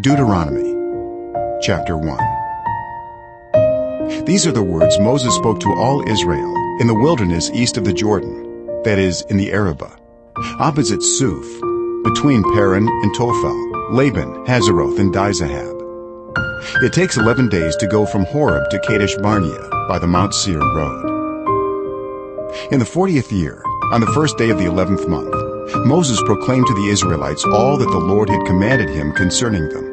Deuteronomy chapter 1. These are the words Moses spoke to all Israel in the wilderness east of the Jordan, that is, in the Arabah, opposite Suf, between Paran and Tophel, Laban, Hazeroth, and Dizahab. It takes 11 days to go from Horeb to Kadesh Barnea by the Mount Seir road. In the 40th year, on the first day of the 11th month, Moses proclaimed to the Israelites all that the Lord had commanded him concerning them.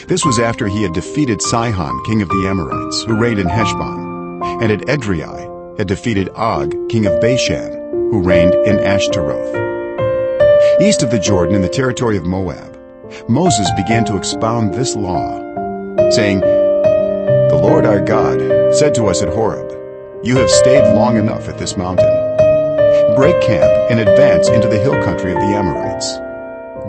This was after he had defeated Sihon, king of the Amorites, who reigned in Heshbon, and at Edrei had defeated Og, king of Bashan, who reigned in Ashtaroth. East of the Jordan, in the territory of Moab, Moses began to expound this law, saying, "The Lord our God said to us at Horeb, 'You have stayed long enough at this mountain. Break camp and advance into the hill country of the Amorites.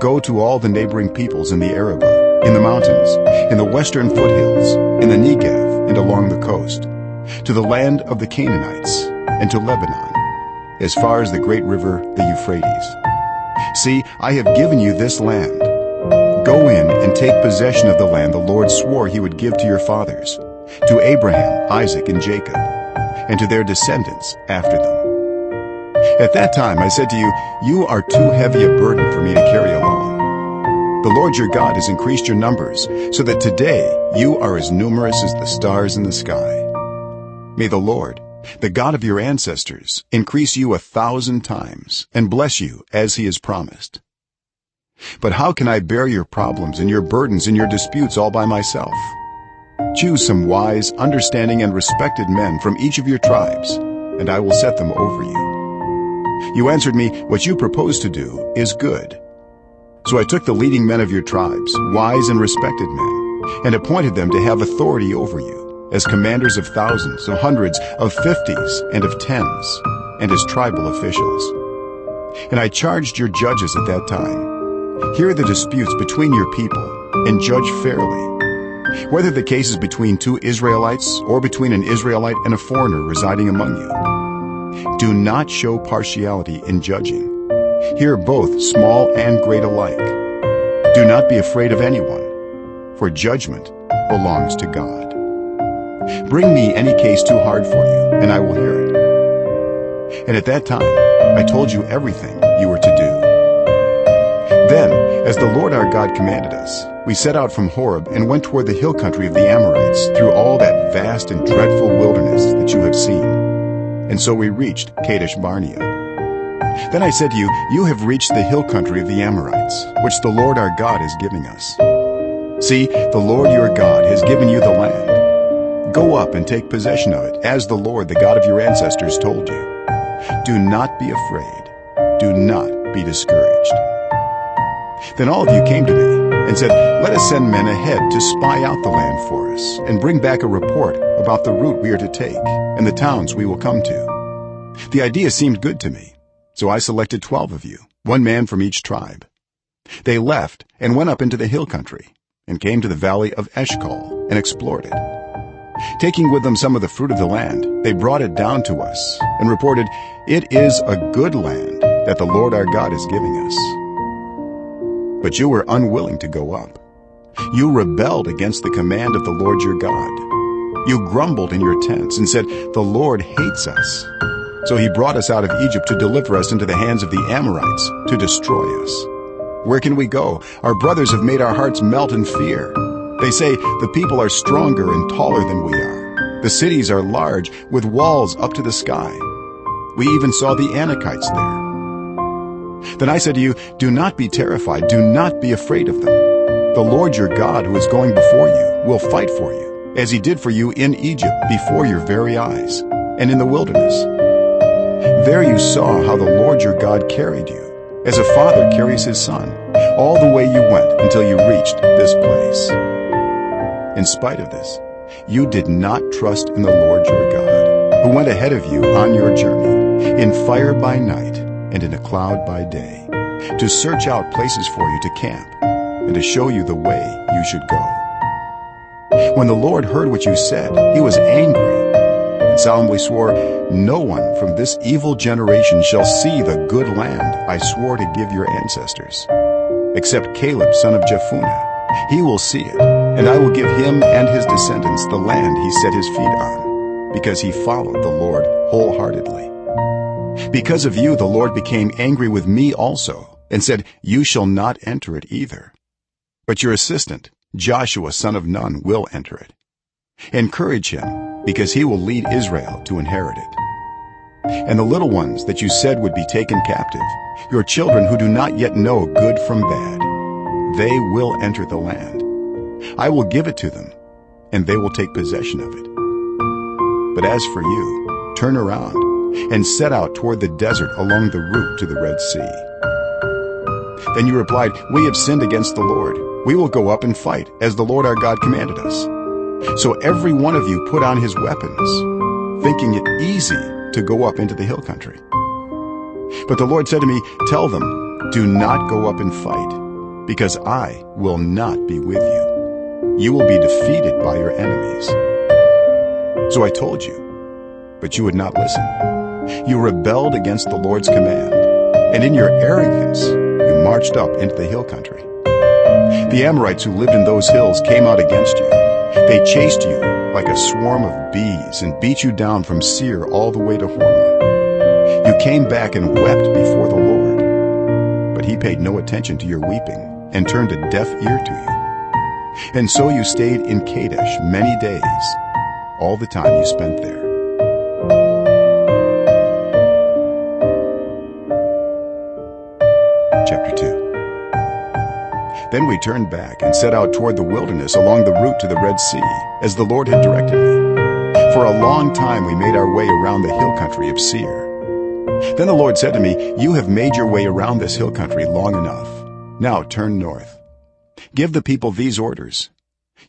Go to all the neighboring peoples in the Arabah, in the mountains, in the western foothills, in the Negev, and along the coast, to the land of the Canaanites, and to Lebanon, as far as the great river, the Euphrates. See, I have given you this land. Go in and take possession of the land the Lord swore he would give to your fathers, to Abraham, Isaac, and Jacob, and to their descendants after them.' At that time I said to you, 'You are too heavy a burden for me to carry along. The Lord your God has increased your numbers, so that today you are as numerous as the stars in the sky. May the Lord, the God of your ancestors, increase you 1,000 times and bless you as he has promised. But how can I bear your problems and your burdens and your disputes all by myself? Choose some wise, understanding, and respected men from each of your tribes, and I will set them over you.' You answered me, 'What you propose to do is good.' So I took the leading men of your tribes, wise and respected men, and appointed them to have authority over you, as commanders of thousands, of hundreds, of 50s, and of 10s, and as tribal officials. And I charged your judges at that time, 'Hear the disputes between your people, and judge fairly, whether the case is between two Israelites or between an Israelite and a foreigner residing among you. Do not show partiality in judging. Hear both small and great alike. Do not be afraid of anyone, for judgment belongs to God. Bring me any case too hard for you, and I will hear it.' And at that time I told you everything you were to do. Then, as the Lord our God commanded us, we set out from Horeb and went toward the hill country of the Amorites through all that vast and dreadful wilderness that you have seen. And so we reached Kadesh Barnea. Then I said to you, 'You have reached the hill country of the Amorites, which the Lord our God is giving us. See, the Lord your God has given you the land. Go up and take possession of it, as the Lord, the God of your ancestors, told you. Do not be afraid. Do not be discouraged.' Then all of you came to me and said, 'Let us send men ahead to spy out the land for us and bring back a report about the route we are to take and the towns we will come to.' The idea seemed good to me, so I selected 12 of you, one man from each tribe. They left and went up into the hill country and came to the valley of Eshcol and explored it. Taking with them some of the fruit of the land, they brought it down to us and reported, 'It is a good land that the Lord our God is giving us.' But you were unwilling to go up. You rebelled against the command of the Lord your God. You grumbled in your tents and said, 'The Lord hates us.' So he brought us out of Egypt to deliver us into the hands of the Amorites to destroy us. Where can we go? Our brothers have made our hearts melt in fear. They say, 'The people are stronger and taller than we are. The cities are large, with walls up to the sky. We even saw the Anakites there.' Then I said to you, 'Do not be terrified. Do not be afraid of them. The Lord your God, who is going before you, will fight for you, as he did for you in Egypt before your very eyes, and in the wilderness. There you saw how the Lord your God carried you, as a father carries his son, all the way you went until you reached this place. In spite of this, you did not trust in the Lord your God, who went ahead of you on your journey, in fire by night and in a cloud by day, to search out places for you to camp and to show you the way you should go. When the Lord heard what you said, he was angry and solemnly swore, 'No one from this evil generation shall see the good land I swore to give your ancestors, except Caleb son of Jephunneh, He will see it, and I will give him and his descendants the land he set his feet on, because he followed the Lord wholeheartedly. Because of you, the Lord became angry with me also, and said, "You shall not enter it either. But your assistant, Joshua son of Nun, will enter it. Encourage him, because he will lead Israel to inherit it. And the little ones that you said would be taken captive, your children who do not yet know good from bad, they will enter the land. I will give it to them, and they will take possession of it. But as for you, turn around and set out toward the desert along the route to the Red Sea." Then you replied, "We have sinned against the Lord. We will go up and fight, as the Lord our God commanded us." So every one of you put on his weapons, thinking it easy to go up into the hill country. But the Lord said to me, "Tell them, do not go up and fight, because I will not be with you. You will be defeated by your enemies." So I told you, but you would not listen. You rebelled against the Lord's command, and in your arrogance you marched up into the hill country. The Amorites who lived in those hills came out against you. They chased you like a swarm of bees and beat you down from Seir all the way to Hormah. You came back and wept before the Lord, but he paid no attention to your weeping and turned a deaf ear to you. And so you stayed in Kadesh many days, all the time you spent there. Chapter 2. Then we turned back and set out toward the wilderness along the route to the Red Sea, as the Lord had directed me. For a long time we made our way around the hill country of Seir. Then the Lord said to me, "You have made your way around this hill country long enough. Now turn north. Give the people these orders.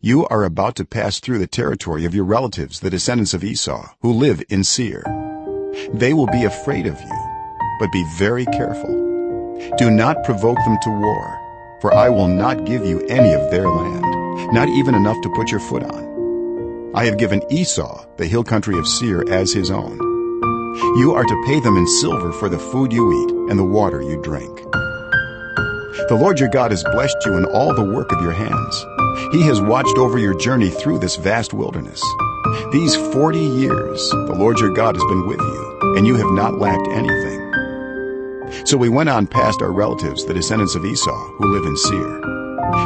You are about to pass through the territory of your relatives, the descendants of Esau, who live in Seir. They will be afraid of you, but be very careful. Do not provoke them to war, for I will not give you any of their land, not even enough to put your foot on. I have given Esau the hill country of Seir as his own. You are to pay them in silver for the food you eat and the water you drink. The Lord your God has blessed you in all the work of your hands. He has watched over your journey through this vast wilderness. These 40 years the Lord your God has been with you, and you have not lacked anything." So we went on past our relatives, the descendants of Esau, who live in Seir.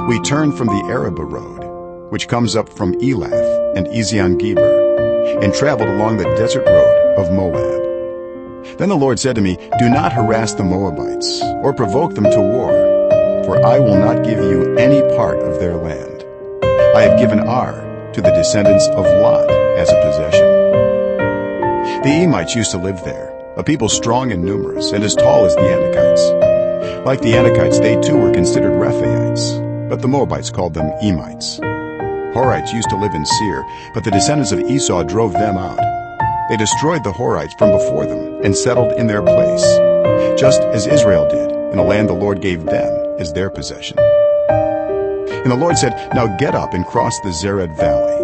We turned from the Arabah road, which comes up from Elath and Ezion-Geber, and traveled along the desert road of Moab. Then the Lord said to me, "Do not harass the Moabites or provoke them to war, for I will not give you any part of their land. I have given Ar to the descendants of Lot as a possession." The Emites used to live there, a people strong and numerous and as tall as the Anakites. Like the Anakites, they too were considered Rephaites, but the Moabites called them Emites. Horites used to live in Seir, but the descendants of Esau drove them out. They destroyed the Horites from before them and settled in their place, just as Israel did in a land the Lord gave them as their possession. And the Lord said, "Now get up and cross the Zered Valley."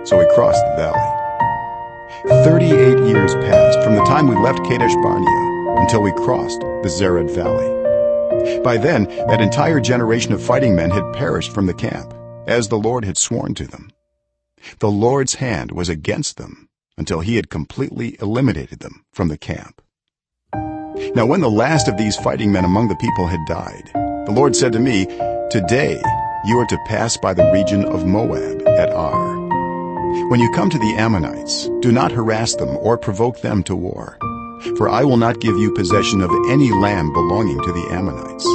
So we crossed the valley. 38 years passed from the time we left Kadesh Barnea until we crossed the Zered Valley. By then, that entire generation of fighting men had perished from the camp, as the Lord had sworn to them. The Lord's hand was against them until he had completely eliminated them from the camp. Now when the last of these fighting men among the people had died, the Lord said to me, "Today you are to pass by the region of Moab at Ar. When you come to the Ammonites, do not harass them or provoke them to war, for I will not give you possession of any land belonging to the Ammonites.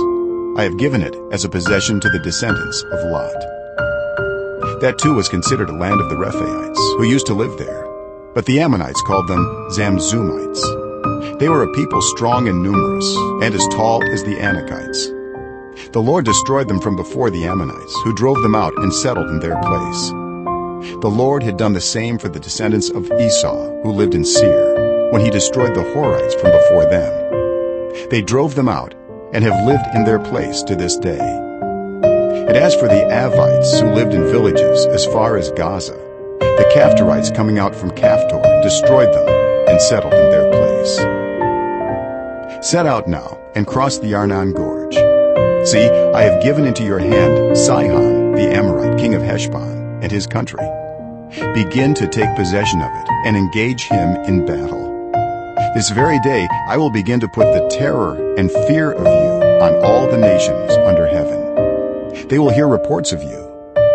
I have given it as a possession to the descendants of Lot." That too was considered a land of the Rephaites, who used to live there, but the Ammonites called them Zamzumites. They were a people strong and numerous, and as tall as the Anakites. The Lord destroyed them from before the Ammonites, who drove them out and settled in their place. The Lord had done the same for the descendants of Esau, who lived in Seir, when he destroyed the Horites from before them. They drove them out and have lived in their place to this day. And as for the Avites, who lived in villages as far as Gaza, the Caphtorites coming out from Caphtor destroyed them and settled in their place. Set out now and cross the Arnon Gorge. See, I have given into your hand Sihon, the Amorite, king of Heshbon, and his country. Begin to take possession of it and engage him in battle. This very day I will begin to put the terror and fear of you on all the nations under heaven. They will hear reports of you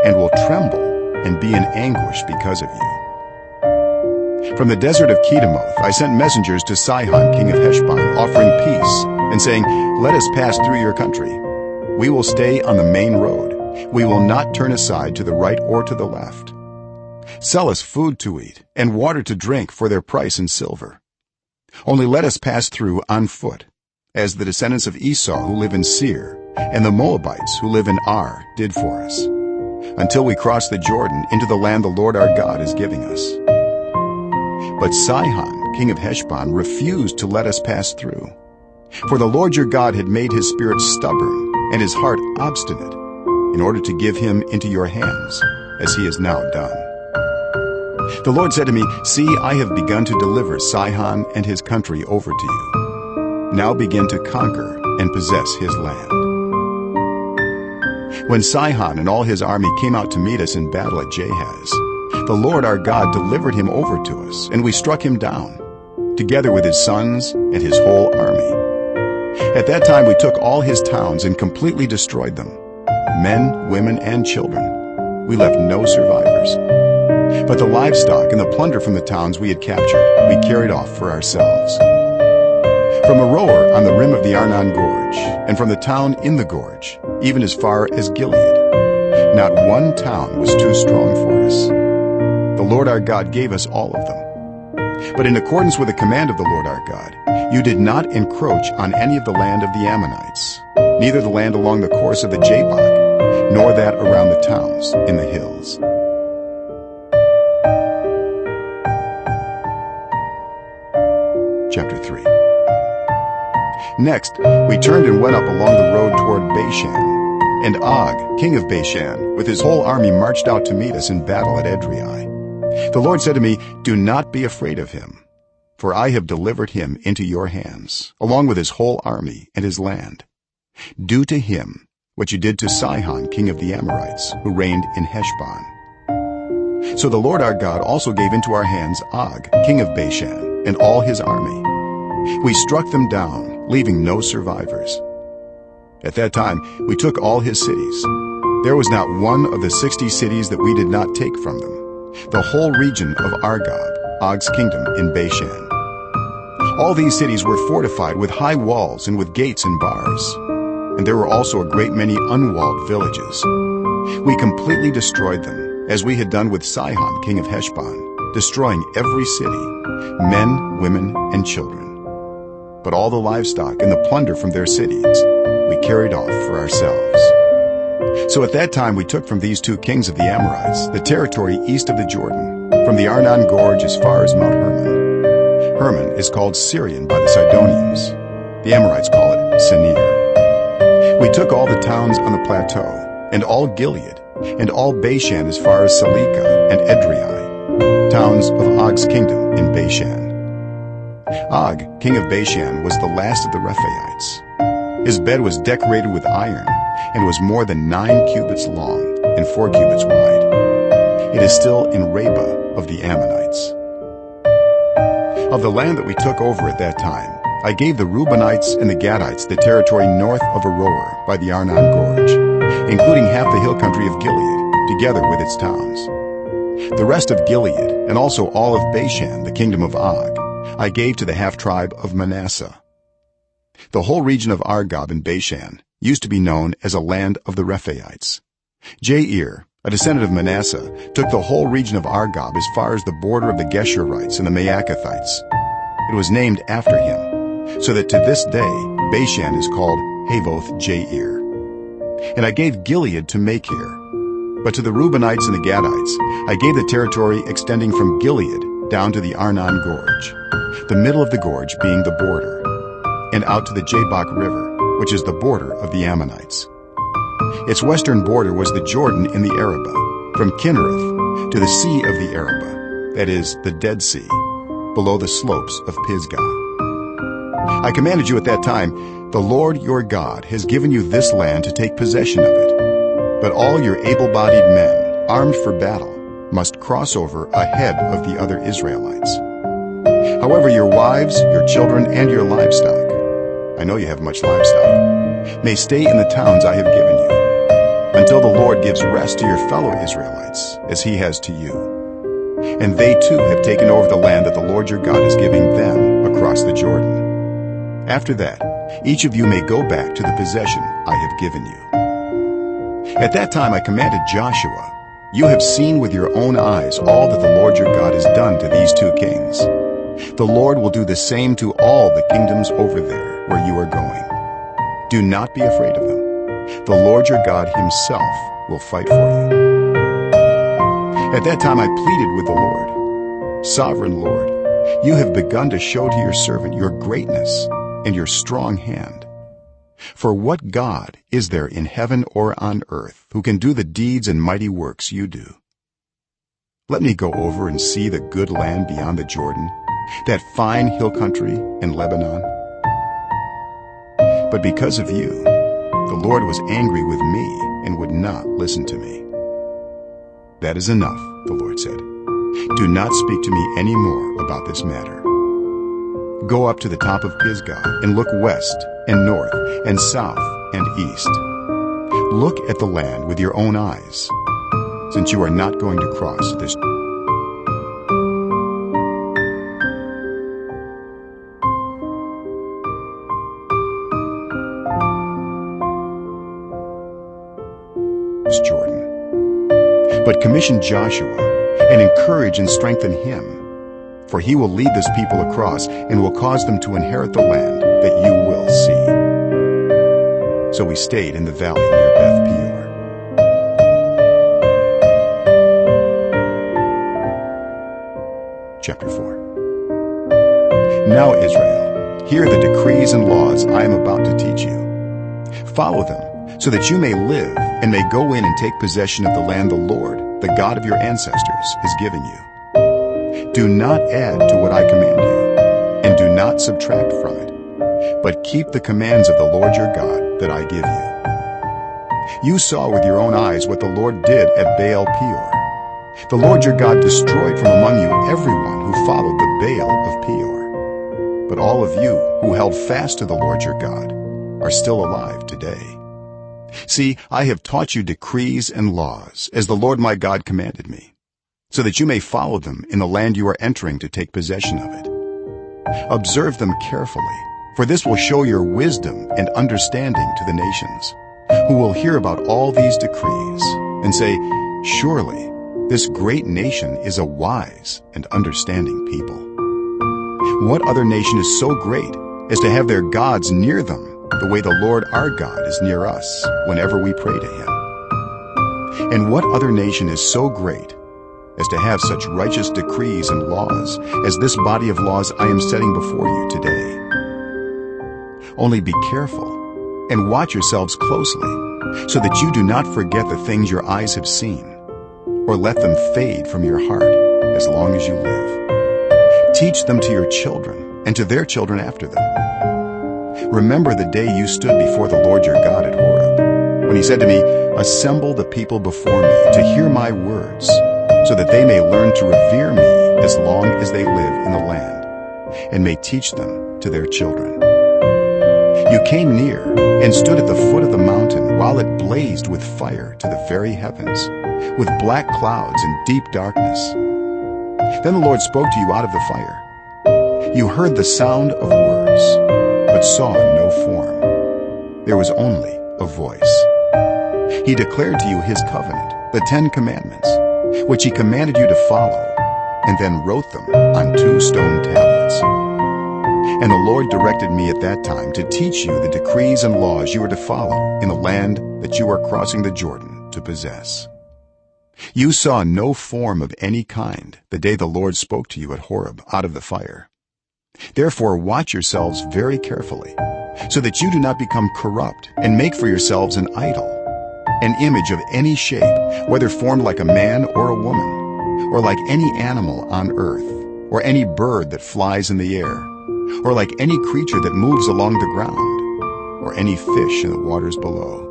and will tremble and be in anguish because of you. From the desert of Kedemoth I sent messengers to Sihon, king of Heshbon, offering peace and saying, "Let us pass through your country. We will stay on the main road. We will not turn aside to the right or to the left. Sell us food to eat and water to drink for their price in silver. Only let us pass through on foot, as the descendants of Esau who live in Seir and the Moabites who live in Ar did for us, until we cross the Jordan into the land the Lord our God is giving us." But Sihon, king of Heshbon, refused to let us pass through. For the Lord your God had made his spirit stubborn and his heart obstinate, in order to give him into your hands, as he has now done. The Lord said to me, "See, I have begun to deliver Sihon and his country over to you. Now begin to conquer and possess his land." When Sihon and all his army came out to meet us in battle at Jahaz, the Lord our God delivered him over to us, and we struck him down, together with his sons and his whole army. At that time we took all his towns and completely destroyed them, men, women, and children. We left no survivors. But the livestock and the plunder from the towns we had captured, we carried off for ourselves. From Aroer on the rim of the Arnon Gorge, and from the town in the gorge, even as far as Gilead, not one town was too strong for us. The Lord our God gave us all of them. But in accordance with the command of the Lord our God, you did not encroach on any of the land of the Ammonites, neither the land along the course of the Jabbok, nor that around the towns in the hills. Chapter 3. Next, we turned and went up along the road toward Bashan, and Og, king of Bashan, with his whole army marched out to meet us in battle at Edrei. The Lord said to me, "Do not be afraid of him, for I have delivered him into your hands, along with his whole army and his land. Do to him what you did to Sihon, king of the Amorites, who reigned in Heshbon." So the Lord our God also gave into our hands Og, king of Bashan, and all his army. We struck them down, leaving no survivors. At that time we took all his cities. There was not one of the 60 cities that we did not take from them, the whole region of Argob, Og's kingdom in Bashan. All these cities were fortified with high walls and with gates and bars, and there were also a great many unwalled villages. We completely destroyed them, as we had done with Sihon, king of Heshbon, destroying every city, men, women, and children. But all the livestock and the plunder from their cities we carried off for ourselves. So at that time we took from these two kings of the Amorites the territory east of the Jordan, from the Arnon Gorge as far as Mount Hermon. Hermon is called Syrian by the Sidonians. The Amorites call it Senir. We took all the towns on the plateau, and all Gilead, and all Bashan as far as Salekah and Edrei, towns of Og's kingdom in Bashan. Og, king of Bashan, was the last of the Rephaites. His bed was decorated with iron, and was more than 9 cubits long and 4 cubits wide. It is still in Rabbah of the Ammonites. Of the land that we took over at that time, I gave the Reubenites and the Gadites the territory north of Aroer by the Arnon Gorge, including half the hill country of Gilead, together with its towns. The rest of Gilead, and also all of Bashan, the kingdom of Og, I gave to the half-tribe of Manasseh. The whole region of Argob in Bashan used to be known as a land of the Rephaites. Jair, a descendant of Manasseh, took the whole region of Argob as far as the border of the Geshurites and the Maacathites. It was named after him, so that to this day Bashan is called Havoth Jair. And I gave Gilead to Machir. But to the Reubenites and the Gadites I gave the territory extending from Gilead down to the Arnon Gorge, the middle of the gorge being the border, and out to the Jabbok River, which is the border of the Ammonites. Its western border was the Jordan in the Arabah, from Kinnereth to the sea of the Arabah, that is, the Dead Sea, below the slopes of Pisgah. I commanded you at that time, "The Lord your God has given you this land to take possession of it." But all your able-bodied men, armed for battle, must cross over ahead of the other Israelites. However, your wives, your children, and your livestock, I know you have much livestock, may stay in the towns I have given you, until the Lord gives rest to your fellow Israelites, as he has to you. And they too have taken over the land that the Lord your God is giving them across the Jordan. After that, each of you may go back to the possession I have given you. At that time I commanded Joshua, "You have seen with your own eyes all that the Lord your God has done to these two kings. The Lord will do the same to all the kingdoms over there where you are going. Do not be afraid of them. The Lord your God himself will fight for you." At that time I pleaded with the Lord, "Sovereign Lord, you have begun to show to your servant your greatness and your strong hand. For what God is there in heaven or on earth who can do the deeds and mighty works you do? Let me go over and see the good land beyond the Jordan, that fine hill country in Lebanon." But because of you, the Lord was angry with me and would not listen to me. "That is enough," the Lord said. "Do not speak to me any more about this matter. Go up to the top of Pisgah and look west and north and south and east. Look at the land with your own eyes, since you are not going to cross this." Jordan. But commission Joshua and encourage and strengthen him, for he will lead this people across and will cause them to inherit the land that you will see. So we stayed in the valley near Beth Peor. Chapter 4. Now Israel, hear the decrees and laws I am about to teach you. Follow them, so that you may live and may go in and take possession of the land the Lord, the God of your ancestors, has given you. Do not add to what I command you, and do not subtract from it, but keep the commands of the Lord your God that I give you. You saw with your own eyes what the Lord did at Baal Peor. The Lord your God destroyed from among you everyone who followed the Baal of Peor. But all of you who held fast to the Lord your God are still alive today. See, I have taught you decrees and laws, as the Lord my God commanded me, so that you may follow them in the land you are entering to take possession of it. Observe them carefully, for this will show your wisdom and understanding to the nations, who will hear about all these decrees and say, "Surely this great nation is a wise and understanding people." What other nation is so great as to have their gods near them the way the Lord our God is near us whenever we pray to him? And what other nation is so great as to have such righteous decrees and laws as this body of laws I am setting before you today? Only be careful and watch yourselves closely, so that you do not forget the things your eyes have seen, or let them fade from your heart as long as you live. Teach them to your children and to their children after them. Remember the day you stood before the Lord your God at Horeb, when he said to me, "Assemble the people before me to hear my words, so that they may learn to revere me as long as they live in the land, and may teach them to their children." You came near and stood at the foot of the mountain while it blazed with fire to the very heavens, with black clouds and deep darkness. Then the Lord spoke to you out of the fire. You heard the sound of words, but saw no form. There was only a voice. He declared to you his covenant, the 10 Commandments, which he commanded you to follow, and then wrote them on 2 stone tablets. And the Lord directed me at that time to teach you the decrees and laws you are to follow in the land that you are crossing the Jordan to possess. You saw no form of any kind the day the Lord spoke to you at Horeb out of the fire. Therefore watch yourselves very carefully, so that you do not become corrupt and make for yourselves an idol, an image of any shape, whether formed like a man or a woman, or like any animal on earth, or any bird that flies in the air, or like any creature that moves along the ground, or any fish in the waters below.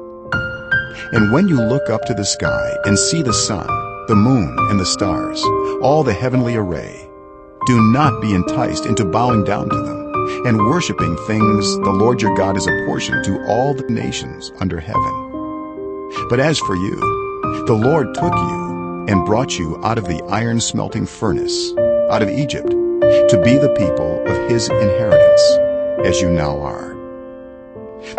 And when you look up to the sky and see the sun, the moon, and the stars, all the heavenly array, do not be enticed into bowing down to them and worshiping things the Lord your God has apportioned to all the nations under heaven. But as for you, the Lord took you and brought you out of the iron-smelting furnace, out of Egypt, to be the people of his inheritance, as you now are.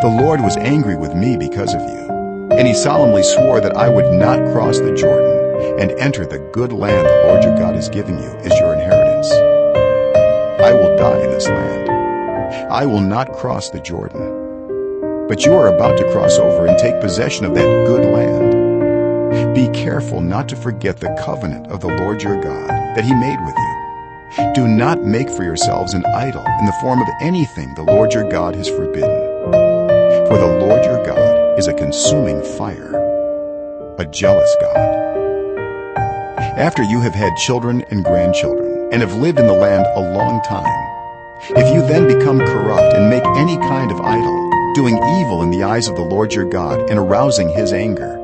The Lord was angry with me because of you, and he solemnly swore that I would not cross the Jordan and enter the good land the Lord your God is giving you as your inheritance. I will die in this land. I will not cross the Jordan. But you are about to cross over and take possession of that good land. Be careful not to forget the covenant of the Lord your God that he made with you. Do not make for yourselves an idol in the form of anything the Lord your God has forbidden. For the Lord your God is a consuming fire, a jealous God. After you have had children and grandchildren and have lived in the land a long time, if you then become corrupt and make any kind of idol, doing evil in the eyes of the Lord your God and arousing his anger,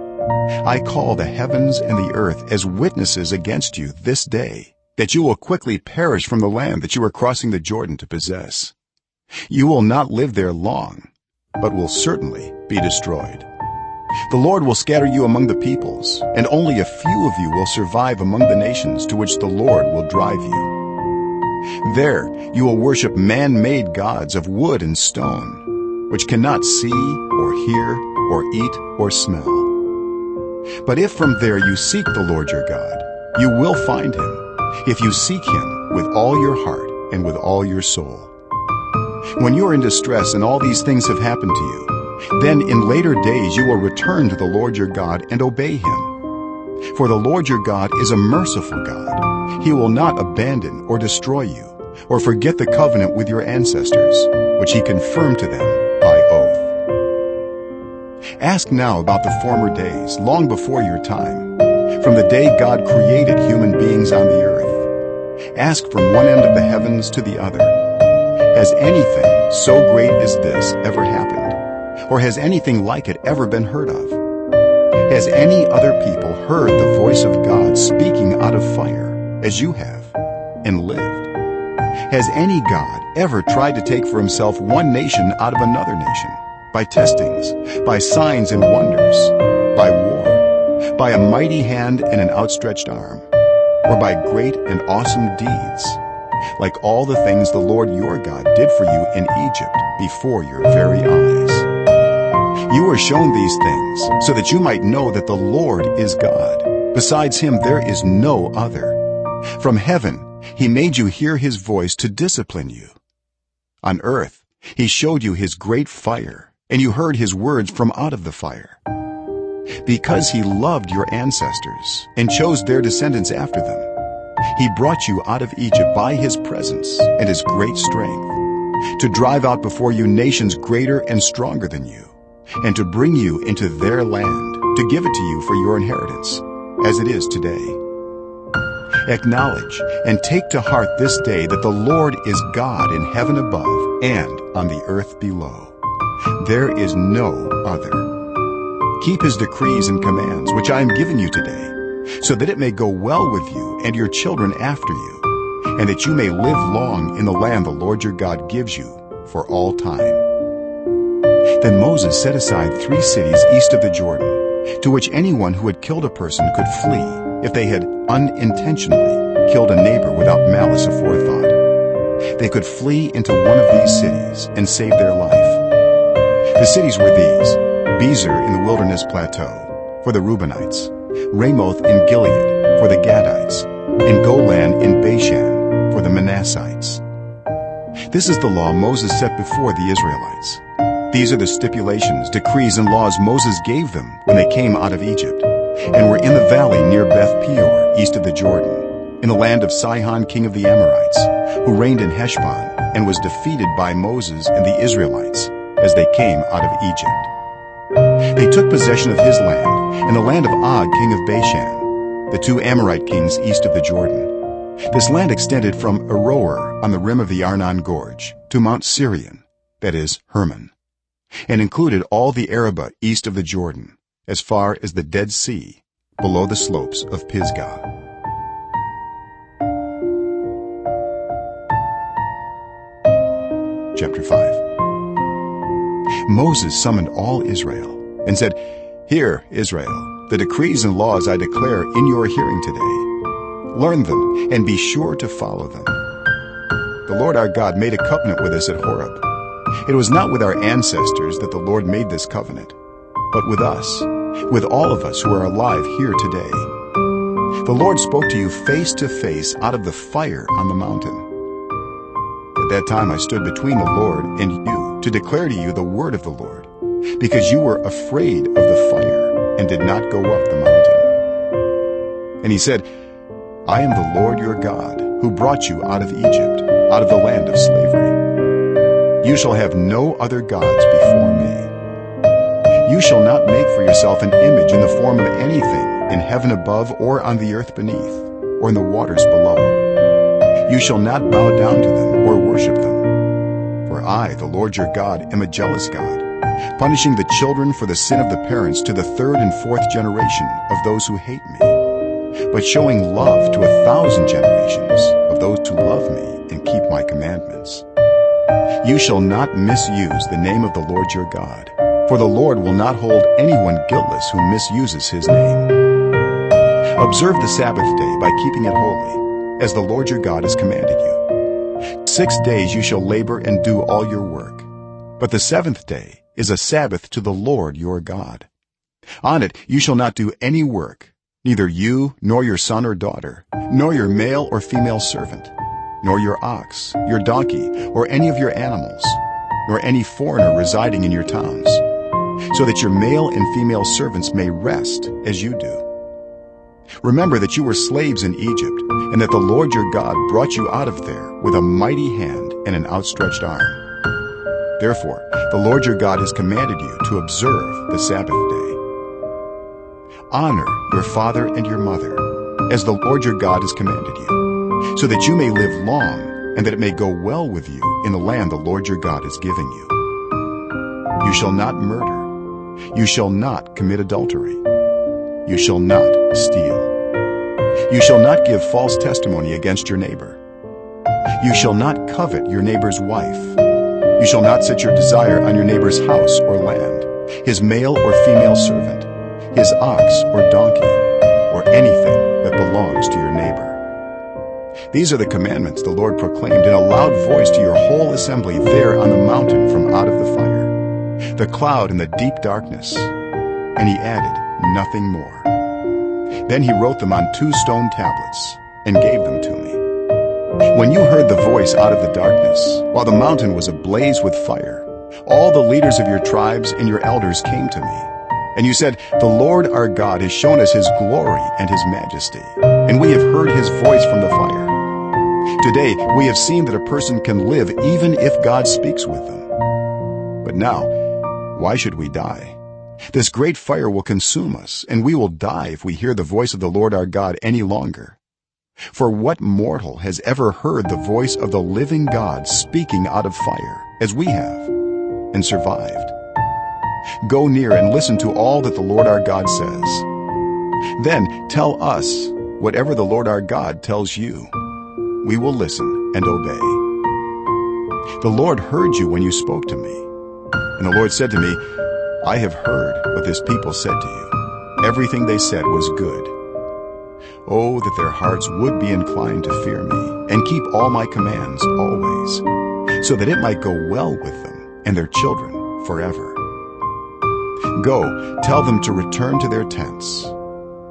I call the heavens and the earth as witnesses against you this day, that you will quickly perish from the land that you are crossing the Jordan to possess. You will not live there long, but will certainly be destroyed. The Lord will scatter you among the peoples, and only a few of you will survive among the nations to which the Lord will drive you. There you will worship man-made gods of wood and stone, which cannot see or hear or eat or smell. But if from there you seek the Lord your God, you will find him, if you seek him with all your heart and with all your soul. When you are in distress and all these things have happened to you, then in later days you will return to the Lord your God and obey him. For the Lord your God is a merciful God. He will not abandon or destroy you, or forget the covenant with your ancestors, which he confirmed to them by oath. Ask now about the former days, long before your time, from the day God created human beings on the earth. Ask from one end of the heavens to the other, has anything so great as this ever happened? Or has anything like it ever been heard of? Has any other people heard the voice of God speaking out of fire, as you have, and lived? Has any God ever tried to take for himself one nation out of another nation, by testings, by signs and wonders, by war, by a mighty hand and an outstretched arm, or by great and awesome deeds, like all the things the Lord your God did for you in Egypt before your very eyes? You were shown these things so that you might know that the Lord is God. Besides him there is no other. From heaven he made you hear his voice to discipline you. On earth he showed you his great fire, and you heard his words from out of the fire. Because he loved your ancestors and chose their descendants after them, he brought you out of Egypt by his presence and his great strength, to drive out before you nations greater and stronger than you, and to bring you into their land, to give it to you for your inheritance, as it is today. Acknowledge and take to heart this day that the Lord is God in heaven above and on the earth below. There is no other. Keep his decrees and commands, which I am giving you today, so that it may go well with you and your children after you, and that you may live long in the land the Lord your God gives you for all time. Then Moses set aside 3 cities east of the Jordan, to which anyone who had killed a person could flee if they had unintentionally killed a neighbor without malice aforethought. They could flee into one of these cities and save their life. The cities were these: Bezer in the wilderness plateau, for the Reubenites; Ramoth in Gilead, for the Gadites; and Golan in Bashan, for the Manassites. This is the law Moses set before the Israelites. These are the stipulations, decrees, and laws Moses gave them when they came out of Egypt, and were in the valley near Beth Peor, east of the Jordan, in the land of Sihon king of the Amorites, who reigned in Heshbon, and was defeated by Moses and the Israelites as they came out of Egypt. They took possession of his land, and the land of Og king of Bashan, the 2 Amorite kings east of the Jordan. This land extended from Aroer on the rim of the Arnon Gorge to Mount Sirion, that is, Hermon, and included all the Arabah east of the Jordan, as far as the Dead Sea, below the slopes of Pisgah. Chapter 5. Moses summoned all Israel and said, "Hear, Israel, the decrees and laws I declare in your hearing today. Learn them and be sure to follow them. The Lord our God made a covenant with us at Horeb. It was not with our ancestors that the Lord made this covenant, but with us, with all of us who are alive here today. The Lord spoke to you face to face out of the fire on the mountain. At that time I stood between the Lord and you to declare to you the word of the Lord, because you were afraid of the fire and did not go up the mountain." And he said, "I am the Lord your God, who brought you out of Egypt, out of the land of slavery. You shall have no other gods before me. You shall not make for yourself an image in the form of anything in heaven above or on the earth beneath or in the waters below. You shall not bow down to them or worship them. For I, the Lord your God, am a jealous God, punishing the children for the sin of the parents to the third and fourth generation of those who hate me, but showing love to 1,000 generations of those who love me and keep my commandments. You shall not misuse the name of the Lord your God, for the Lord will not hold anyone guiltless who misuses his name. Observe the Sabbath day by keeping it holy, as the Lord your God has commanded you. 6 days you shall labor and do all your work, but the seventh day is a Sabbath to the Lord your God. On it you shall not do any work, neither you nor your son or daughter, nor your male or female servant, nor your ox, your donkey, or any of your animals, nor any foreigner residing in your towns, so that your male and female servants may rest as you do. Remember that you were slaves in Egypt, and that the Lord your God brought you out of there with a mighty hand and an outstretched arm. Therefore, the Lord your God has commanded you to observe the Sabbath day. Honor your father and your mother, as the Lord your God has commanded you, so that you may live long and that it may go well with you in the land the Lord your God is giving you. You shall not murder. You shall not commit adultery. You shall not steal. You shall not give false testimony against your neighbor. You shall not covet your neighbor's wife. You shall not set your desire on your neighbor's house or land, his male or female servant, his ox or donkey, or anything that belongs to your neighbor. These are the commandments the Lord proclaimed in a loud voice to your whole assembly there on the mountain from out of the fire, the cloud and the deep darkness. And he added nothing more. Then he wrote them on 2 stone tablets and gave them to me. When you heard the voice out of the darkness, while the mountain was ablaze with fire, all the leaders of your tribes and your elders came to me. And you said, "The Lord our God has shown us his glory and his majesty, and we have heard his voice from the fire. Today we have seen that a person can live even if God speaks with them. But now, why should we die? This great fire will consume us, and we will die if we hear the voice of the Lord our God any longer. For what mortal has ever heard the voice of the living God speaking out of fire, as we have, and survived? Go near and listen to all that the Lord our God says. Then tell us whatever the Lord our God tells you. We will listen and obey." The Lord heard you when you spoke to me. And the Lord said to me, "I have heard what this people said to you. Everything they said was good. Oh, that their hearts would be inclined to fear me and keep all my commands always, so that it might go well with them and their children forever. Go, tell them to return to their tents.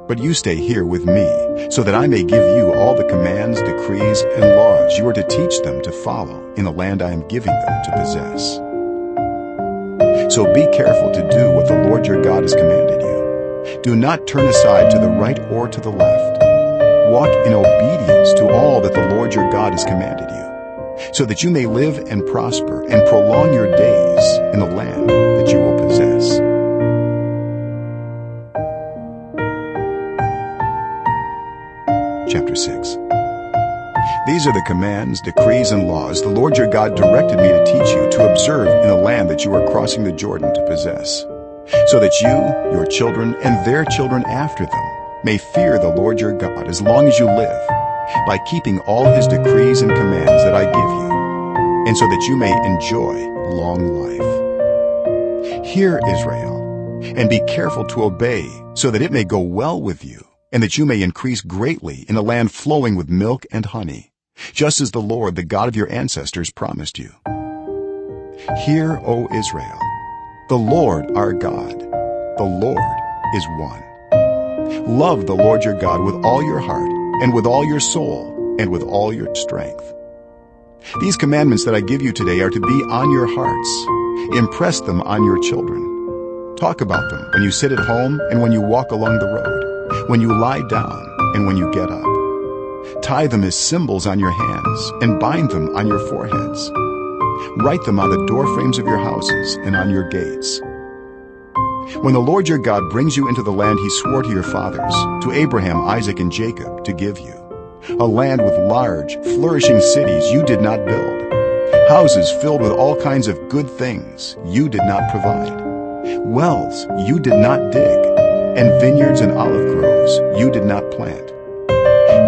But you stay here with me, so that I may give you all the commands, decrees, and laws you are to teach them to follow in the land I am giving them to possess. So be careful to do what the Lord your God has commanded you. Do not turn aside to the right or to the left. Walk in obedience to all that the Lord your God has commanded you, so that you may live and prosper and prolong your days in the land that you will possess." Chapter 6. These are the commands, decrees, and laws the Lord your God directed me to teach you to observe in the land that you are crossing the Jordan to possess, so that you, your children, and their children after them may fear the Lord your God as long as you live, by keeping all his decrees and commands that I give you, and so that you may enjoy long life. Hear, Israel, and be careful to obey, so that it may go well with you, and that you may increase greatly in a land flowing with milk and honey, just as the Lord, the God of your ancestors, promised you. Hear, O Israel, the Lord our God, the Lord is one. Love the Lord your God with all your heart, and with all your soul, and with all your strength. These commandments that I give you today are to be on your hearts. Impress them on your children. Talk about them when you sit at home and when you walk along the road, when you lie down and when you get up. Tie them as symbols on your hands and bind them on your foreheads. Write them on the doorframes of your houses and on your gates. When the Lord your God brings you into the land he swore to your fathers, to Abraham, Isaac, and Jacob, to give you, a land with large, flourishing cities you did not build, houses filled with all kinds of good things you did not provide, wells you did not dig, and vineyards and olive groves you did not plant.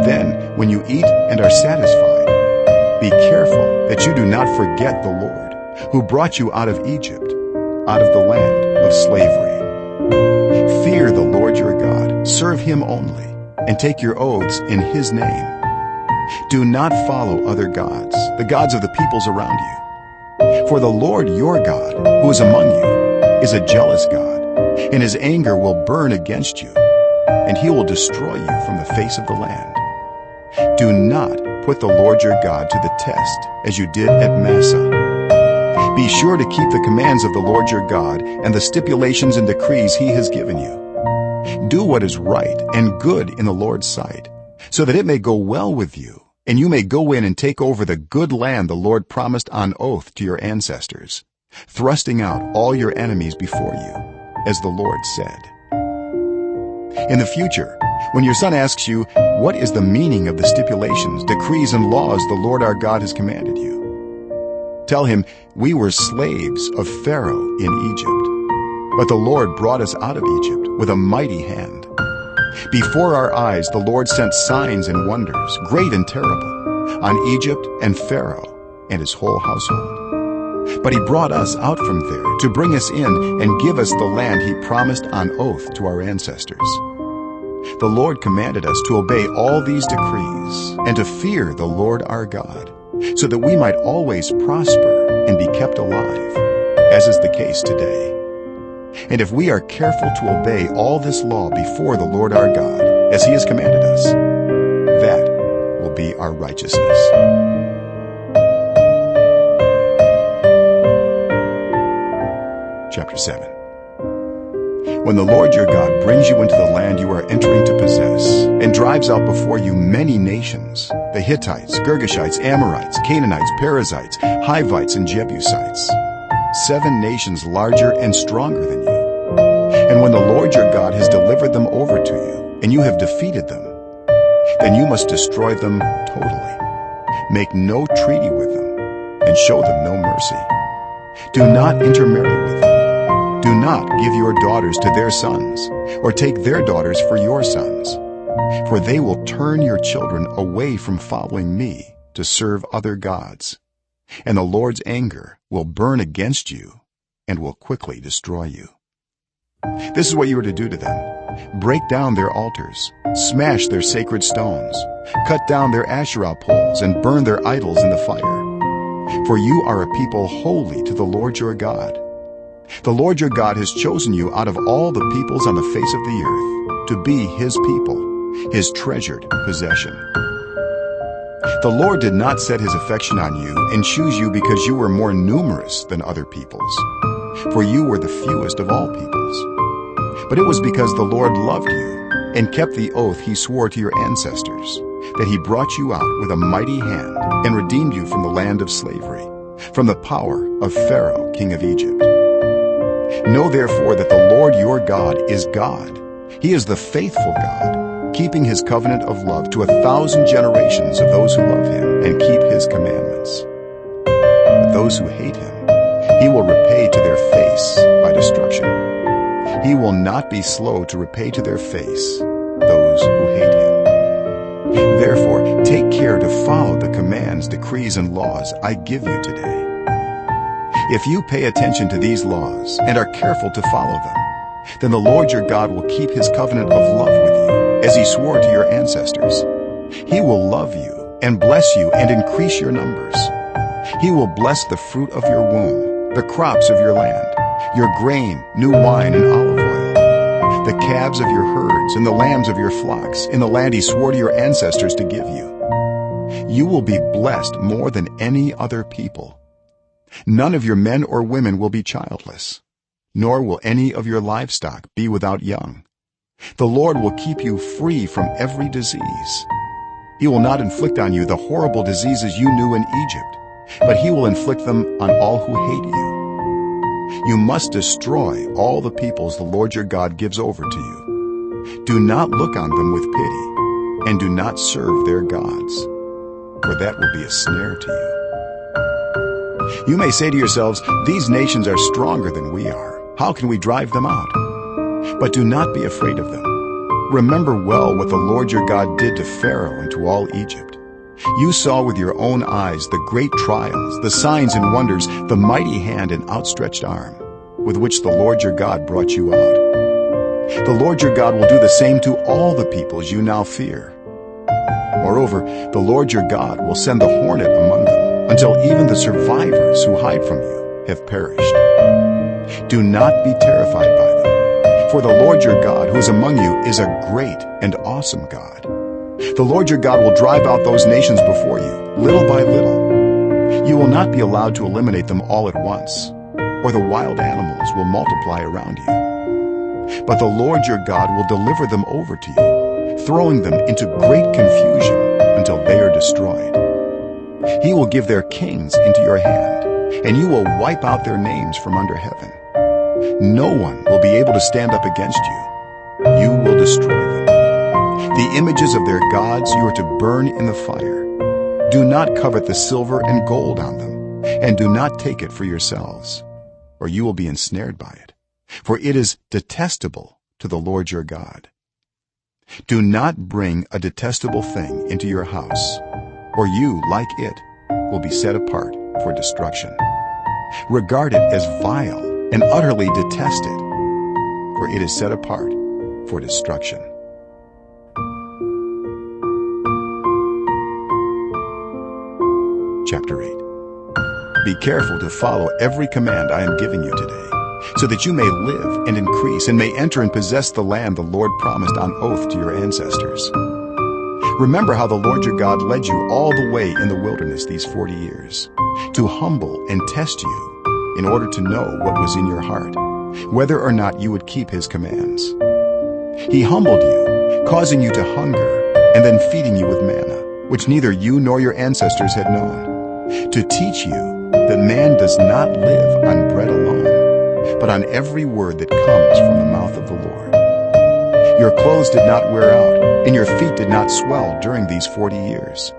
Then, when you eat and are satisfied, be careful that you do not forget the Lord, who brought you out of Egypt, out of the land of slavery. Fear the Lord your God, serve him only, and take your oaths in his name. Do not follow other gods, the gods of the peoples around you. For the Lord your God, who is among you, is a jealous God, and his anger will burn against you, and he will destroy you from the face of the land. Do not put the Lord your God to the test as you did at Massah. Be sure to keep the commands of the Lord your God and the stipulations and decrees he has given you. Do what is right and good in the Lord's sight, so that it may go well with you, and you may go in and take over the good land the Lord promised on oath to your ancestors, thrusting out all your enemies before you, as the Lord said. In the future, when your son asks you, "What is the meaning of the stipulations, decrees, and laws the Lord our God has commanded you?" tell him, "We were slaves of Pharaoh in Egypt, but the Lord brought us out of Egypt with a mighty hand. Before our eyes the Lord sent signs and wonders, great and terrible, on Egypt and Pharaoh and his whole household. But he brought us out from there to bring us in and give us the land he promised on oath to our ancestors. The Lord commanded us to obey all these decrees and to fear the Lord our God, so that we might always prosper and be kept alive, as is the case today. And if we are careful to obey all this law before the Lord our God, as he has commanded us, that will be our righteousness." Chapter 7. When the Lord your God brings you into the land you are entering to possess, and drives out before you many nations, the Hittites, Girgashites, Amorites, Canaanites, Perizzites, Hivites, and Jebusites, 7 nations larger and stronger than you. And when the Lord your God has delivered them over to you, and you have defeated them, then you must destroy them totally. Make no treaty with them, and show them no mercy. Do not intermarry with them. Do not give your daughters to their sons, or take their daughters for your sons, for they will turn your children away from following me to serve other gods, and the Lord's anger will burn against you and will quickly destroy you. This is what you are to do to them: break down their altars, smash their sacred stones, cut down their Asherah poles, and burn their idols in the fire. For you are a people holy to the Lord your God. The Lord your God has chosen you out of all the peoples on the face of the earth to be his people, his treasured possession. The Lord did not set his affection on you and choose you because you were more numerous than other peoples, for you were the fewest of all peoples. But it was because the Lord loved you and kept the oath he swore to your ancestors, that he brought you out with a mighty hand and redeemed you from the land of slavery, from the power of Pharaoh, king of Egypt. Know therefore that the Lord your God is God. He is the faithful God, keeping his covenant of love to 1,000 generations of those who love him and keep his commandments. But those who hate him, he will repay to their face by destruction. He will not be slow to repay to their face those who hate him. Therefore, take care to follow the commands, decrees, and laws I give you today. If you pay attention to these laws and are careful to follow them, then the Lord your God will keep his covenant of love with you, as he swore to your ancestors. He will love you and bless you and increase your numbers. He will bless the fruit of your womb, the crops of your land, your grain, new wine, and olive oil, the calves of your herds and the lambs of your flocks, in the land he swore to your ancestors to give you. You will be blessed more than any other people. None of your men or women will be childless, nor will any of your livestock be without young. The Lord will keep you free from every disease. He will not inflict on you the horrible diseases you knew in Egypt, but he will inflict them on all who hate you. You must destroy all the peoples the Lord your God gives over to you. Do not look on them with pity, and do not serve their gods, for that will be a snare to you. You may say to yourselves, these nations are stronger than we are. How can we drive them out? But do not be afraid of them. Remember well what the Lord your God did to Pharaoh and to all Egypt. You saw with your own eyes the great trials, the signs and wonders, the mighty hand and outstretched arm, with which the Lord your God brought you out. The Lord your God will do the same to all the peoples you now fear. Moreover, the Lord your God will send the hornet among them, until even the survivors who hide from you have perished. Do not be terrified by them, for the Lord your God who is among you is a great and awesome God. The Lord your God will drive out those nations before you, little by little. You will not be allowed to eliminate them all at once, or the wild animals will multiply around you. But the Lord your God will deliver them over to you, throwing them into great confusion until they are destroyed. He will give their kings into your hand, and you will wipe out their names from under heaven. No one will be able to stand up against you. You will destroy them. The images of their gods you are to burn in the fire. Do not covet the silver and gold on them, and do not take it for yourselves, or you will be ensnared by it, for it is detestable to the Lord your God. Do not bring a detestable thing into your house, or you, like it, will be set apart for destruction. Regard it as vile and utterly detest it, for it is set apart for destruction. Chapter 8. Be careful to follow every command I am giving you today, so that you may live and increase and may enter and possess the land the Lord promised on oath to your ancestors. Remember how the Lord your God led you all the way in the wilderness these 40 years, to humble and test you in order to know what was in your heart, whether or not you would keep his commands. He humbled you, causing you to hunger, and then feeding you with manna, which neither you nor your ancestors had known, to teach you that man does not live on bread alone, but on every word that comes from the mouth of the Lord. Your clothes did not wear out, and your feet did not swell during these 40 years.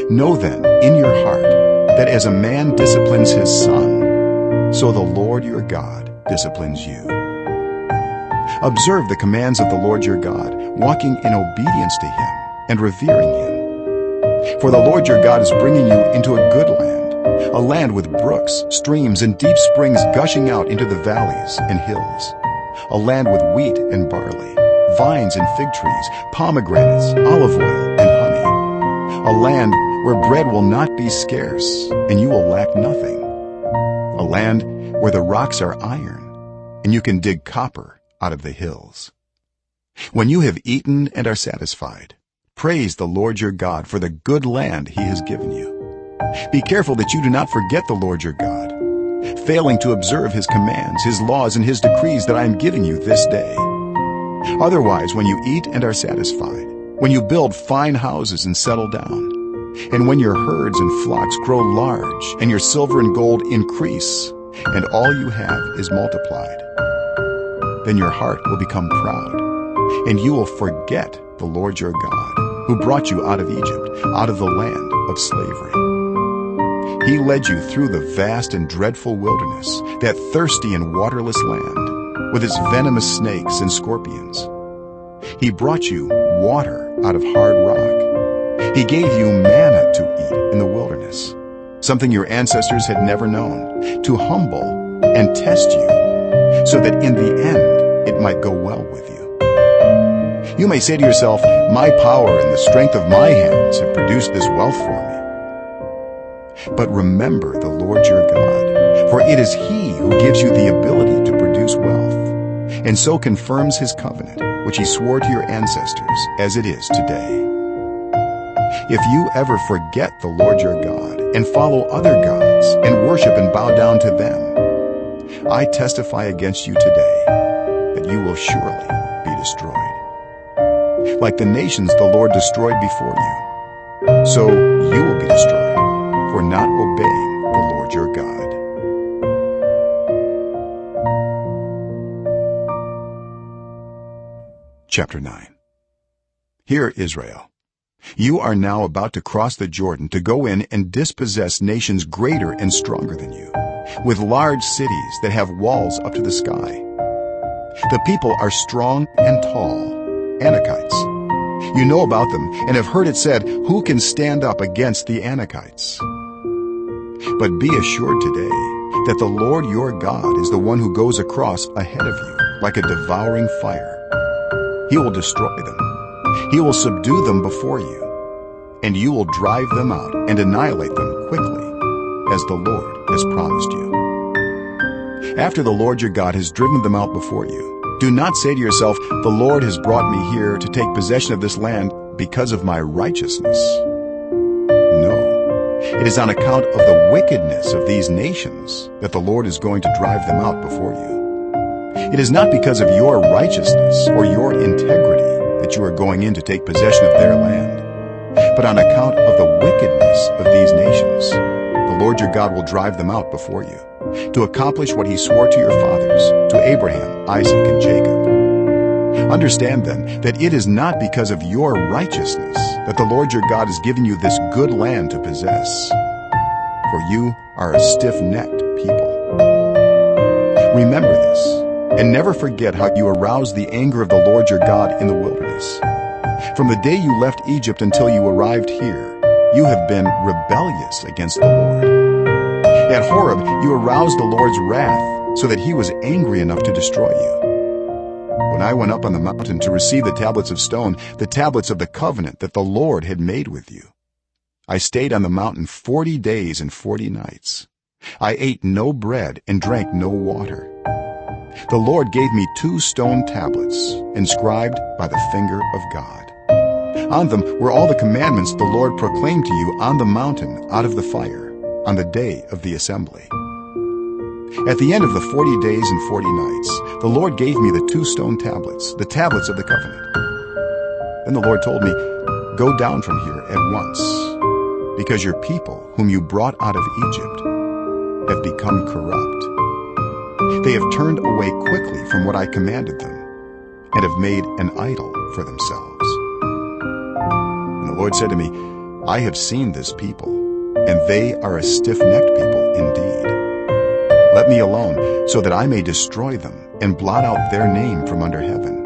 Know then in your heart that as a man disciplines his son, so the Lord your God disciplines you. Observe the commands of the Lord your God, walking in obedience to him and revering him. For the Lord your God is bringing you into a good land, a land with brooks, streams, and deep springs gushing out into the valleys and hills, a land with wheat and barley, vines and fig trees, pomegranates, olive oil, and honey, a land where bread will not be scarce, and you will lack nothing, a land where the rocks are iron, and you can dig copper out of the hills. When you have eaten and are satisfied, praise the Lord your God for the good land he has given you. Be careful that you do not forget the Lord your God, failing to observe his commands, his laws, and his decrees that I am giving you this day. Otherwise, when you eat and are satisfied, when you build fine houses and settle down, and when your herds and flocks grow large, and your silver and gold increase, and all you have is multiplied, then your heart will become proud, and you will forget the Lord your God, who brought you out of Egypt, out of the land of slavery. He led you through the vast and dreadful wilderness, that thirsty and waterless land. with its venomous snakes and scorpions. He brought you water out of hard rock. He gave you manna to eat in the wilderness, something your ancestors had never known, to humble and test you, so that in the end it might go well with you. You may say to yourself, my power and the strength of my hands have produced this wealth for me. But remember the Lord your God, for it is He who gives you the ability to produce wealth, and so confirms His covenant, which He swore to your ancestors, as it is today. If you ever forget the Lord your God and follow other gods and worship and bow down to them, I testify against you today that you will surely be destroyed. Like the nations the Lord destroyed before you, so you will be destroyed for not obeying the Lord your God. Chapter 9. Hear, Israel, you are now about to cross the Jordan to go in and dispossess nations greater and stronger than you, with large cities that have walls up to the sky. The people are strong and tall, Anakites. You know about them and have heard it said, who can stand up against the Anakites? But be assured today that the Lord your God is the one who goes across ahead of you like a devouring fire. He will destroy them. He will subdue them before you, and you will drive them out and annihilate them quickly, as the Lord has promised you. After the Lord your God has driven them out before you, do not say to yourself, the Lord has brought me here to take possession of this land because of my righteousness. No, it is on account of the wickedness of these nations that the Lord is going to drive them out before you. It is not because of your righteousness or your integrity that you are going in to take possession of their land, but on account of the wickedness of these nations, the Lord your God will drive them out before you, to accomplish what He swore to your fathers, to Abraham, Isaac, and Jacob. Understand then that it is not because of your righteousness that the Lord your God has given you this good land to possess, for you are a stiff-necked people. Remember this, and never forget how you aroused the anger of the Lord your God in the wilderness. From the day you left Egypt until you arrived here, you have been rebellious against the Lord. At Horeb, you aroused the Lord's wrath so that He was angry enough to destroy you. When I went up on the mountain to receive the tablets of stone, the tablets of the covenant that the Lord had made with you, I stayed on the mountain 40 days and 40 nights. I ate no bread and drank no water. The Lord gave me 2 stone tablets, inscribed by the finger of God. On them were all the commandments the Lord proclaimed to you on the mountain out of the fire, on the day of the assembly. At the end of the 40 days and 40 nights, the Lord gave me the 2 stone tablets, the tablets of the covenant. Then the Lord told me, go down from here at once, because your people, whom you brought out of Egypt, have become corrupt. They have turned away quickly from what I commanded them, and have made an idol for themselves. And the Lord said to me, I have seen this people, and they are a stiff-necked people indeed. Let me alone, so that I may destroy them and blot out their name from under heaven.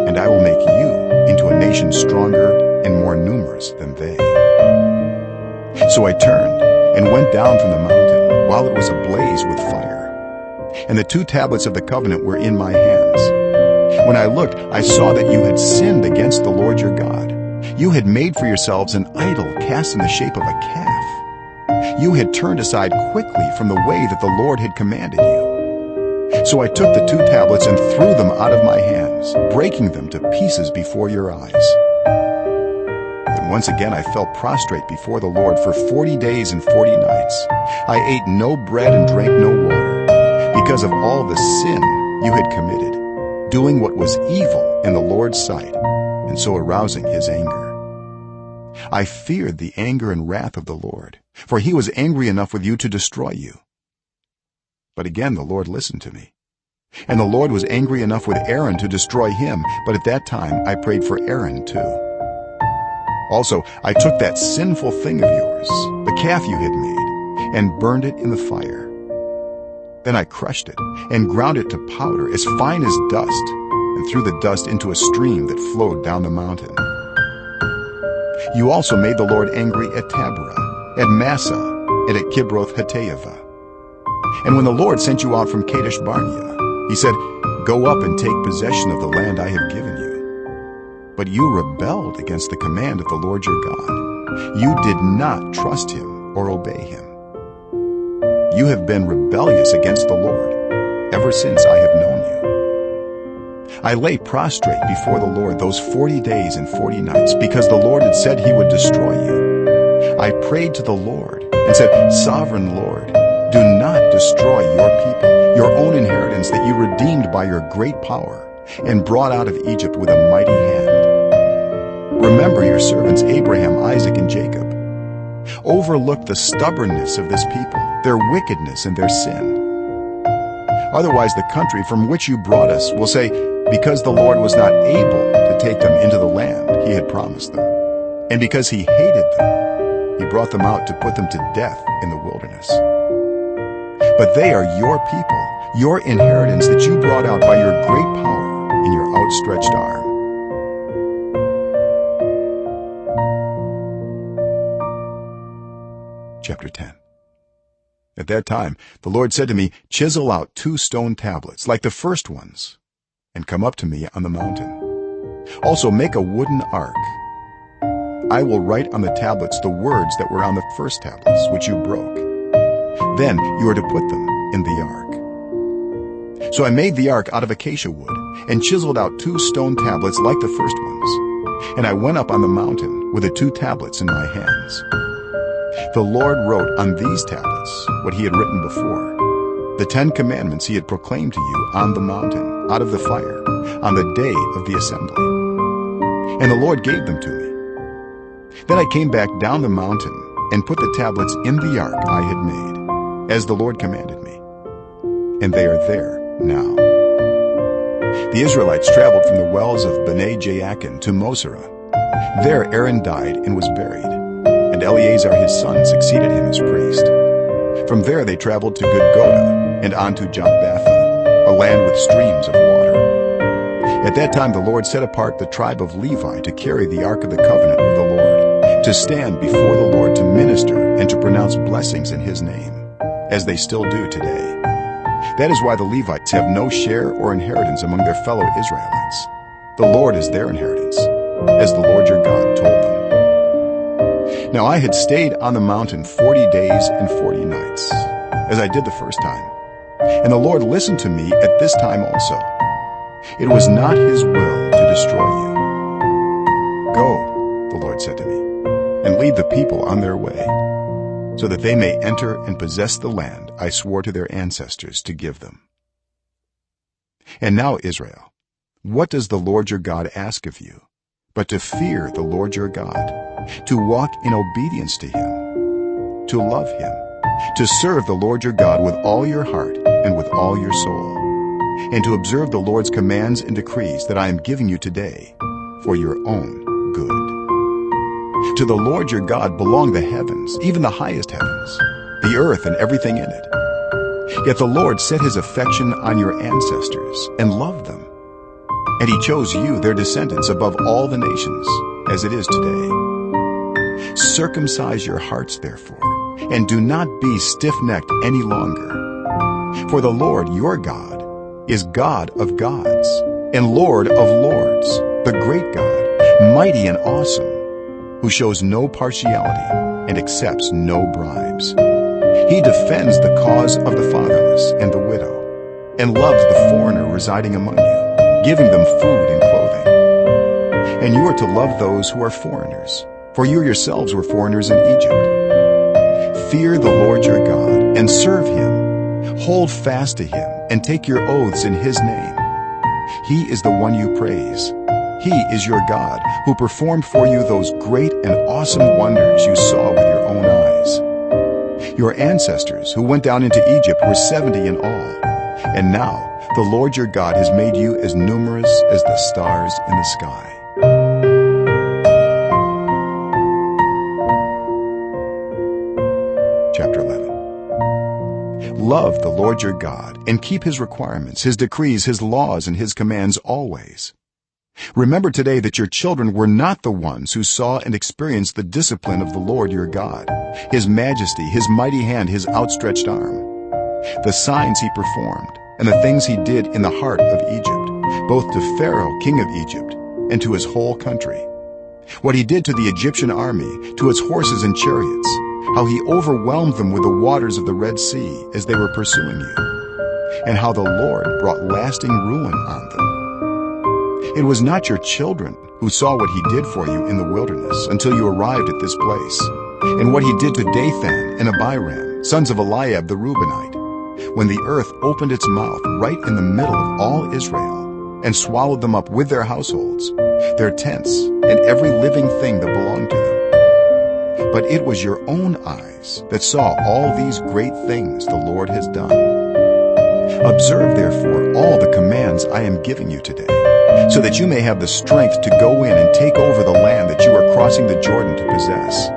And I will make you into a nation stronger and more numerous than they. So I turned and went down from the mountain while it was ablaze with fire, and the 2 tablets of the covenant were in my hands. When I looked, I saw that you had sinned against the Lord your God. You had made for yourselves an idol cast in the shape of a calf. You had turned aside quickly from the way that the Lord had commanded you. So I took the 2 tablets and threw them out of my hands, breaking them to pieces before your eyes. Then once again I fell prostrate before the Lord for 40 days and 40 nights. I ate no bread and drank no water, because of all the sin you had committed, doing what was evil in the Lord's sight, and so arousing His anger. I feared the anger and wrath of the Lord, for He was angry enough with you to destroy you. But again the Lord listened to me. And the Lord was angry enough with Aaron to destroy him, but at that time I prayed for Aaron too. Also, I took that sinful thing of yours, the calf you had made, and burned it in the fire. Then I crushed it and ground it to powder as fine as dust, and threw the dust into a stream that flowed down the mountain. You also made the Lord angry at Taberah, at Massah, and at Kibroth Hattaavah. And when the Lord sent you out from Kadesh Barnea, he said, "Go up and take possession of the land I have given you." But you rebelled against the command of the Lord your God. You did not trust him or obey him. You have been rebellious against the Lord ever since I have known you. I lay prostrate before the Lord those 40 days and 40 nights because the Lord had said he would destroy you. I prayed to the Lord and said, "Sovereign Lord, do not destroy your people, your own inheritance that you redeemed by your great power and brought out of Egypt with a mighty hand. Remember your servants Abraham, Isaac, and Jacob. Overlook the stubbornness of this people, their wickedness and their sin. Otherwise the country from which you brought us will say, because the Lord was not able to take them into the land he had promised them, and because he hated them, he brought them out to put them to death in the wilderness. But they are your people, your inheritance that you brought out by your great power and your outstretched arm." Chapter 10. At that time the Lord said to me, "Chisel out 2 stone tablets like the first ones, and come up to me on the mountain. Also make a wooden ark. I will write on the tablets the words that were on the first tablets, which you broke. Then you are to put them in the ark." So I made the ark out of acacia wood and chiseled out 2 stone tablets like the first ones, and I went up on the mountain with the 2 tablets in my hands. The Lord wrote on these tablets what he had written before, the 10 commandments he had proclaimed to you on the mountain, out of the fire, on the day of the assembly. And the Lord gave them to me. Then I came back down the mountain and put the tablets in the ark I had made, as the Lord commanded me. And they are there now. The Israelites traveled from the wells of Bene Jaakan to Mosera. There Aaron died and was buried, and Eleazar his son succeeded him as priest. From there they traveled to Gudgodah and on to Jotbatha, a land with streams of water. At that time the Lord set apart the tribe of Levi to carry the ark of the covenant of the Lord, to stand before the Lord to minister and to pronounce blessings in his name, as they still do today. That is why the Levites have no share or inheritance among their fellow Israelites. The Lord is their inheritance, as the Lord your God told them. Now I had stayed on the mountain 40 days and 40 nights, as I did the first time. And the Lord listened to me at this time also. It was not his will to destroy you. "Go," the Lord said to me, "and lead the people on their way, so that they may enter and possess the land I swore to their ancestors to give them." And now, Israel, what does the Lord your God ask of you, but to fear the Lord your God, to walk in obedience to him, to love him, to serve the Lord your God with all your heart and with all your soul, and to observe the Lord's commands and decrees that I am giving you today for your own good. To the Lord your God belong the heavens, even the highest heavens, the earth and everything in it. Yet the Lord set his affection on your ancestors and loved them, and he chose you, their descendants, above all the nations, as it is today. Circumcise your hearts, therefore, and do not be stiff-necked any longer. For the Lord your God is God of gods and Lord of lords, the great God, mighty and awesome, who shows no partiality and accepts no bribes. He defends the cause of the fatherless and the widow, and loves the foreigner residing among you, giving them food and clothing. And you are to love those who are foreigners, for you yourselves were foreigners in Egypt. Fear the Lord your God and serve him. Hold fast to him and take your oaths in his name. He is the one you praise. He is your God, who performed for you those great and awesome wonders you saw with your own eyes. Your ancestors who went down into Egypt were 70 in all, and now the Lord your God has made you as numerous as the stars in the sky. Chapter 11. love the Lord your God and keep his requirements, his decrees, his laws, and his commands always. Remember today that your children were not the ones who saw and experienced the discipline of the Lord your God, his majesty, his mighty hand, his outstretched arm, the signs he performed, and the things he did in the heart of Egypt, both to Pharaoh king of Egypt and to his whole country, what he did to the Egyptian army, to its horses and chariots, how he overwhelmed them with the waters of the Red Sea as they were pursuing you, and how the Lord brought lasting ruin on them. It was not your children who saw what he did for you in the wilderness until you arrived at this place, and what he did to Dathan and Abiram, sons of Eliab the Reubenite, when the earth opened its mouth right in the middle of all Israel and swallowed them up with their households, their tents, and every living thing that belonged to them. But it was your own eyes that saw all these great things the Lord has done. Observe therefore all the commands I am giving you today, so that you may have the strength to go in and take over the land that you are crossing the Jordan to possess,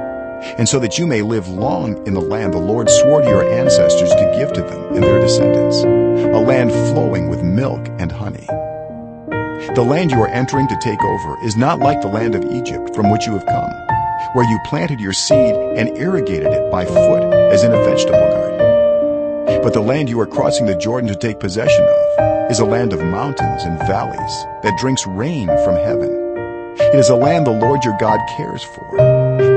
and so that you may live long in the land the Lord swore to your ancestors to give to them and their descendants, a land flowing with milk and honey. The land you are entering to take over is not like the land of Egypt from which you have come, where you planted your seed and irrigated it by foot as in a vegetable garden. But the land you are crossing the Jordan to take possession of is a land of mountains and valleys that drinks rain from heaven. It is a land the Lord your God cares for.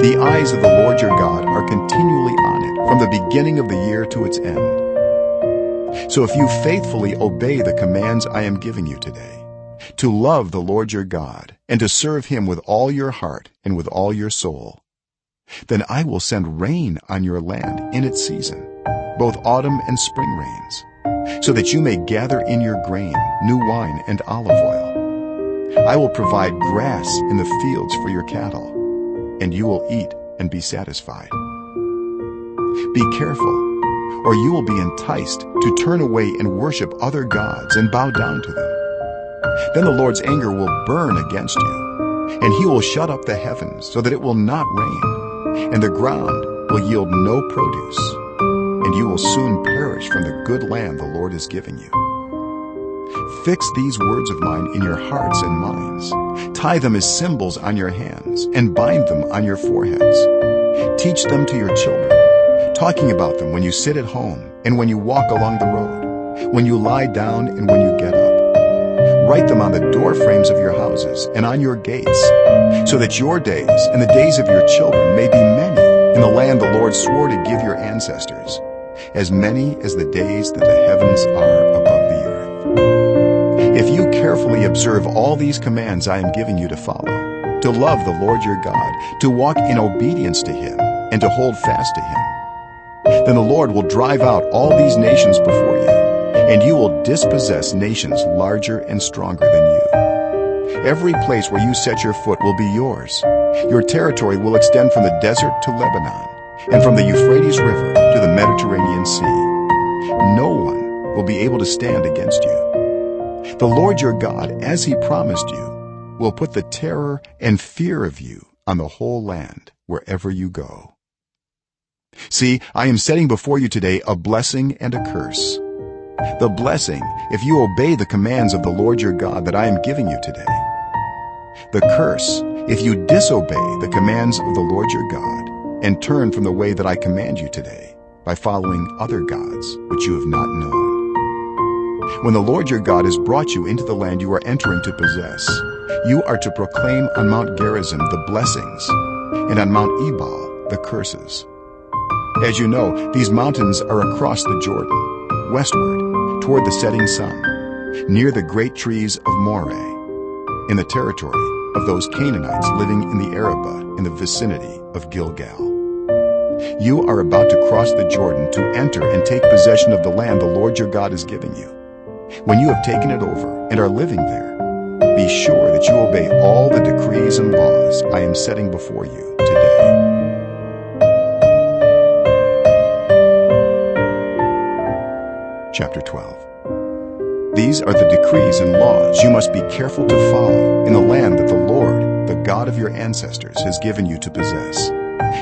The eyes of the Lord your God are continually on it from the beginning of the year to its end. So if you faithfully obey the commands I am giving you today, to love the Lord your God and to serve him with all your heart and with all your soul, then I will send rain on your land in its season, both autumn and spring rains, so that you may gather in your grain, new wine, and olive oil. I will provide grass in the fields for your cattle, and you will eat and be satisfied. Be careful, or you will be enticed to turn away and worship other gods and bow down to them. Then the Lord's anger will burn against you, and he will shut up the heavens so that it will not rain, and the ground will yield no produce, and you will soon perish from the good land the Lord is giving you. Fix these words of mine in your hearts and minds. Tie them as symbols on your hands and bind them on your foreheads. Teach them to your children, talking about them when you sit at home and when you walk along the road, when you lie down and when you get up. Write them on the door frames of your houses and on your gates, so that your days and the days of your children may be many in the land the Lord swore to give your ancestors, as many as the days that the heavens are above the earth. If you carefully observe all these commands I am giving you to follow, to love the Lord your God, to walk in obedience to him, and to hold fast to him, then the Lord will drive out all these nations before you, and you will dispossess nations larger and stronger than you. Every place where you set your foot will be yours. Your territory will extend from the desert to Lebanon, and from the Euphrates River to the Mediterranean Sea. No one will be able to stand against you. The Lord your God, as he promised you, will put the terror and fear of you on the whole land wherever you go. See, I am setting before you today a blessing and a curse. The blessing, if you obey the commands of the Lord your God that I am giving you today. The curse, if you disobey the commands of the Lord your God and turn from the way that I command you today by following other gods which you have not known. When the Lord your God has brought you into the land you are entering to possess, you are to proclaim on Mount Gerizim the blessings, and on Mount Ebal the curses. As you know, these mountains are across the Jordan, westward, toward the setting sun, near the great trees of Moreh, in the territory of those Canaanites living in the Arabah in the vicinity of Gilgal. You are about to cross the Jordan to enter and take possession of the land the Lord your God is giving you. When you have taken it over and are living there, be sure that you obey all the decrees and laws I am setting before you today. Chapter 12. These are the decrees and laws you must be careful to follow in the land that the Lord, the God of your ancestors, has given you to possess,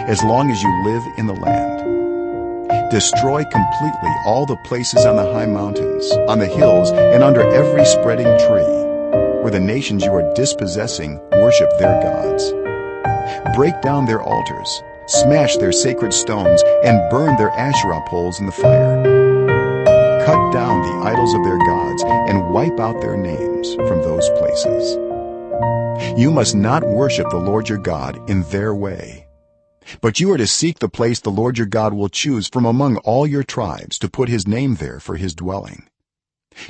as long as you live in the land. Destroy completely all the places on the high mountains, on the hills, and under every spreading tree, where the nations you are dispossessing worship their gods. Break down their altars, smash their sacred stones, and burn their Asherah poles in the fire. Cut down the idols of their gods and wipe out their names from those places. You must not worship the Lord your God in their way, but you are to seek the place the Lord your God will choose from among all your tribes to put his name there for his dwelling.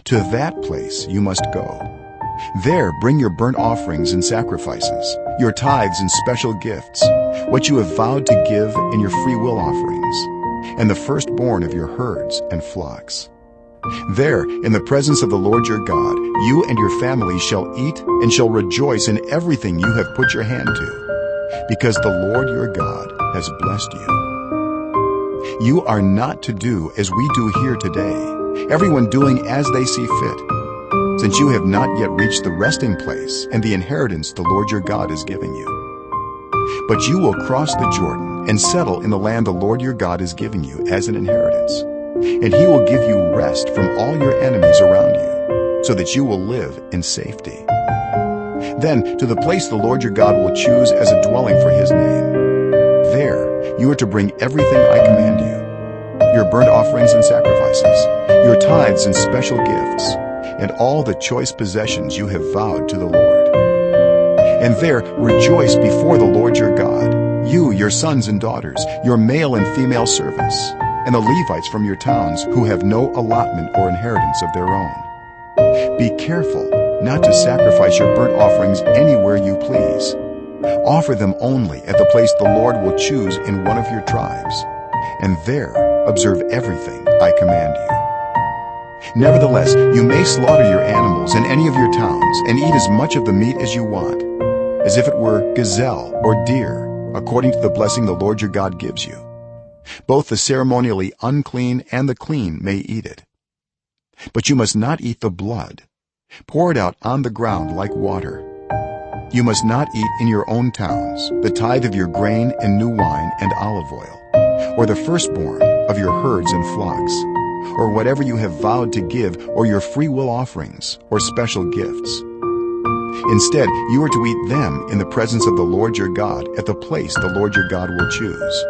To that place you must go. There bring your burnt offerings and sacrifices, your tithes and special gifts, what you have vowed to give in your free will offerings, and the firstborn of your herds and flocks. There, in the presence of the Lord your God, you and your family shall eat and shall rejoice in everything you have put your hand to, because the Lord your God has blessed you. You are not to do as we do here today, everyone doing as they see fit, since you have not yet reached the resting place and the inheritance the Lord your God is giving you. But you will cross the Jordan and settle in the land the Lord your God is giving you as an inheritance, and he will give you rest from all your enemies around you, so that you will live in safety. Then to the place the Lord your God will choose as a dwelling for his name, there you are to bring everything I command you, your burnt offerings and sacrifices, your tithes and special gifts, and all the choice possessions you have vowed to the Lord. And there rejoice before the Lord your God, you, your sons and daughters, your male and female servants, and the Levites from your towns who have no allotment or inheritance of their own. Be careful not to sacrifice your burnt offerings anywhere you please. Offer them only at the place the Lord will choose in one of your tribes, and there observe everything I command you. Nevertheless, you may slaughter your animals in any of your towns and eat as much of the meat as you want, as if it were gazelle or deer, according to the blessing the Lord your God gives you. Both the ceremonially unclean and the clean may eat it. But you must not eat the blood. Pour it out on the ground like water. You must not eat in your own towns the tithe of your grain and new wine and olive oil, or the firstborn of your herds and flocks, or whatever you have vowed to give, or your free will offerings or special gifts. Instead, you are to eat them in the presence of the Lord your God at the place the Lord your God will choose.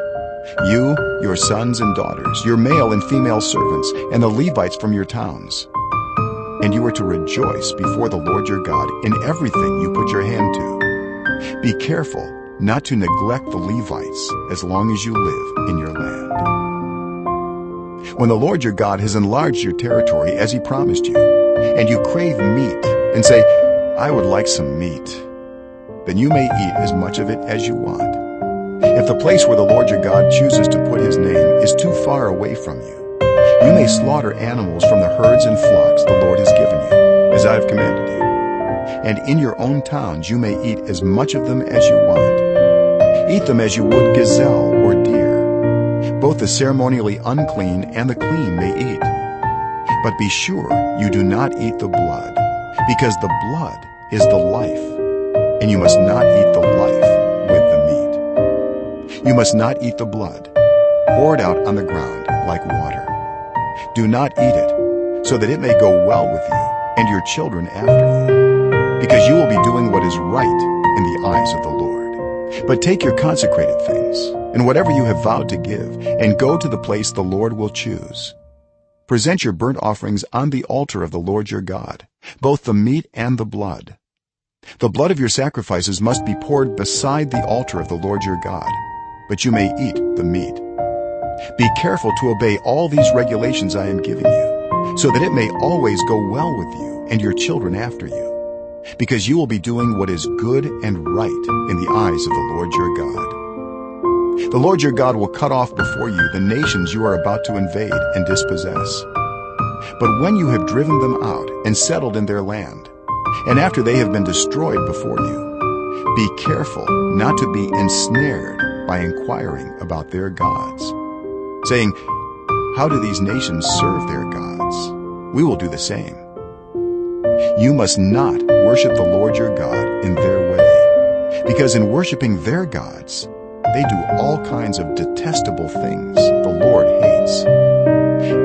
You, your sons and daughters, your male and female servants, and the Levites from your towns. And you are to rejoice before the Lord your God in everything you put your hand to. Be careful not to neglect the Levites as long as you live in your land. When the Lord your God has enlarged your territory as he promised you, and you crave meat and say, I would like some meat, then you may eat as much of it as you want. If the place where the Lord your God chooses to put his name is too far away from you, you may slaughter animals from the herds and flocks the Lord has given you, as I have commanded you. And in your own towns you may eat as much of them as you want. Eat them as you would gazelle or deer. Both the ceremonially unclean and the clean may eat. But be sure you do not eat the blood, because the blood is the life, and you must not eat the life with the meat. You must not eat the blood. Pour it out on the ground like water. Do not eat it, so that it may go well with you and your children after you, because you will be doing what is right in the eyes of the Lord. But take your consecrated things, and whatever you have vowed to give, and go to the place the Lord will choose. Present your burnt offerings on the altar of the Lord your God, both the meat and the blood. The blood of your sacrifices must be poured beside the altar of the Lord your God, but you may eat the meat. Be careful to obey all these regulations I am giving you, so that it may always go well with you and your children after you, because you will be doing what is good and right in the eyes of the Lord your God. The Lord your God will cut off before you the nations you are about to invade and dispossess. But when you have driven them out and settled in their land, and after they have been destroyed before you, be careful not to be ensnared by inquiring about their gods, saying, how do these nations serve their gods? We will do the same. You must not worship the Lord your God in their way, because in worshiping their gods, they do all kinds of detestable things the Lord hates.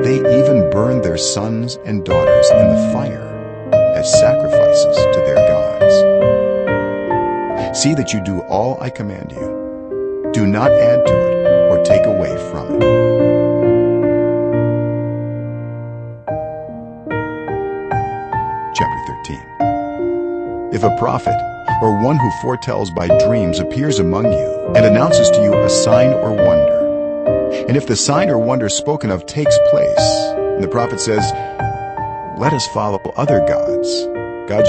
They even burn their sons and daughters in the fire as sacrifices to their gods. See that you do all I command you. Do not add to it or take away from it. Chapter 13. If a prophet or one who foretells by dreams appears among you and announces to you a sign or wonder, and if the sign or wonder spoken of takes place, and the prophet says, "Let us follow other gods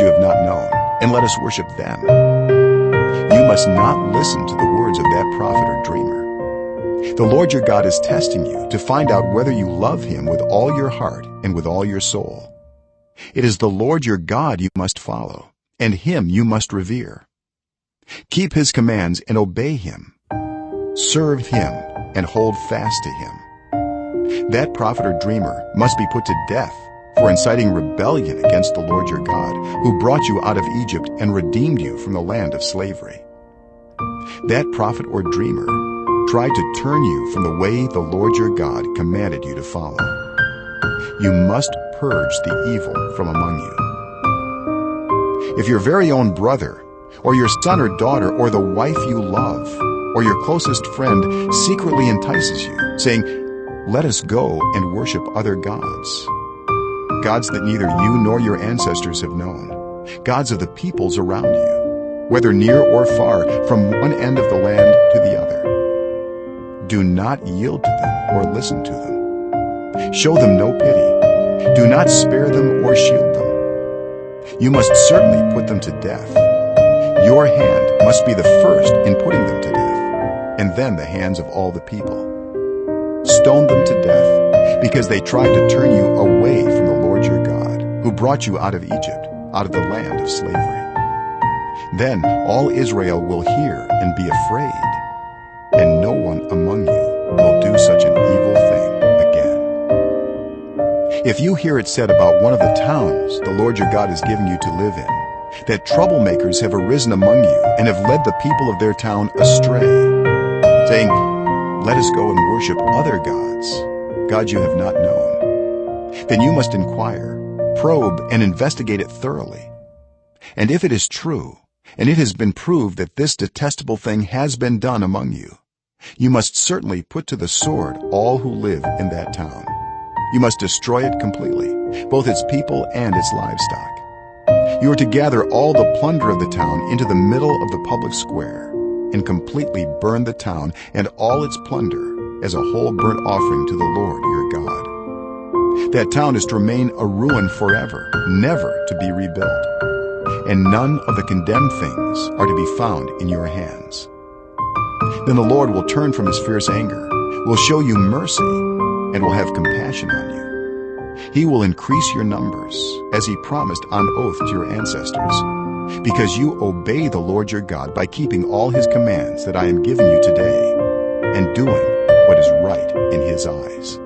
you have not known, and let us worship them," you must not listen to the words of that prophet or dreamer. The Lord your God is testing you to find out whether you love him with all your heart and with all your soul. It is the Lord your God you must follow, and him you must revere. Keep his commands and obey him. Serve him and hold fast to him. That prophet or dreamer must be put to death for inciting rebellion against the Lord your God, who brought you out of Egypt and redeemed you from the land of slavery. That prophet or dreamer tried to turn you from the way the Lord your God commanded you to follow. You must purge the evil from among you. If your very own brother, or your son or daughter, or the wife you love, or your closest friend secretly entices you, saying, "Let us go and worship other gods," gods that neither you nor your ancestors have known, gods of the peoples around you, whether near or far, from one end of the land to the other, do not yield to them or listen to them. Show them no pity. Do not spare them or shield them. You must certainly put them to death. Your hand must be the first in putting them to death, and then the hands of all the people. Stone them to death, because they tried to turn you away from the Lord your God, who brought you out of Egypt, out of the land of slavery. Then all Israel will hear and be afraid, and no one among you will do such an evil thing again. If you hear it said about one of the towns the Lord your God is giving you to live in, that troublemakers have arisen among you and have led the people of their town astray, saying, "Let us go and worship other gods you have not known," then you must inquire, probe, and investigate it thoroughly. And if it is true, and it has been proved that this detestable thing has been done among you, you must certainly put to the sword all who live in that town. You must destroy it completely, both its people and its livestock. You are to gather all the plunder of the town into the middle of the public square and completely burn the town and all its plunder as a whole burnt offering to the Lord your God. That town is to remain a ruin forever, never to be rebuilt, and none of the condemned things are to be found in your hands. Then the Lord will turn from his fierce anger, will show you mercy, and will have compassion on you. He will increase your numbers, as he promised on oath to your ancestors, because you obey the Lord your God by keeping all his commands that I am giving you today, and doing what is right in his eyes.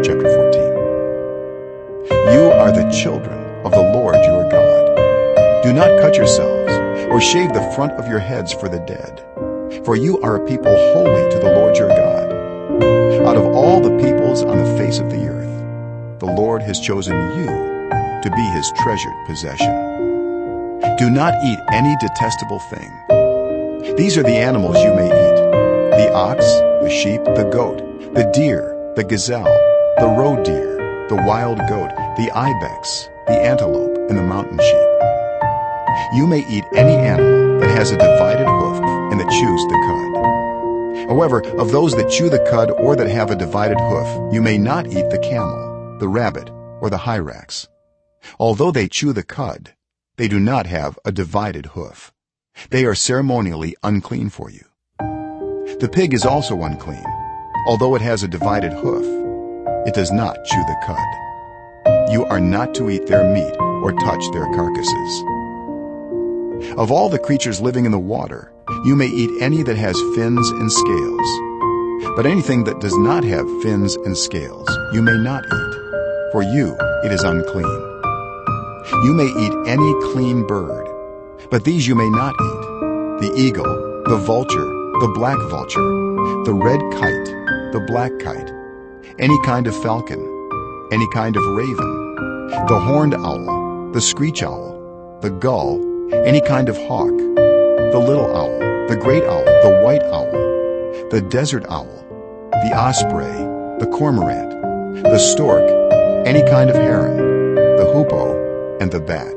Chapter 14. You are the children of the Lord your God. Do not cut yourselves, or shave the front of your heads for the dead, for you are a people holy to the Lord your God. Out of all the peoples on the face of the earth, the Lord has chosen you to be his treasured possession. Do not eat any detestable thing. These are the animals you may eat: the ox, the sheep, the goat, the deer, the gazelle, the roe deer, the wild goat, the ibex, the antelope, and the mountain sheep. You may eat any animal that has a divided hoof and that chews the cud. However, of those that chew the cud or that have a divided hoof, you may not eat the camel, the rabbit, or the hyrax. Although they chew the cud, they do not have a divided hoof. They are ceremonially unclean for you. The pig is also unclean. Although it has a divided hoof, it does not chew the cud. You are not to eat their meat or touch their carcasses. Of all the creatures living in the water, you may eat any that has fins and scales. But anything that does not have fins and scales, you may not eat. For you it is unclean. You may eat any clean bird, but these you may not eat: the eagle, the vulture, the black vulture, the red kite, the black kite, any kind of falcon, any kind of raven, the horned owl, the screech owl, the gull, any kind of hawk, the little owl, the great owl, the white owl, the desert owl, the osprey, the cormorant, the stork, any kind of heron, the hoopoe, and the bat.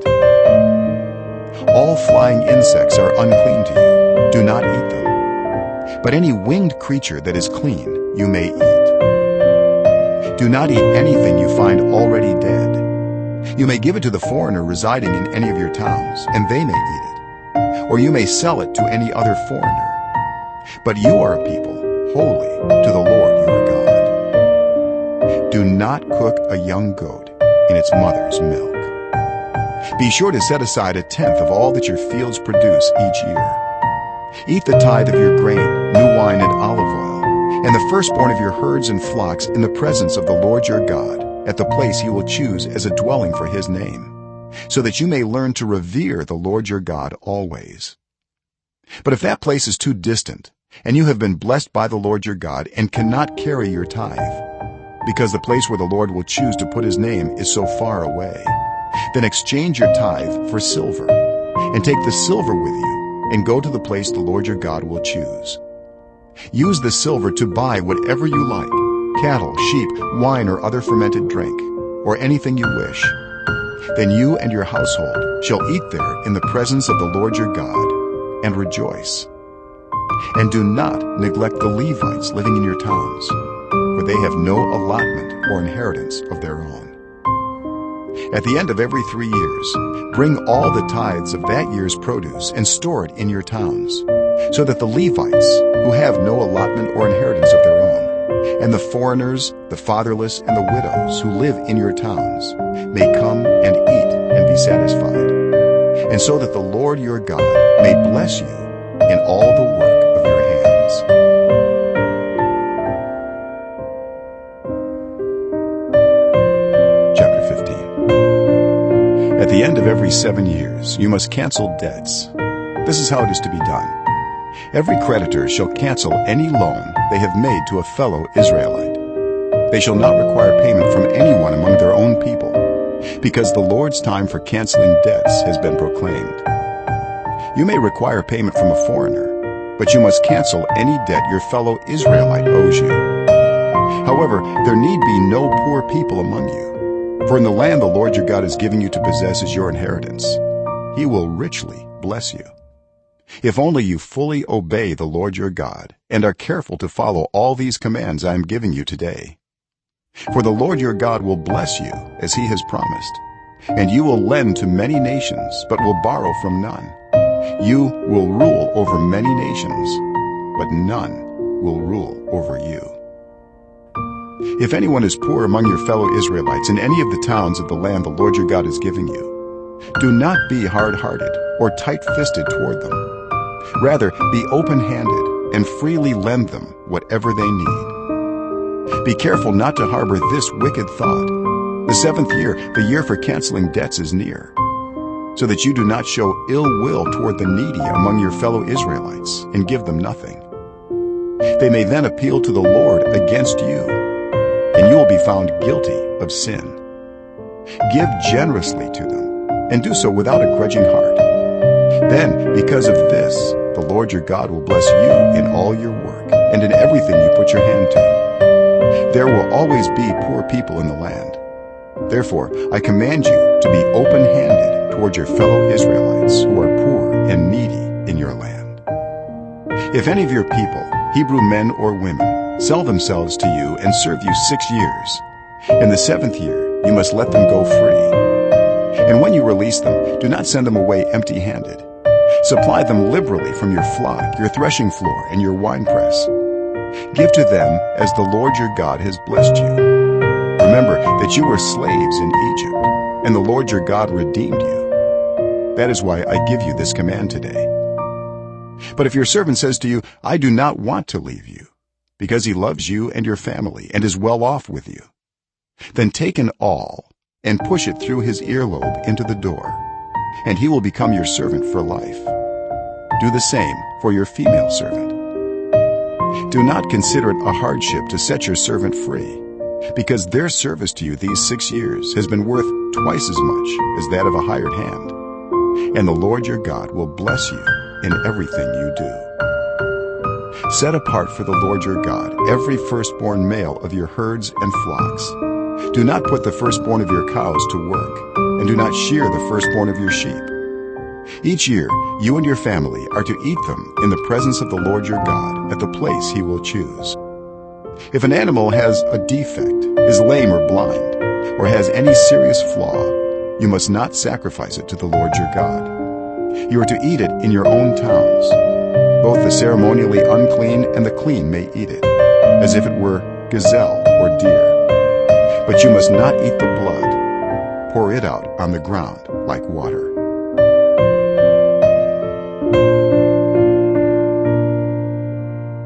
All flying insects are unclean to you. Do not eat them. But any winged creature that is clean you may eat. Do not eat anything you find already dead. You may give it to the foreigner residing in any of your towns, and they may eat it. Or you may sell it to any other foreigner. But you are a people holy to the Lord your God. Do not cook a young goat in its mother's milk. Be sure to set aside 1/10 of all that your fields produce each year. Eat the tithe of your grain, new wine, and olive oil, and the firstborn of your herds and flocks in the presence of the Lord your God, at the place he will choose as a dwelling for his name, so that you may learn to revere the Lord your God always. But if that place is too distant, and you have been blessed by the Lord your God and cannot carry your tithe, because the place where the Lord will choose to put his name is so far away, then exchange your tithe for silver, and take the silver with you, and go to the place the Lord your God will choose. Use the silver to buy whatever you like: cattle, sheep, wine, or other fermented drink, or anything you wish. Then you and your household shall eat there in the presence of the Lord your God, and rejoice. And do not neglect the Levites living in your towns, for they have no allotment or inheritance of their own. At the end of every 3 years, bring all the tithes of that year's produce and store it in your towns, so that the Levites, who have no allotment or inheritance of their own, and the foreigners, the fatherless, and the widows who live in your towns, may come and eat and be satisfied, and so that the Lord your God may bless you in all the work of your hands. Chapter 15. At the end of every 7 years, you must cancel debts. This is how it is to be done. Every creditor shall cancel any loan they have made to a fellow Israelite. They shall not require payment from anyone among their own people, because the Lord's time for canceling debts has been proclaimed. You may require payment from a foreigner, but you must cancel any debt your fellow Israelite owes you. However, there need be no poor people among you, for in the land the Lord your God is giving you to possess as your inheritance, he will richly bless you. If only you fully obey the Lord your God and are careful to follow all these commands I am giving you today. For the Lord your God will bless you as he has promised, and you will lend to many nations but will borrow from none. You will rule over many nations, but none will rule over you. If anyone is poor among your fellow Israelites in any of the towns of the land the Lord your God is giving you, do not be hard-hearted or tight-fisted toward them. Rather, be open-handed and freely lend them whatever they need. Be careful not to harbor this wicked thought: the 7th year, the year for canceling debts, is near, so that you do not show ill will toward the needy among your fellow Israelites and give them nothing. They may then appeal to the Lord against you, and you will be found guilty of sin. Give generously to them, and do so without a grudging heart. Then, because of this, the Lord your God will bless you in all your work and in everything you put your hand to. There will always be poor people in the land. Therefore, I command you to be open-handed toward your fellow Israelites who are poor and needy in your land. If any of your people, Hebrew men or women, sell themselves to you and serve you 6 years, in the 7th year you must let them go free. And when you release them, do not send them away empty-handed. Supply them liberally from your flock, your threshing floor, and your winepress. Give to them as the Lord your God has blessed you. Remember that you were slaves in Egypt, and the Lord your God redeemed you. That is why I give you this command today. But if your servant says to you, I do not want to leave you, because he loves you and your family and is well off with you, then take an awl and push it through his earlobe into the door, and he will become your servant for life. Do the same for your female servant. Do not consider it a hardship to set your servant free, because their service to you these 6 years has been worth twice as much as that of a hired hand. And the Lord your God will bless you in everything you do. Set apart for the Lord your God every firstborn male of your herds and flocks. Do not put the firstborn of your cows to work, and do not shear the firstborn of your sheep. Each year you and your family are to eat them in the presence of the Lord your God at the place he will choose. If an animal has a defect, is lame or blind, or has any serious flaw, you must not sacrifice it to the Lord your God. You are to eat it in your own towns. Both the ceremonially unclean and the clean may eat it, as if it were gazelle or deer. But you must not eat the blood. Pour it out on the ground like water.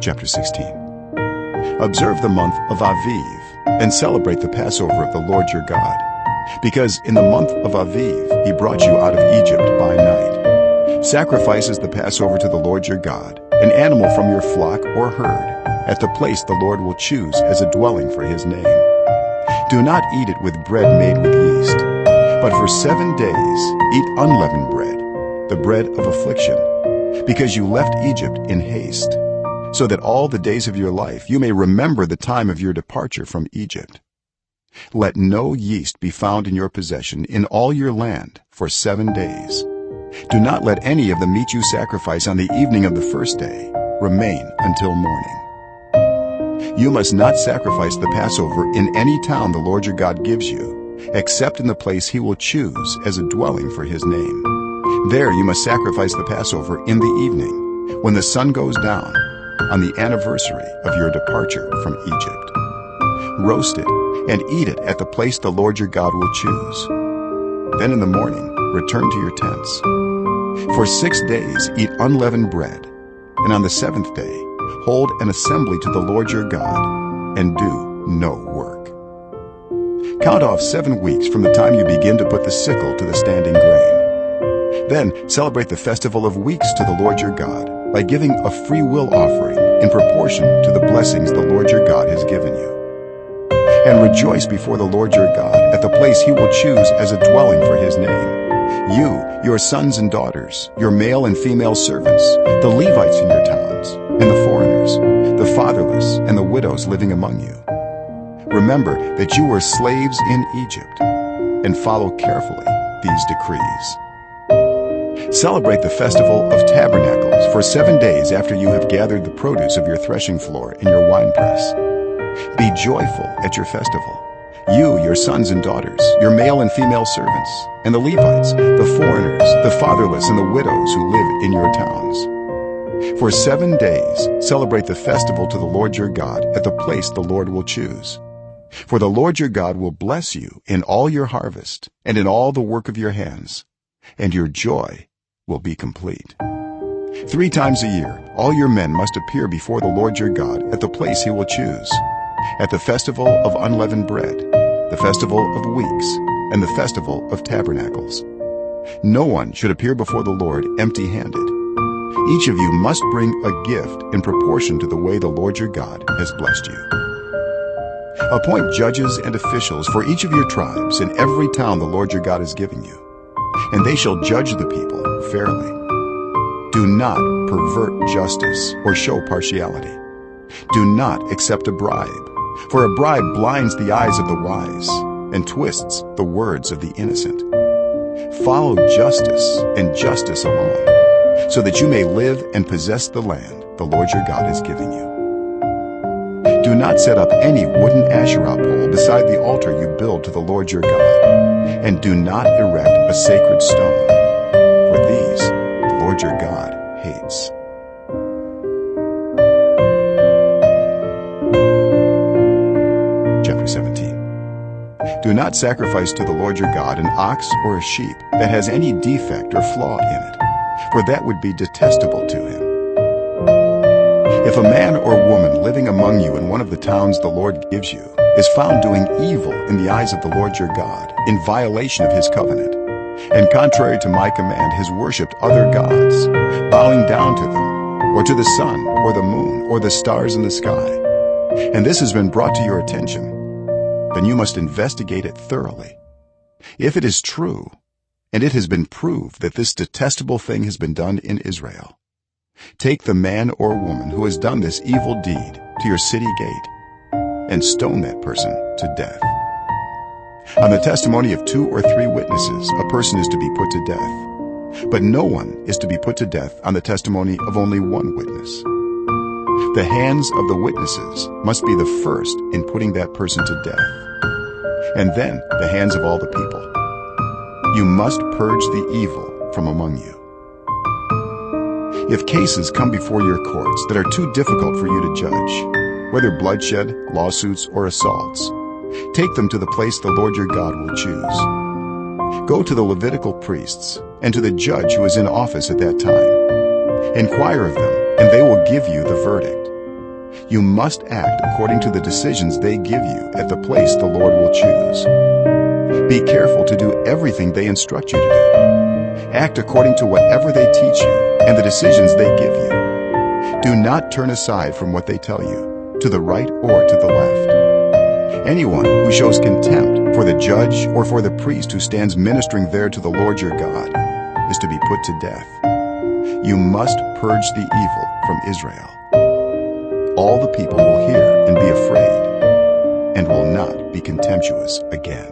Chapter 16. Observe the month of Aviv, and celebrate the Passover of the Lord your God, because in the month of Aviv he brought you out of Egypt by night. Sacrifice as the Passover to the Lord your God an animal from your flock or herd, at the place the Lord will choose as a dwelling for his name. Do not eat it with bread made with yeast, but for 7 days eat unleavened bread, the bread of affliction, because you left Egypt in haste, so that all the days of your life you may remember the time of your departure from Egypt. Let no yeast be found in your possession in all your land for 7 days. Do not let any of the meat you sacrifice on the evening of the first day remain until morning. You must not sacrifice the Passover in any town the Lord your God gives you, except in the place he will choose as a dwelling for his name. There you must sacrifice the Passover in the evening, when the sun goes down, on the anniversary of your departure from Egypt. Roast it and eat it at the place the Lord your God will choose. Then in the morning return to your tents. For 6 days eat unleavened bread, and on the 7th day hold an assembly to the Lord your God, and do no work. Count off 7 weeks from the time you begin to put the sickle to the standing grain. Then celebrate the festival of weeks to the Lord your God by giving a free will offering in proportion to the blessings the Lord your God has given you. And rejoice before the Lord your God at the place he will choose as a dwelling for his name. You, your sons and daughters, your male and female servants, the Levites in your towns, and the foreigners, the fatherless and the widows living among you. Remember that you were slaves in Egypt, and follow carefully these decrees. Celebrate the festival of tabernacles for 7 days after you have gathered the produce of your threshing floor and your winepress. Be joyful at your festival, you, your sons and daughters, your male and female servants, and the Levites, the foreigners, the fatherless, and the widows who live in your towns. For 7 days celebrate the festival to the Lord your God at the place the Lord will choose. For the Lord your God will bless you in all your harvest and in all the work of your hands, and your joy will be complete. 3 times a year all your men must appear before the Lord your God at the place he will choose, at the festival of unleavened bread, the festival of weeks, and the festival of tabernacles. No one should appear before the Lord empty-handed. Each of you must bring a gift in proportion to the way the Lord your God has blessed you. Appoint judges and officials for each of your tribes in every town the Lord your God has given you, and they shall judge the people fairly. Do not pervert justice or show partiality. Do not accept a bribe, for a bribe blinds the eyes of the wise and twists the words of the innocent. Follow justice and justice alone, so that you may live and possess the land the Lord your God has given you. Do not set up any wooden Asherah pole beside the altar you build to the Lord your God, and do not erect a sacred stone, for these the Lord your God hates. Chapter 17. Do not sacrifice to the Lord your God an ox or a sheep that has any defect or flaw in it, for that would be detestable to him. If a man or woman living among you in one of the towns the Lord gives you is found doing evil in the eyes of the Lord your God, in violation of his covenant, and contrary to my command has worshipped other gods, bowing down to them, or to the sun, or the moon, or the stars in the sky, and this has been brought to your attention, then you must investigate it thoroughly. If it is true, and it has been proved that this detestable thing has been done in Israel, take the man or woman who has done this evil deed to your city gate and stone that person to death. On the testimony of 2 or 3 witnesses, a person is to be put to death, but no one is to be put to death on the testimony of only 1 witness. The hands of the witnesses must be the first in putting that person to death, and then the hands of all the people. You must purge the evil from among you. If cases come before your courts that are too difficult for you to judge, whether bloodshed, lawsuits, or assaults, take them to the place the Lord your God will choose. Go to the Levitical priests and to the judge who is in office at that time. Inquire of them, and they will give you the verdict. You must act according to the decisions they give you at the place the Lord will choose. Be careful to do everything they instruct you to do. Act according to whatever they teach you and the decisions they give you. Do not turn aside from what they tell you, to the right or to the left. Anyone who shows contempt for the judge or for the priest who stands ministering there to the Lord your God is to be put to death. You must purge the evil from Israel. All the people will hear and be afraid, and will not be contemptuous again.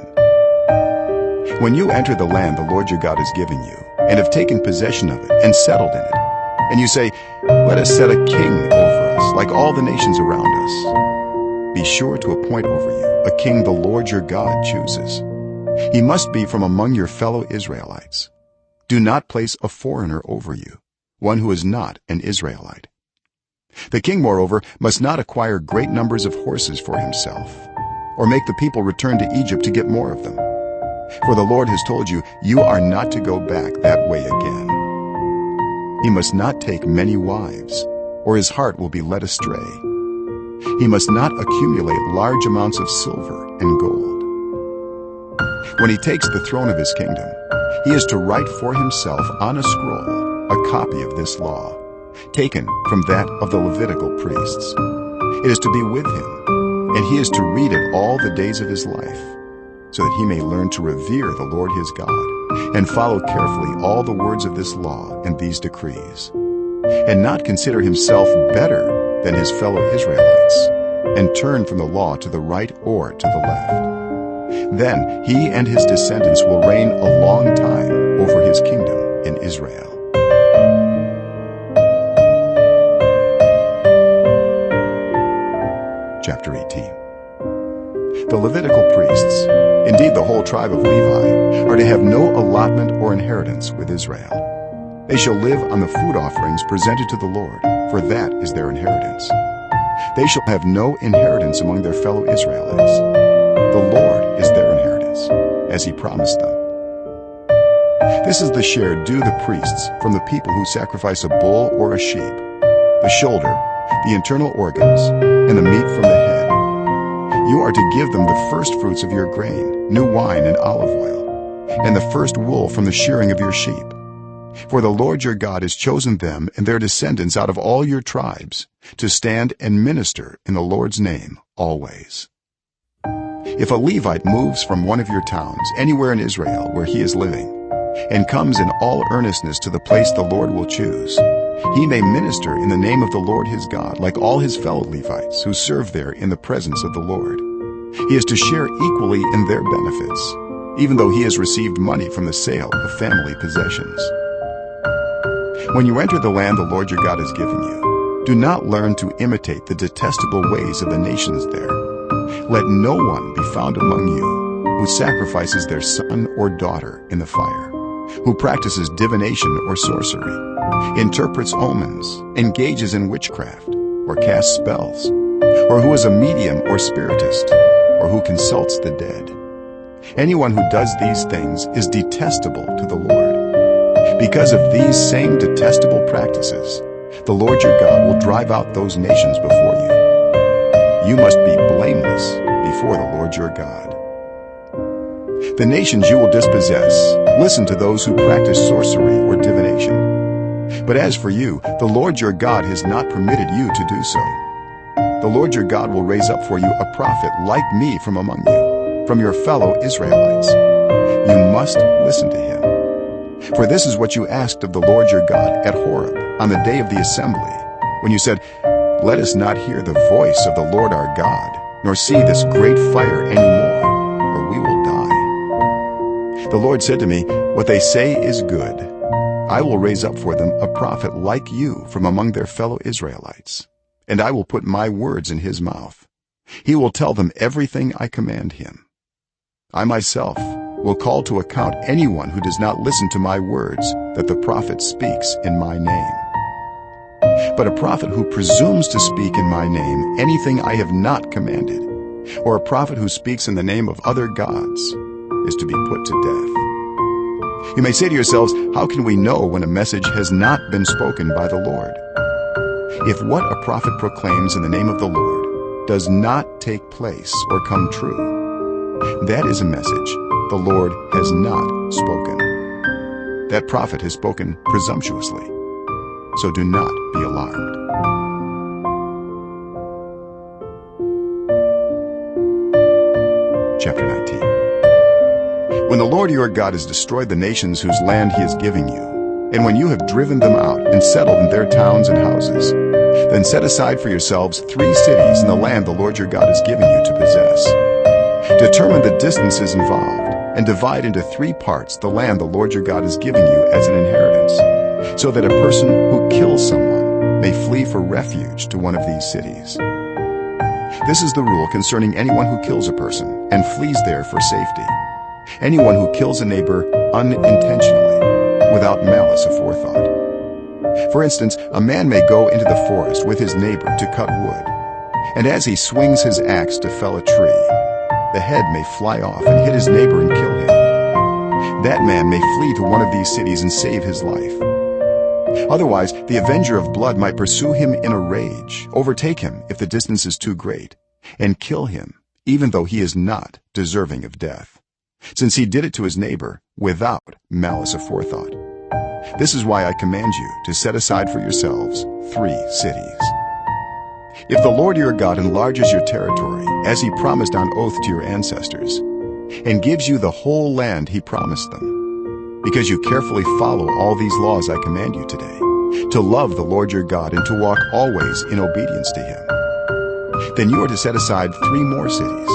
When you enter the land the Lord your God has given you, and have taken possession of it and settled in it, and you say, "Let us set a king over us, like all the nations around us," be sure to appoint over you a king the Lord your God chooses. He must be from among your fellow Israelites. Do not place a foreigner over you, one who is not an Israelite. The king, moreover, must not acquire great numbers of horses for himself, or make the people return to Egypt to get more of them. For the Lord has told you, you are not to go back that way again. He must not take many wives, or his heart will be led astray. He must not accumulate large amounts of silver and gold. When he takes the throne of his kingdom, he is to write for himself on a scroll a copy of this law, taken from that of the Levitical priests. It is to be with him, and he is to read it all the days of his life, so that he may learn to revere the Lord his God, and follow carefully all the words of this law and these decrees, and not consider himself better than his fellow Israelites, and turn from the law to the right or to the left. Then he and his descendants will reign a long time over his kingdom in Israel. Chapter 18. The Levitical priests, indeed the whole tribe of Levi, are to have no allotment or inheritance with Israel. They shall live on the food offerings presented to the Lord, for that is their inheritance. They shall have no inheritance among their fellow Israelites. The Lord is their inheritance, as he promised them. This is the share due the priests from the people who sacrifice a bull or a sheep, the shoulder, the internal organs, and the meat from the head. You are to give them the first fruits of your grain, new wine and olive oil, and the first wool from the shearing of your sheep. For the Lord your God has chosen them and their descendants out of all your tribes to stand and minister in the Lord's name always. If a Levite moves from one of your towns anywhere in Israel where he is living, and comes in all earnestness to the place the Lord will choose, he may minister in the name of the Lord his God like all his fellow Levites who serve there in the presence of the Lord. He is to share equally in their benefits, even though he has received money from the sale of family possessions. When you enter the land the Lord your God has given you, do not learn to imitate the detestable ways of the nations there. Let no one be found among you who sacrifices their son or daughter in the fire, who practices divination or sorcery, interprets omens, engages in witchcraft, or casts spells, or who is a medium or spiritist, or who consults the dead. Anyone who does these things is detestable to the Lord. Because of these same detestable practices, the Lord your God will drive out those nations before you. You must be blameless before the Lord your God. The nations you will dispossess, listen to those who practice sorcery or divination. But as for you, the Lord your God has not permitted you to do so. The Lord your God will raise up for you a prophet like me from among you, from your fellow Israelites. You must listen to him. For this is what you asked of the Lord your God at Horeb on the day of the assembly, when you said, "Let us not hear the voice of the Lord our God, nor see this great fire anymore, or we will die." The Lord said to me, "What they say is good. I will raise up for them a prophet like you from among their fellow Israelites, and I will put my words in his mouth. He will tell them everything I command him. I myself will call to account anyone who does not listen to my words that the prophet speaks in my name. But a prophet who presumes to speak in my name anything I have not commanded, or a prophet who speaks in the name of other gods, is to be put to death." You may say to yourselves, "How can we know when a message has not been spoken by the Lord?" If what a prophet proclaims in the name of the Lord does not take place or come true, that is a message the Lord has not spoken. That prophet has spoken presumptuously, so do not be alarmed. Chapter 19. When the Lord your God has destroyed the nations whose land he is giving you, and when you have driven them out and settled in their towns and houses, then set aside for yourselves 3 cities in the land the Lord your God has given you to possess. Determine the distances involved, and divide into 3 parts the land the Lord your God is giving you as an inheritance, so that a person who kills someone may flee for refuge to one of these cities. This is the rule concerning anyone who kills a person and flees there for safety. Anyone who kills a neighbor unintentionally, without malice aforethought. For instance, a man may go into the forest with his neighbor to cut wood, and as he swings his axe to fell a tree, the head may fly off and hit his neighbor and kill him. That man may flee to one of these cities and save his life. Otherwise, the avenger of blood might pursue him in a rage, overtake him if the distance is too great, and kill him, even though he is not deserving of death, since he did it to his neighbor without malice aforethought. This is why I command you to set aside for yourselves 3 cities. If the Lord your God enlarges your territory, as he promised on oath to your ancestors, and gives you the whole land he promised them, because you carefully follow all these laws I command you today, to love the Lord your God and to walk always in obedience to him, then you are to set aside 3 more cities.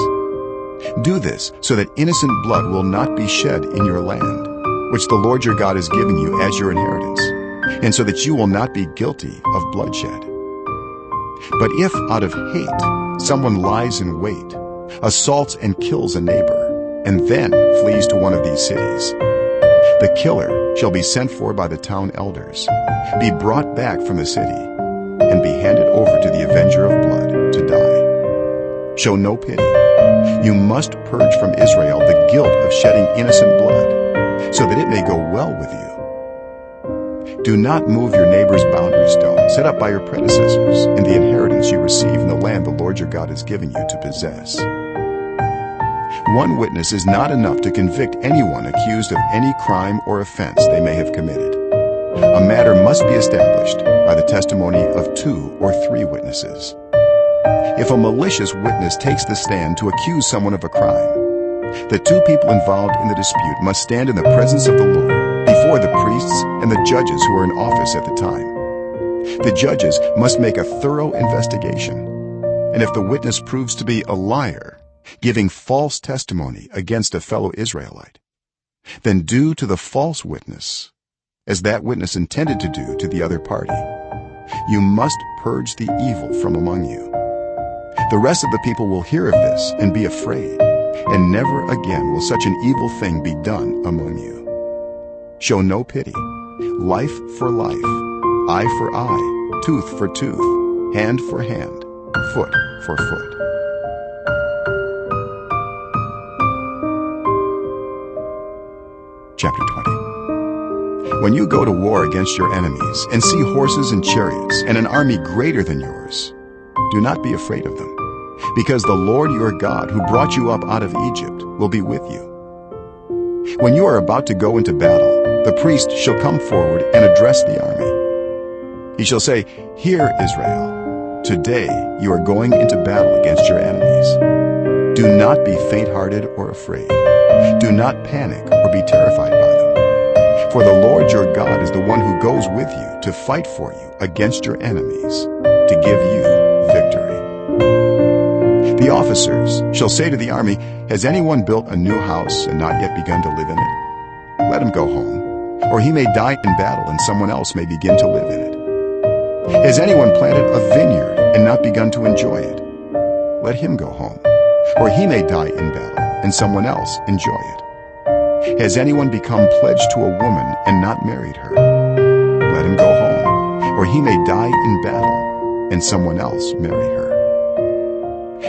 Do this so that innocent blood will not be shed in your land, which the Lord your God has given you as your inheritance, and so that you will not be guilty of bloodshed. But if out of hate someone lies in wait, assaults and kills a neighbor, and then flees to one of these cities, the killer shall be sent for by the town elders, be brought back from the city, and be handed over to the avenger of blood to die. Show no pity. You must purge from Israel the guilt of shedding innocent blood, so that it may go well with you. Do not move your neighbor's boundary stone set up by your predecessors in the inheritance you receive in the land the Lord your God has given you to possess. One witness is not enough to convict anyone accused of any crime or offense they may have committed. A matter must be established by the testimony of 2 or 3 witnesses. If a malicious witness takes the stand to accuse someone of a crime, the 2 people involved in the dispute must stand in the presence of the Lord before the priests and the judges who are in office at the time. The judges must make a thorough investigation, and if the witness proves to be a liar, giving false testimony against a fellow Israelite, then do to the false witness as that witness intended to do to the other party. You must purge the evil from among you. The rest of the people will hear of this and be afraid, and never again will such an evil thing be done among you. Show no pity. Life for life, eye for eye, tooth for tooth, hand for hand, foot for foot. Chapter 20. When you go to war against your enemies and see horses and chariots and an army greater than yours, do not be afraid of them, because the Lord your God, who brought you up out of Egypt, will be with you. When you are about to go into battle, the priest shall come forward and address the army. He shall say, "Hear, Israel, today you are going into battle against your enemies. Do not be faint-hearted or afraid. Do not panic or be terrified by them. For the Lord your God is the one who goes with you to fight for you against your enemies, to give you victory." The officers shall say to the army, "Has anyone built a new house and not yet begun to live in it? Let him go home, or he may die in battle and someone else may begin to live in it. Has anyone planted a vineyard and not begun to enjoy it? Let him go home, or he may die in battle and someone else enjoy it. Has anyone become pledged to a woman and not married her? Let him go home, or he may die in battle and someone else marry her."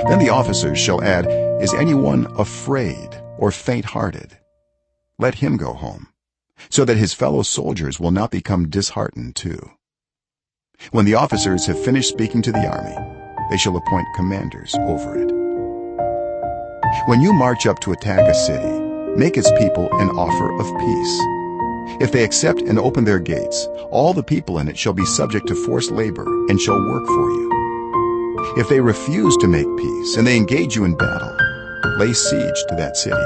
Then the officers shall add, "Is anyone afraid or faint-hearted? Let him go home, so that his fellow soldiers will not become disheartened too." When the officers have finished speaking to the army, they shall appoint commanders over it. When you march up to attack a city, make its people an offer of peace. If they accept and open their gates, all the people in it shall be subject to forced labor and shall work for you. If they refuse to make peace and they engage you in battle, lay siege to that city.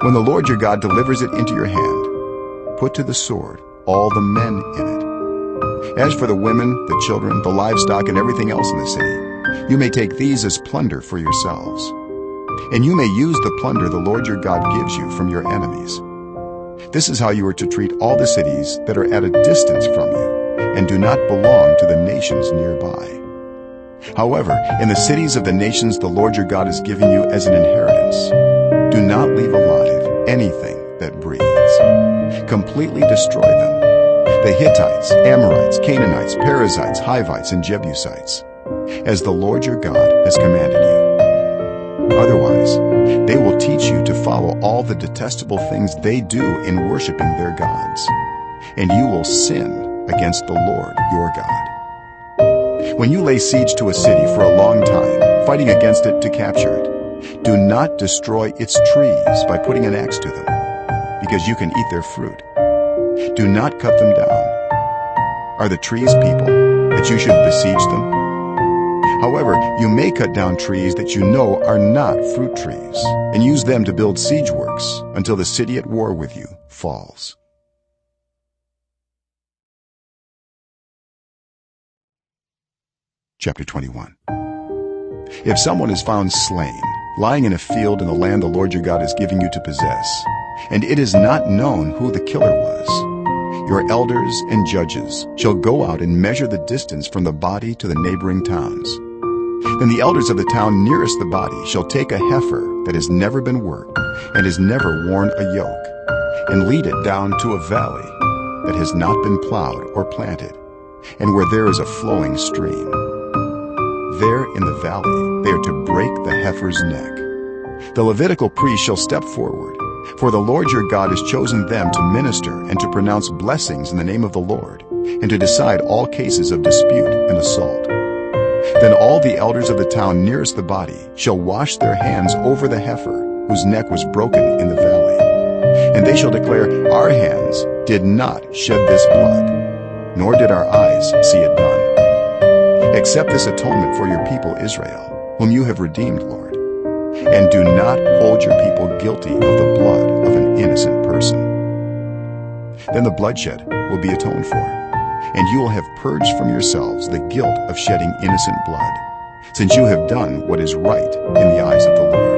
When the Lord your God delivers it into your hand, put to the sword all the men in it. As for the women, the children, the livestock, and everything else in the city, you may take these as plunder for yourselves. And you may use the plunder the Lord your God gives you from your enemies. This is how you are to treat all the cities that are at a distance from you and do not belong to the nations nearby. However, in the cities of the nations the Lord your God is giving you as an inheritance, do not leave alive anything that breathes. Completely destroy them: the Hittites, Amorites, Canaanites, Perizzites, Hivites, and Jebusites, as the Lord your God has commanded you. Otherwise, they will teach you to follow all the detestable things they do in worshiping their gods, and you will sin against the Lord your God. When you lay siege to a city for a long time, fighting against it to capture it, do not destroy its trees by putting an axe to them, because you can eat their fruit. Do not cut them down. Are the trees people, that you should besiege them? However, you may cut down trees that you know are not fruit trees, and use them to build siege works until the city at war with you falls. Chapter 21. If someone is found slain, lying in a field in the land the Lord your God is giving you to possess, and it is not known who the killer was, your elders and judges shall go out and measure the distance from the body to the neighboring towns. Then the elders of the town nearest the body shall take a heifer that has never been worked and has never worn a yoke, and lead it down to a valley that has not been plowed or planted, and where there is a flowing stream. There in the valley they are to break the heifer's neck. The Levitical priest shall step forward, for the Lord your God has chosen them to minister and to pronounce blessings in the name of the Lord, and to decide all cases of dispute and assault. Then all the elders of the town nearest the body shall wash their hands over the heifer whose neck was broken in the valley, and they shall declare, "Our hands did not shed this blood, nor did our eyes see it done. Accept this atonement for your people Israel, whom you have redeemed, Lord, and do not hold your people guilty of the blood of an innocent person." Then the bloodshed will be atoned for, and you will have purged from yourselves the guilt of shedding innocent blood, since you have done what is right in the eyes of the Lord.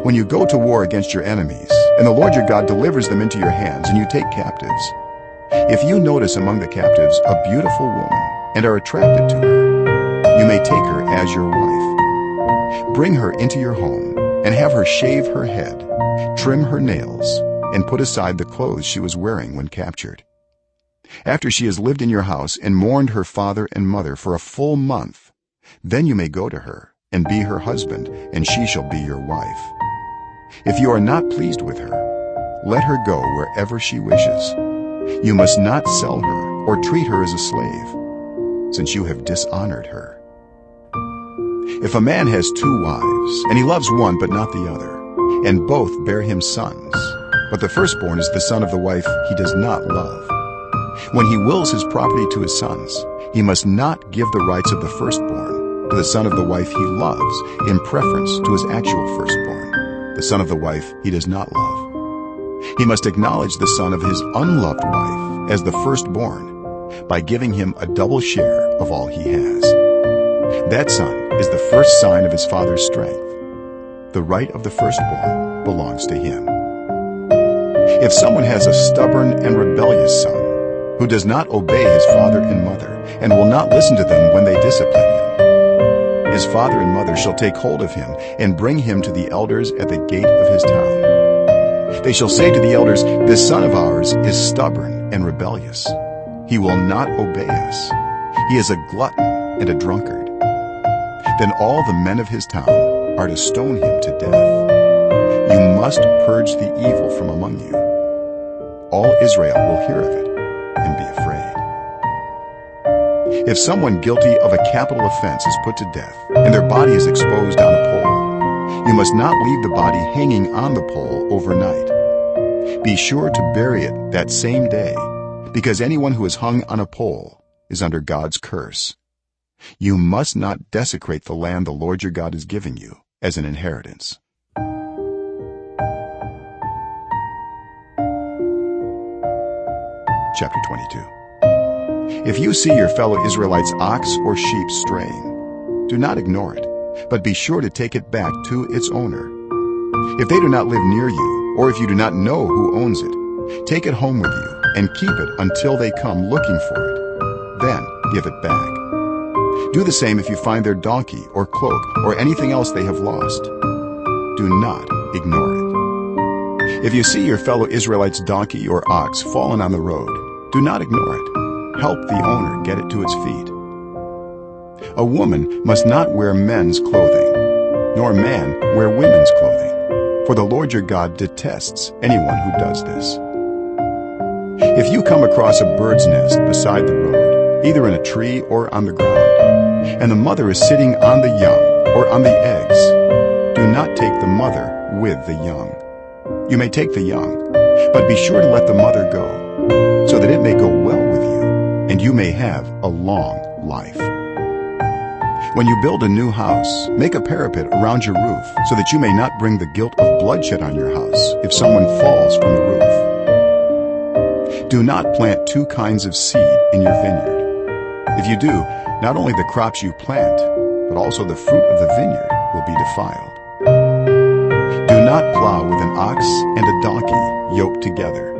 When you go to war against your enemies, and the Lord your God delivers them into your hands, and you take captives, if you notice among the captives a beautiful woman and are attracted to her, you may take her as your wife. Bring her into your home and have her shave her head, trim her nails, and put aside the clothes she was wearing when captured. After she has lived in your house and mourned her father and mother for a full month, then you may go to her and be her husband, and she shall be your wife. If you are not pleased with her, let her go wherever she wishes. You must not sell her or treat her as a slave, since you have dishonored her. If a man has 2 wives, and he loves one but not the other, and both bear him sons, but the firstborn is the son of the wife he does not love, when he wills his property to his sons, he must not give the rights of the firstborn to the son of the wife he loves in preference to his actual firstborn, the son of the wife he does not love. He must acknowledge the son of his unloved wife as the firstborn by giving him a double share of all he has. That son is the first sign of his father's strength. The right of the firstborn belongs to him. If someone has a stubborn and rebellious son who does not obey his father and mother and will not listen to them when they discipline him, his father and mother shall take hold of him and bring him to the elders at the gate of his town. They shall say to the elders, "This son of ours is stubborn and rebellious. He will not obey us. He is a glutton and a drunkard." Then all the men of his town are to stone him to death. You must purge the evil from among you. All Israel will hear of it and be afraid. If someone guilty of a capital offense is put to death and their body is exposed on a pole, you must not leave the body hanging on the pole overnight. Be sure to bury it that same day, because anyone who is hung on a pole is under God's curse. You must not desecrate the land the Lord your God is giving you as an inheritance. Chapter 22. If you see your fellow Israelites' ox or sheep straying, do not ignore it, but be sure to take it back to its owner. If they do not live near you, or if you do not know who owns it, take it home with you and keep it until they come looking for it. Then give it back. Do the same if you find their donkey or cloak or anything else they have lost. Do not ignore it. If you see your fellow Israelites' donkey or ox fallen on the road, do not ignore it. Help the owner get it to its feet. A woman must not wear men's clothing, nor a man wear women's clothing, for the Lord your God detests anyone who does this. If you come across a bird's nest beside the road, either in a tree or on the ground, and the mother is sitting on the young or on the eggs, do not take the mother with the young. You may take the young, but be sure to let the mother go, so that it may go well with you, and you may have a long life. When you build a new house, make a parapet around your roof, so that you may not bring the guilt of bloodshed on your house if someone falls from the roof. Do not plant 2 kinds of seed in your vineyard. If you do, not only the crops you plant, but also the fruit of the vineyard will be defiled. Do not plow with an ox and a donkey yoked together.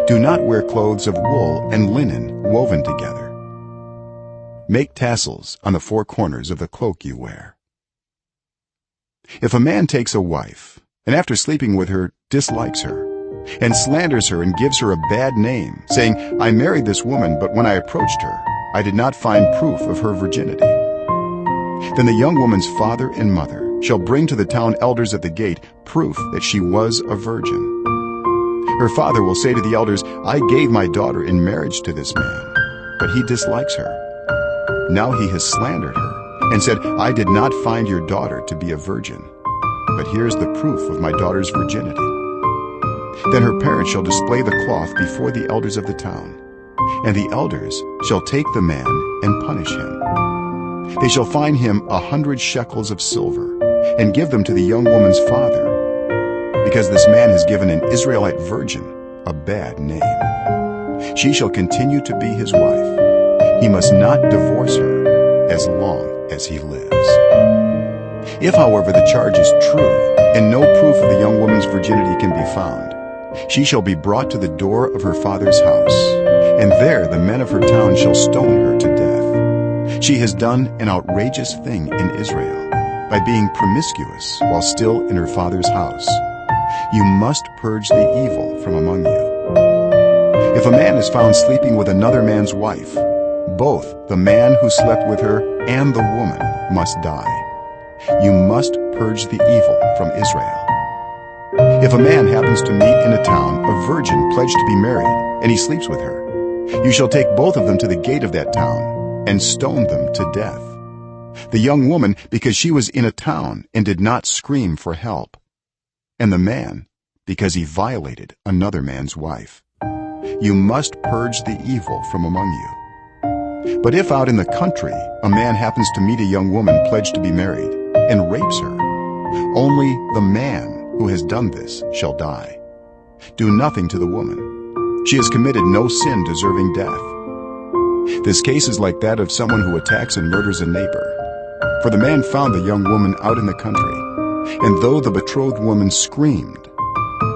Do not wear clothes of wool and linen woven together. Make tassels on the 4 corners of the cloak you wear. If a man takes a wife, and after sleeping with her dislikes her, and slanders her and gives her a bad name, saying, "I married this woman, but when I approached her, I did not find proof of her virginity," then the young woman's father and mother shall bring to the town elders at the gate proof that she was a virgin. Her father will say to the elders, "I gave my daughter in marriage to this man, but he dislikes her. Now he has slandered her and said, 'I did not find your daughter to be a virgin, but here's the proof of my daughter's virginity.' Then her parents shall display the cloth before the elders of the town, and the elders shall take the man and punish him. They shall fine him 100 shekels of silver and give them to the young woman's father, because this man has given an Israelite virgin a bad name. She shall continue to be his wife. He must not divorce her as long as he lives. If, however, the charge is true and no proof of the young woman's virginity can be found, she shall be brought to the door of her father's house, and there the men of her town shall stone her to death. She has done an outrageous thing in Israel by being promiscuous while still in her father's house. You must purge the evil from among you. If a man is found sleeping with another man's wife, both the man who slept with her and the woman must die. You must purge the evil from Israel. If a man happens to meet in a town a virgin pledged to be married, and he sleeps with her, you shall take both of them to the gate of that town and stone them to death. the young woman because she was in a town and did not scream for help, and the man because he violated another man's wife. You must purge the evil from among you. But if out in the country a man happens to meet a young woman pledged to be married and rapes her, only the man who has done this shall die. Do nothing to the woman. She has committed no sin deserving death. This case is like that of someone who attacks and murders a neighbor. For the man found the young woman out in the country, and though the betrothed woman screamed,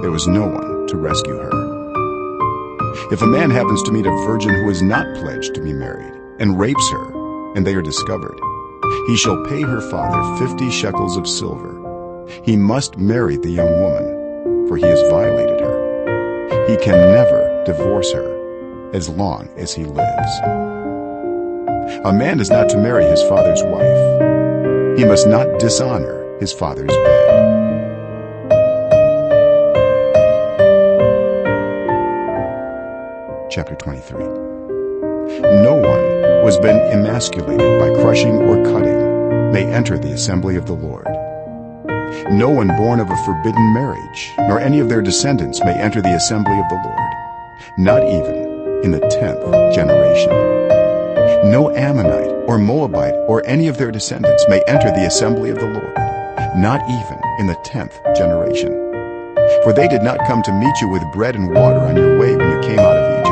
there was no one to rescue her. If a man happens to meet a virgin who is not pledged to be married and rapes her, and they are discovered, he shall pay her father 50 shekels of silver. He must marry the young woman, for he has violated her. He can never divorce her as long as he lives. A man is not to marry his father's wife. He must not dishonor his father's bed. Chapter 23. No one who has been emasculated by crushing or cutting may enter the assembly of the Lord. No one born of a forbidden marriage, nor any of their descendants may enter the assembly of the Lord, not even in the 10th generation. No Ammonite or Moabite or any of their descendants may enter the assembly of the Lord, not even in the 10th generation. For they did not come to meet you with bread and water on your way when you came out of Egypt.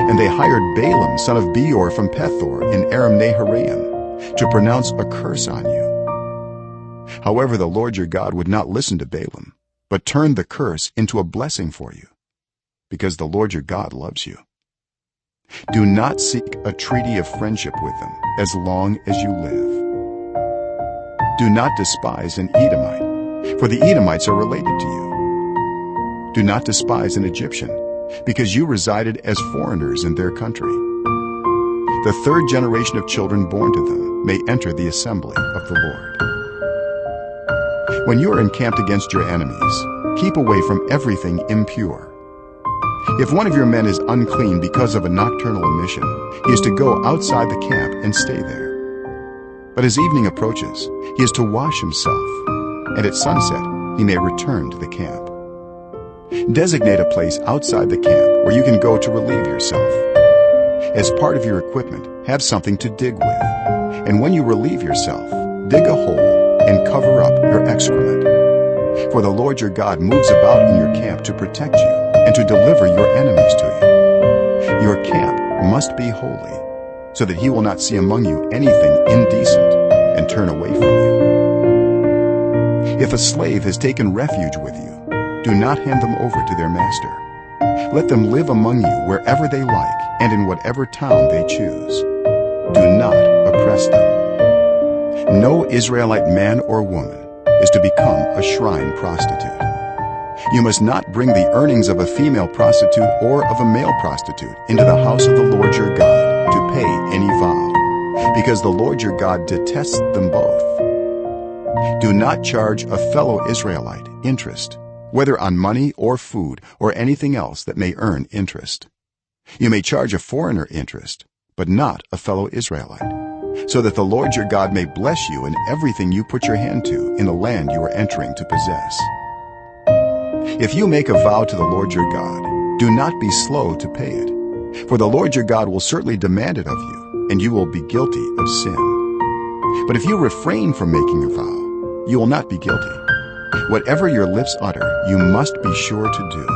And they hired Balaam son of Beor from Pethor in Aram Naharaim to pronounce a curse on you. However, the Lord your God would not listen to Balaam, but turned the curse into a blessing for you, because the Lord your God loves you. Do not seek a treaty of friendship with them as long as you live. Do not despise an Edomite, for the Edomites are related to you. Do not despise an Egyptian, because you resided as foreigners in their country. The 3rd generation of children born to them may enter the assembly of the Lord. When you are encamped against your enemies, keep away from everything impure. If one of your men is unclean because of a nocturnal emission, he is to go outside the camp and stay there. But as evening approaches, he is to wash himself, and at sunset he may return to the camp. Designate a place outside the camp where you can go to relieve yourself. As part of your equipment, have something to dig with, and when you relieve yourself, dig a hole and cover up your excrement. For the Lord your God moves about in your camp to protect you and to deliver your enemies to you. Your camp must be holy, so that he will not see among you anything indecent and turn away from you. If a slave has taken refuge with you, do not hand them over to their master. Let them live among you wherever they like and in whatever town they choose. Do not oppress them. No Israelite man or woman is to become a shrine prostitute. You must not bring the earnings of a female prostitute or of a male prostitute into the house of the Lord your God to pay any vow, because the Lord your God detests them both. Do not charge a fellow Israelite interest, whether on money or food or anything else that may earn interest. You may charge a foreigner interest, but not a fellow Israelite, so that the Lord your God may bless you in everything you put your hand to in the land you are entering to possess. If you make a vow to the Lord your God, do not be slow to pay it, for the Lord your God will certainly demand it of you, and you will be guilty of sin. But if you refrain from making a vow, you will not be guilty. Whatever your lips utter, you must be sure to do,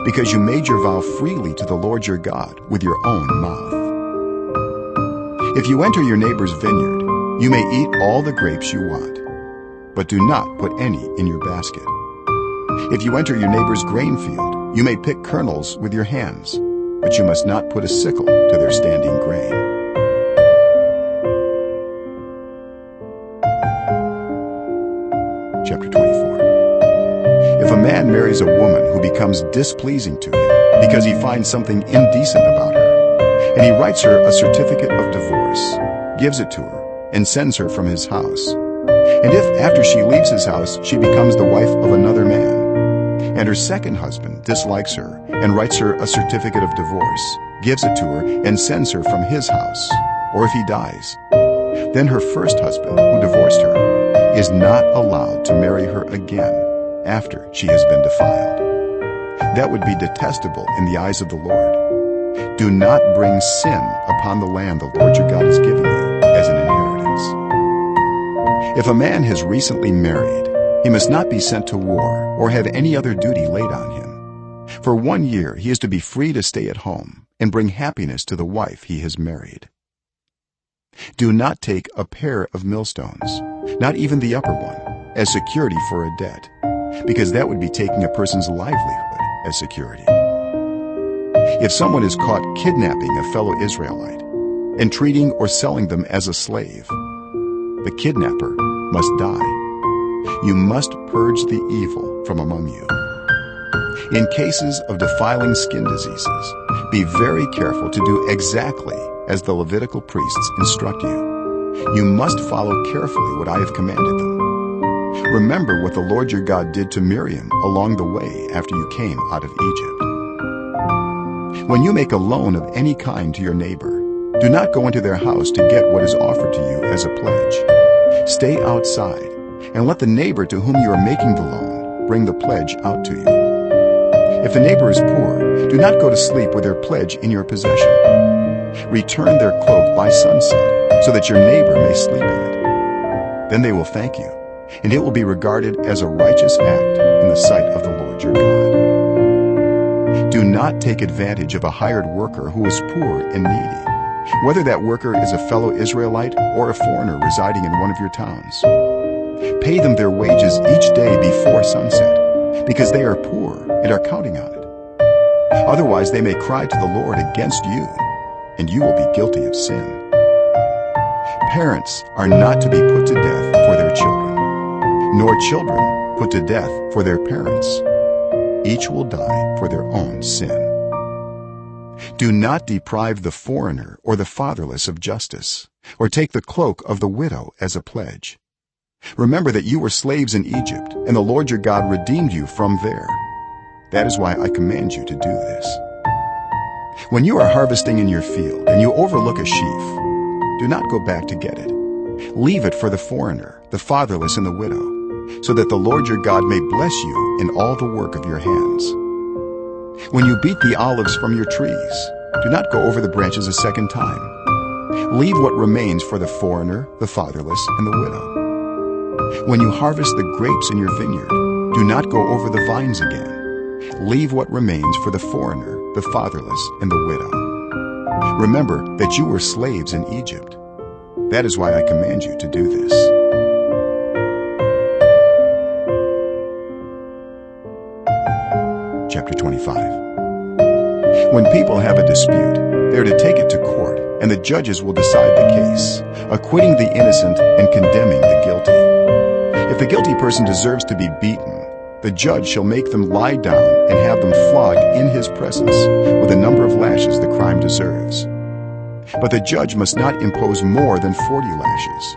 because you made your vow freely to the Lord your God with your own mouth. If you enter your neighbor's vineyard, you may eat all the grapes you want, but do not put any in your basket. If you enter your neighbor's grain field, you may pick kernels with your hands, but you must not put a sickle to their standing grain. Chapter 24. If a man marries a woman who becomes displeasing to him because he finds something indecent about her, and he writes her a certificate of divorce, gives it to her, and sends her from his house, and if after she leaves his house she becomes the wife of another man, and her second husband dislikes her and writes her a certificate of divorce, gives it to her, and sends her from his house, or if he dies, then her first husband, who divorced her, is not allowed to marry her again after she has been defiled. That would be detestable in the eyes of the Lord. Do not bring sin upon the land the Lord your God is giving you as an inheritance. If a man has recently married, he must not be sent to war or have any other duty laid on him. For 1 year he is to be free to stay at home and bring happiness to the wife he has married. Do not take a pair of millstones, not even the upper one, as security for a debt, because that would be taking a person's livelihood as security. If someone is caught kidnapping a fellow Israelite and treating or selling them as a slave, the kidnapper must die. You must purge the evil from among you. In cases of defiling skin diseases, be very careful to do exactly as the Levitical priests instruct you. You must follow carefully what I have commanded them. Remember what the Lord your God did to Miriam along the way after you came out of Egypt. When you make a loan of any kind to your neighbor, do not go into their house to get what is offered to you as a pledge. Stay outside and let the neighbor to whom you are making the loan bring the pledge out to you. If the neighbor is poor, do not go to sleep with their pledge in your possession. Return their cloak by sunset so that your neighbor may sleep in it. Then they will thank you, and it will be regarded as a righteous act in the sight of the Lord your God. Do not take advantage of a hired worker who is poor and needy, whether that worker is a fellow Israelite or a foreigner residing in one of your towns. Pay them their wages each day before sunset, because they are poor and are counting on it. Otherwise they may cry to the Lord against you, and you will be guilty of sin. Parents are not to be put to death for their children, nor children put to death for their parents. Each will die for their own sin. Do not deprive the foreigner or the fatherless of justice, or take the cloak of the widow as a pledge. Remember that you were slaves in Egypt, and the Lord your God redeemed you from there. That is why I command you to do this. When you are harvesting in your field and you overlook a sheaf, do not go back to get it. Leave it for the foreigner, the fatherless, and the widow, so that the Lord your God may bless you in all the work of your hands. When you beat the olives from your trees, do not go over the branches a second time. Leave what remains for the foreigner, the fatherless, and the widow. When you harvest the grapes in your vineyard, do not go over the vines again. Leave what remains for the foreigner, the fatherless, and the widow. Remember that you were slaves in Egypt. That is why I command you to do this. Chapter 25. When people have a dispute, they are to take it to court, and the judges will decide the case, acquitting the innocent and condemning the guilty. If the guilty person deserves to be beaten, the judge shall make them lie down and have them flogged in his presence with the number of lashes the crime deserves. But the judge must not impose more than 40 lashes.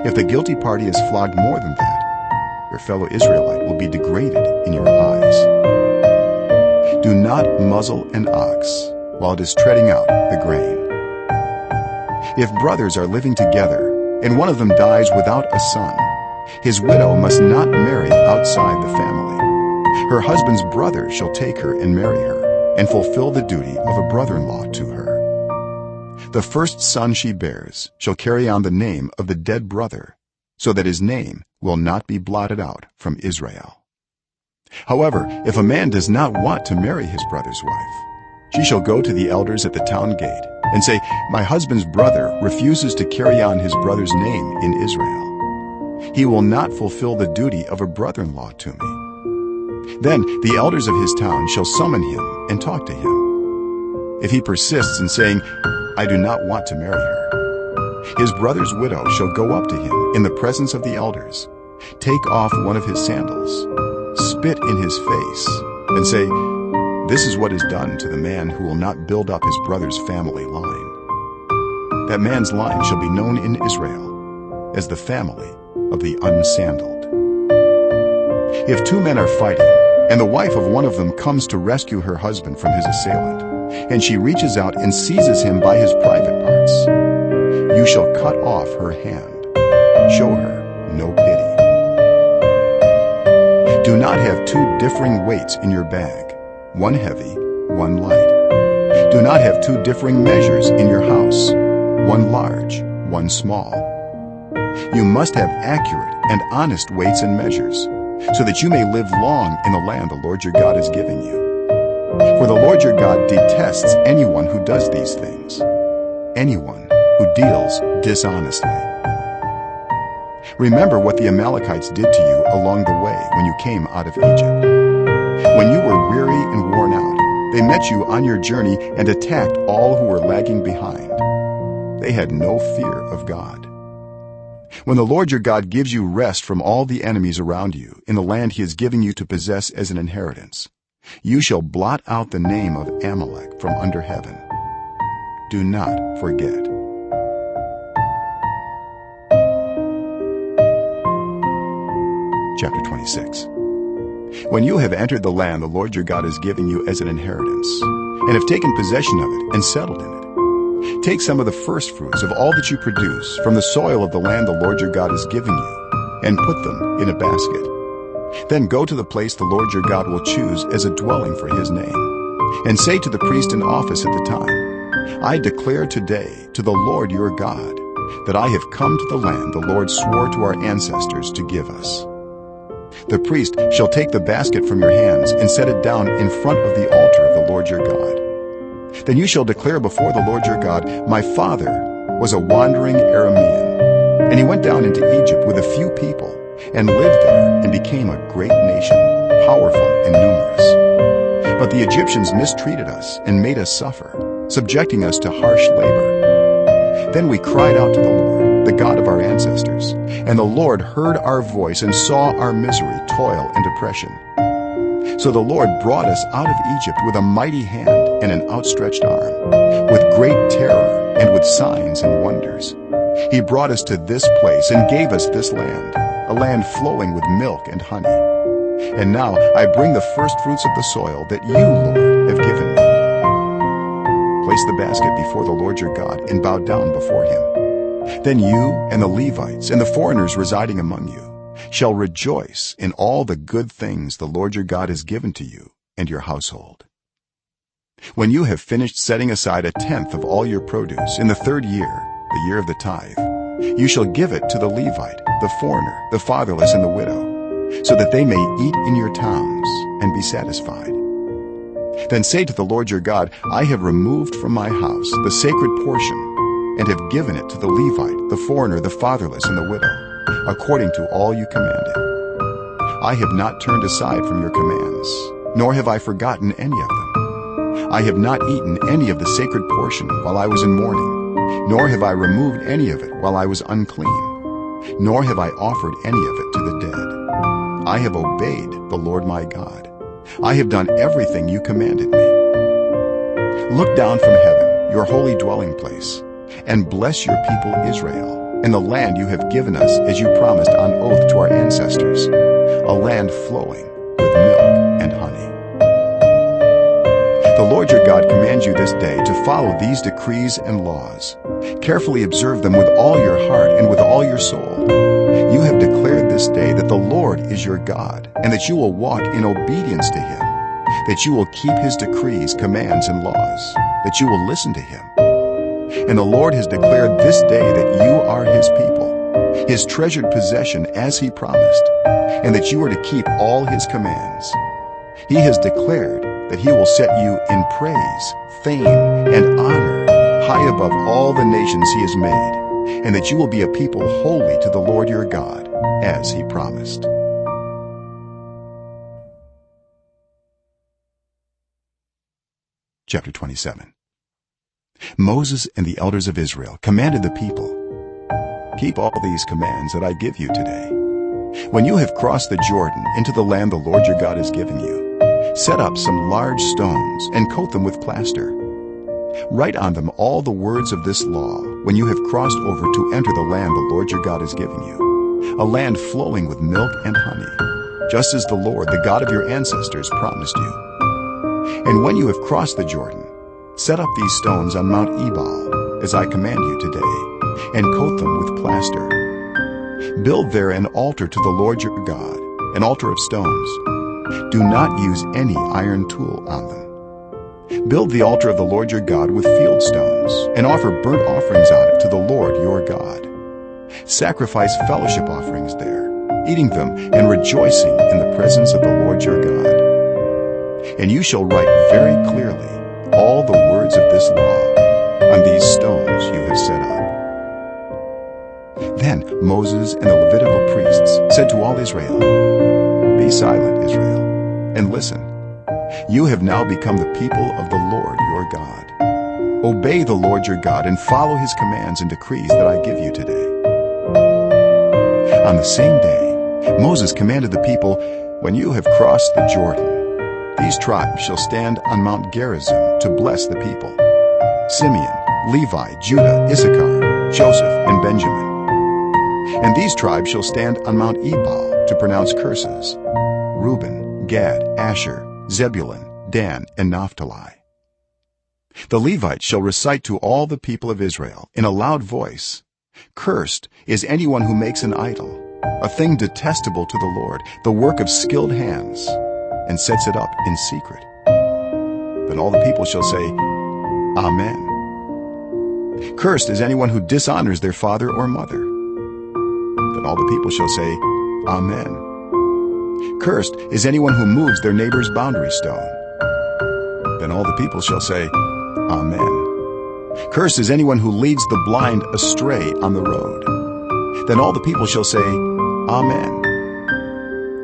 If the guilty party is flogged more than that, your fellow Israelite will be degraded in your eyes. Do not muzzle an ox while it is treading out the grain. If brothers are living together and one of them dies without a son, his widow must not marry outside the family. Her husband's brother shall take her and marry her, and fulfill the duty of a brother-in-law to her. The first son she bears shall carry on the name of the dead brother, so that his name will not be blotted out from Israel. However, if a man does not want to marry his brother's wife, she shall go to the elders at the town gate and say, "My husband's brother refuses to carry on his brother's name in Israel. He will not fulfill the duty of a brother-in-law to me." Then the elders of his town shall summon him and talk to him. If he persists in saying, "I do not want to marry her," his brother's widow shall go up to him in the presence of the elders, take off one of his sandals, spit in his face, and say, "This is what is done to the man who will not build up his brother's family line." That man's line shall be known in Israel as the family of the unsandaled. If two men are fighting, and the wife of one of them comes to rescue her husband from his assailant, and she reaches out and seizes him by his private parts, you shall cut off her hand. Show her no pity. Do not have two differing weights in your bag, one heavy, one light. Do not have two differing measures in your house, one large, one small. You must have accurate and honest weights and measures, so that you may live long in the land the Lord your God is giving you. For the Lord your God detests anyone who does these things, anyone who deals dishonestly. Remember what the Amalekites did to you along the way when you came out of Egypt. When you were weary and worn out, they met you on your journey and attacked all who were lagging behind. They had no fear of God. When the Lord your God gives you rest from all the enemies around you in the land he is giving you to possess as an inheritance, you shall blot out the name of Amalek from under heaven. Do not forget. Chapter 26. When you have entered the land the Lord your God is giving you as an inheritance, and have taken possession of it and settled in it, take some of the first fruits of all that you produce from the soil of the land the Lord your God is giving you, and put them in a basket. Then go to the place the Lord your God will choose as a dwelling for his name, and say to the priest in office at the time, I declare today to the Lord your God that I have come to the land the Lord swore to our ancestors to give us. The priest shall take the basket from your hands and set it down in front of the altar of the Lord your God. Then you shall declare before the Lord your God, my father was a wandering Aramean, and he went down into Egypt with a few people, and lived there and became a great nation, powerful and numerous. But the Egyptians mistreated us and made us suffer, subjecting us to harsh labor. Then we cried out to the Lord, the God of our ancestors, and the Lord heard our voice and saw our misery, toil, and oppression. So the Lord brought us out of Egypt with a mighty hand and an outstretched arm, with great terror and with signs and wonders. He brought us to this place and gave us this land, a land flowing with milk and honey. And now I bring the first fruits of the soil that you, Lord, have given me. Place the basket before the Lord your God and bow down before him. Then you and the Levites and the foreigners residing among you shall rejoice in all the good things the Lord your God has given to you and your household. When you have finished setting aside a tenth of all your produce in the third year, the year of the tithe, you shall give it to the Levite, the foreigner, the fatherless, and the widow, so that they may eat in your towns and be satisfied. Then say to the Lord your God, I have removed from my house the sacred portion, and have given it to the Levite, the foreigner, the fatherless, and the widow, according to all you commanded. I have not turned aside from your commands, nor have I forgotten any of them. I have not eaten any of the sacred portion while I was in mourning, nor have I removed any of it while I was unclean, nor have I offered any of it to the dead. I have obeyed the Lord my God. I have done everything you commanded me. Look down from heaven, your holy dwelling place, and bless your people Israel, and the land you have given us as you promised on oath to our ancestors, a land flowing with milk and honey. The Lord your God commands you this day to follow these decrees and laws. Carefully observe them with all your heart and with all your soul. You have declared this day that the Lord is your God, and that you will walk in obedience to him, that you will keep his decrees, commands, and laws, that you will listen to him. And the Lord has declared this day that you are his people, his treasured possession as he promised, and that you are to keep all his commands. He has declared that he will set you in praise, fame, and honor high above all the nations he has made, and that you will be a people holy to the Lord your God, as he promised. Chapter 27. Moses and the elders of Israel commanded the people, keep all these commands that I give you today. When you have crossed the Jordan into the land the Lord your God has given you, set up some large stones and coat them with plaster. Write on them all the words of this law when you have crossed over to enter the land the Lord your God is giving you, a land flowing with milk and honey, just as the Lord, the God of your ancestors, promised you. And when you have crossed the Jordan, set up these stones on Mount Ebal, as I command you today, and coat them with plaster. Build there an altar to the Lord your God, an altar of stones. Do not use any iron tool on them. Build the altar of the Lord your God with field stones, and offer burnt offerings on it to the Lord your God. Sacrifice fellowship offerings there, eating them and rejoicing in the presence of the Lord your God. And you shall write very clearly all the words of this law on these stones you have set up. Then Moses and the Levitical priests said to all Israel, "Be silent, Israel, and listen. You have now become the people of the Lord your God. Obey the Lord your God and follow his commands and decrees that I give you today." On the same day, Moses commanded the people, "When you have crossed the Jordan, these tribes shall stand on Mount Gerizim to bless the people: Simeon, Levi, Judah, Issachar, Joseph, and Benjamin. And these tribes shall stand on Mount Ebal to pronounce curses: Reuben, Gad, Asher, Zebulun, Dan, and Naphtali. The Levites shall recite to all the people of Israel in a loud voice, 'Cursed is anyone who makes an idol, a thing detestable to the Lord, the work of skilled hands, and sets it up in secret.' Then all the people shall say, 'Amen.' Cursed is anyone who dishonors their father or mother." Then all the people shall say, "Amen." Cursed is anyone who moves their neighbor's boundary stone. Then all the people shall say, "Amen." Cursed is anyone who leads the blind astray on the road. Then all the people shall say, "Amen."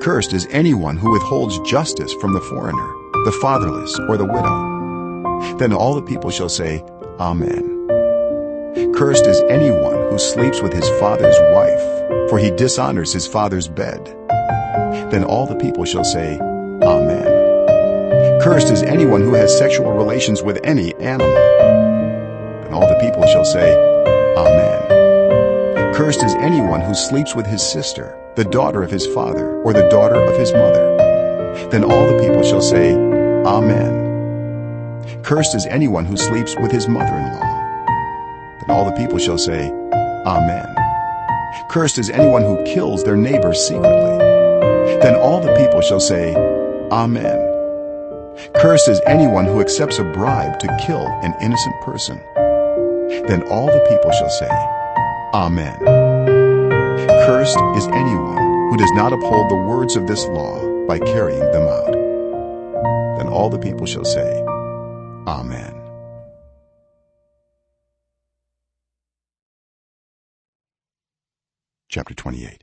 Cursed is anyone who withholds justice from the foreigner, the fatherless, or the widow. Then all the people shall say, "Amen." Cursed is anyone who sleeps with his father's wife, for he dishonors his father's bed. Then all the people shall say, "Amen." Cursed is anyone who has sexual relations with any animal. Then all the people shall say, "Amen." Cursed is anyone who sleeps with his sister, the daughter of his father, or the daughter of his mother. Then all the people shall say, "Amen." Cursed is anyone who sleeps with his mother-in-law. Then all the people shall say, "Amen." Cursed is anyone who kills their neighbor secretly. Then all the people shall say, "Amen." Cursed is anyone who accepts a bribe to kill an innocent person. Then all the people shall say, "Amen." Cursed is anyone who does not uphold the words of this law by carrying them out. Then all the people shall say, "Amen." Chapter 28.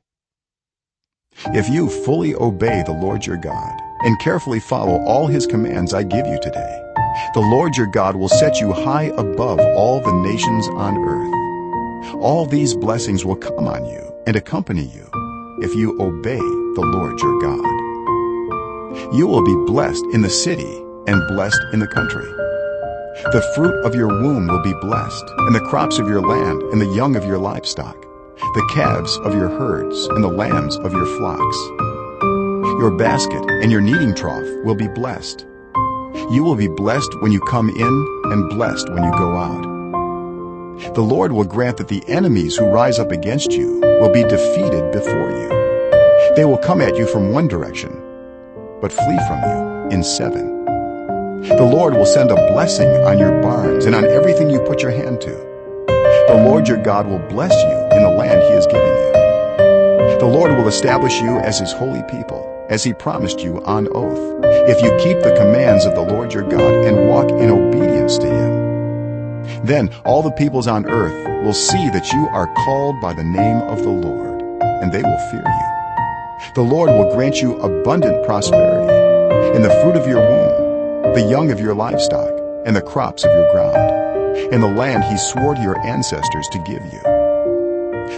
If you fully obey the Lord your God and carefully follow all his commands I give you today, the Lord your God will set you high above all the nations on earth. All these blessings will come on you and accompany you if you obey the Lord your God. You will be blessed in the city and blessed in the country. The fruit of your womb will be blessed, and the crops of your land and the young of your livestock, the calves of your herds and the lambs of your flocks. Your basket and your kneading trough will be blessed. You will be blessed when you come in and blessed when you go out. The Lord will grant that the enemies who rise up against you will be defeated before you. They will come at you from one direction, but flee from you in seven. The Lord will send a blessing on your barns and on everything you put your hand to. The Lord your God will bless you in the land he is giving you. The Lord will establish you as his holy people, as he promised you on oath, if you keep the commands of the Lord your God and walk in obedience to him. Then all the peoples on earth will see that you are called by the name of the Lord, and they will fear you. The Lord will grant you abundant prosperity in the fruit of your womb, the young of your livestock, and the crops of your ground, in the land he swore to your ancestors to give you.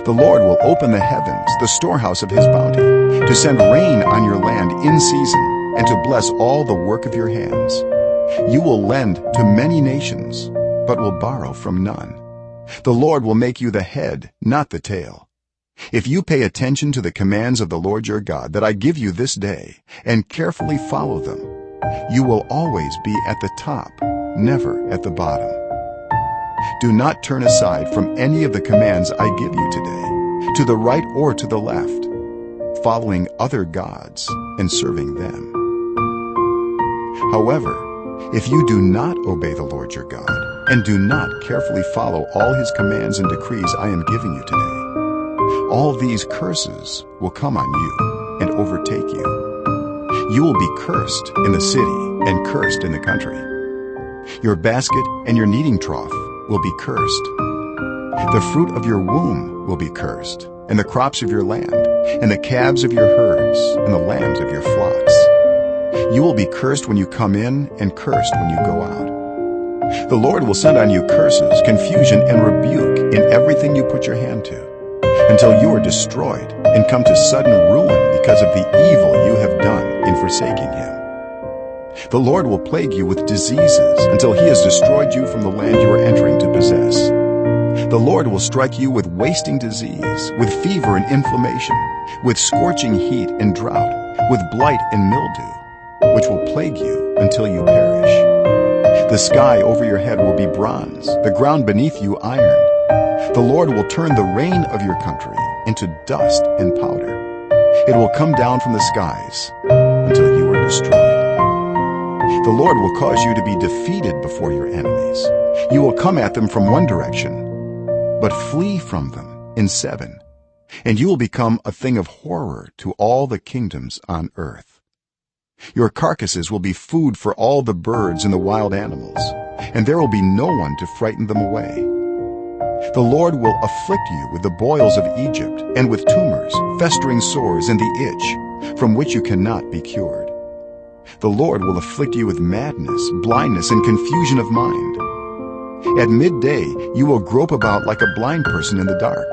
The Lord will open the heavens, the storehouse of his bounty, to send rain on your land in season, and to bless all the work of your hands. You will lend to many nations, but will borrow from none. The Lord will make you the head, not the tail. If you pay attention to the commands of the Lord your God that I give you this day, and carefully follow them, you will always be at the top, never at the bottom. Do not turn aside from any of the commands I give you today, to the right or to the left, following other gods and serving them. However, if you do not obey the Lord your God and do not carefully follow all his commands and decrees I am giving you today, all these curses will come on you and overtake you. You will be cursed in the city and cursed in the country. Your basket and your kneading trough will be cursed. The fruit of your womb will be cursed, and the crops of your land, and the calves of your herds, and the lambs of your flocks. You will be cursed when you come in and cursed when you go out. The Lord will send on you curses, confusion, and rebuke in everything you put your hand to, until you are destroyed and come to sudden ruin because of the evil you have done in forsaking him. The Lord will plague you with diseases until he has destroyed you from the land you are entering to possess. The Lord will strike you with wasting disease, with fever and inflammation, with scorching heat and drought, with blight and mildew, which will plague you until you perish. The sky over your head will be bronze, the ground beneath you iron. The Lord will turn the rain of your country into dust and powder. It will come down from the skies until you are destroyed. The Lord will cause you to be defeated before your enemies. You will come at them from one direction, but flee from them in 7, and you will become a thing of horror to all the kingdoms on earth. Your carcasses will be food for all the birds and the wild animals, and there will be no one to frighten them away. The Lord will afflict you with the boils of Egypt, and with tumors, festering sores, and the itch, from which you cannot be cured. The Lord will afflict you with madness, blindness, and confusion of mind. At midday you will grope about like a blind person in the dark.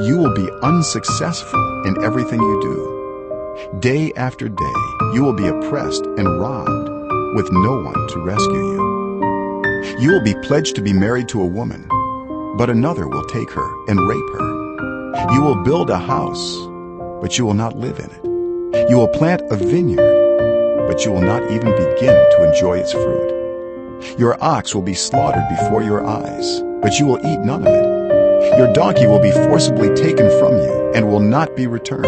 You will be unsuccessful in everything you do. Day after day you will be oppressed and robbed, with no one to rescue you. You will be pledged to be married to a woman, but another will take her and rape her. You will build a house, but you will not live in it. You will plant a vineyard, but you will not even begin to enjoy its fruit. Your ox will be slaughtered before your eyes, but you will eat none of it. Your donkey will be forcibly taken from you and will not be returned.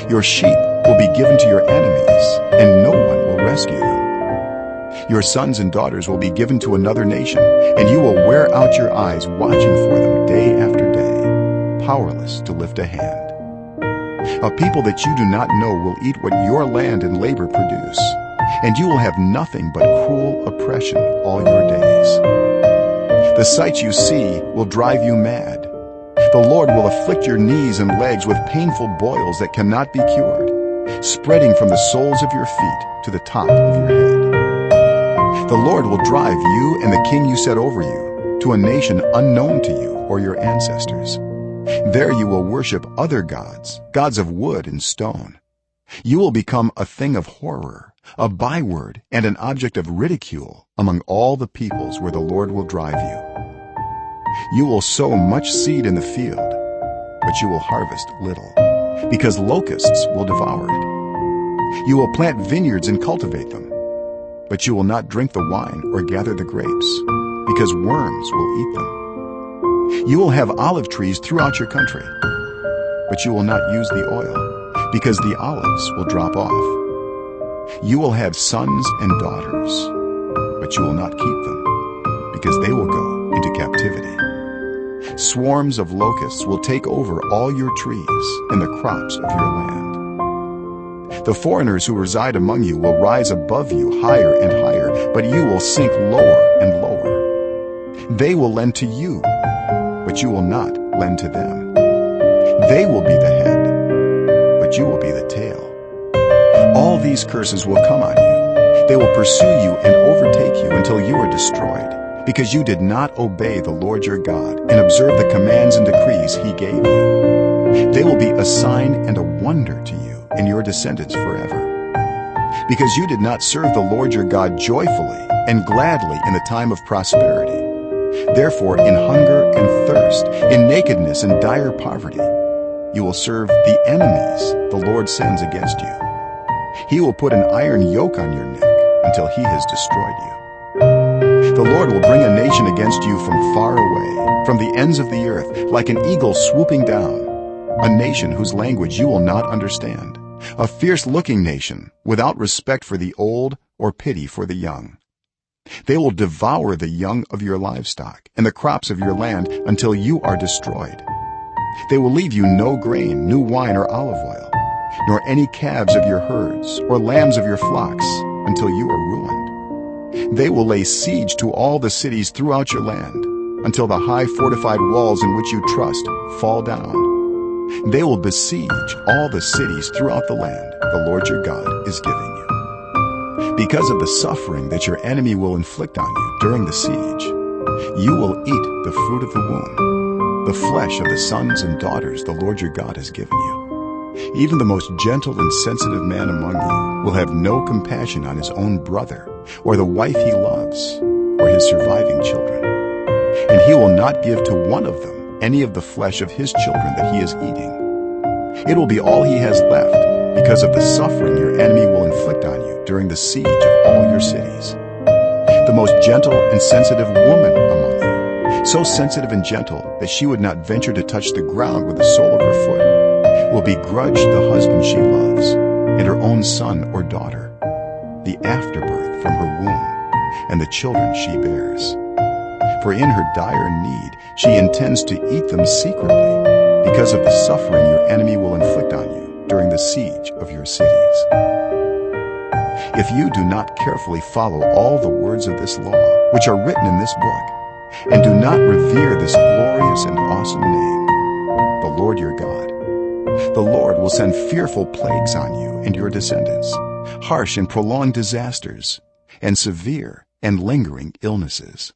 Your sheep will be given to your enemies, and no one will rescue them. Your sons and daughters will be given to another nation, and you will wear out your eyes watching for them day after day, powerless to lift a hand. A people that you do not know will eat what your land and labor produce, and you will have nothing but cruel oppression all your days. The sights you see will drive you mad. The Lord will afflict your knees and legs with painful boils that cannot be cured, spreading from the soles of your feet to the top of your head. The Lord will drive you and the king you set over you to a nation unknown to you or your ancestors. There you will worship other gods, gods of wood and stone. You will become a thing of horror, a byword, and an object of ridicule among all the peoples where the Lord will drive you. You will sow much seed in the field, but you will harvest little, because locusts will devour it. You will plant vineyards and cultivate them, but you will not drink the wine or gather the grapes, because worms will eat them. You will have olive trees throughout your country, but you will not use the oil, because the olives will drop off. You will have sons and daughters, but you will not keep them, because they will go into captivity. Swarms of locusts will take over all your trees and the crops of your land. The foreigners who reside among you will rise above you higher and higher, but you will sink lower and lower. They will lend to you, but you will not lend to them. They will be the head, but you will be the tail. All these curses will come on you. They will pursue you and overtake you until you are destroyed, because you did not obey the Lord your God and observe the commands and decrees he gave you. They will be a sign and a wonder to you and your descendants forever, because you did not serve the Lord your God joyfully and gladly in the time of prosperity. Therefore, in hunger and thirst, in nakedness and dire poverty, you will serve the enemies the Lord sends against you. He will put an iron yoke on your neck until he has destroyed you. The Lord will bring a nation against you from far away, from the ends of the earth, like an eagle swooping down, a nation whose language you will not understand, a fierce-looking nation without respect for the old or pity for the young. They will devour the young of your livestock and the crops of your land until you are destroyed. They will leave you no grain, new wine, or olive oil, nor any calves of your herds or lambs of your flocks until you are ruined. They will lay siege to all the cities throughout your land until the high fortified walls in which you trust fall down. They will besiege all the cities throughout the land the Lord your God is giving you. Because of the suffering that your enemy will inflict on you during the siege, you will eat the fruit of the womb, the flesh of the sons and daughters the Lord your God has given you. Even the most gentle and sensitive man among you will have no compassion on his own brother, or the wife he loves, or his surviving children. And he will not give to one of them any of the flesh of his children that he is eating. It will be all he has left because of the suffering your enemy will inflict on you during the siege of all your cities. The most gentle and sensitive woman among you, so sensitive and gentle that she would not venture to touch the ground with the sole of her foot, will begrudge the husband she loves and her own son or daughter, the afterbirth from her womb, and the children she bears. For in her dire need she intends to eat them secretly because of the suffering your enemy will inflict on you during the siege of your cities. If you do not carefully follow all the words of this law, which are written in this book, and do not revere this glorious and awesome name, the Lord your God, the Lord will send fearful plagues on you and your descendants, harsh and prolonged disasters, and severe and lingering illnesses.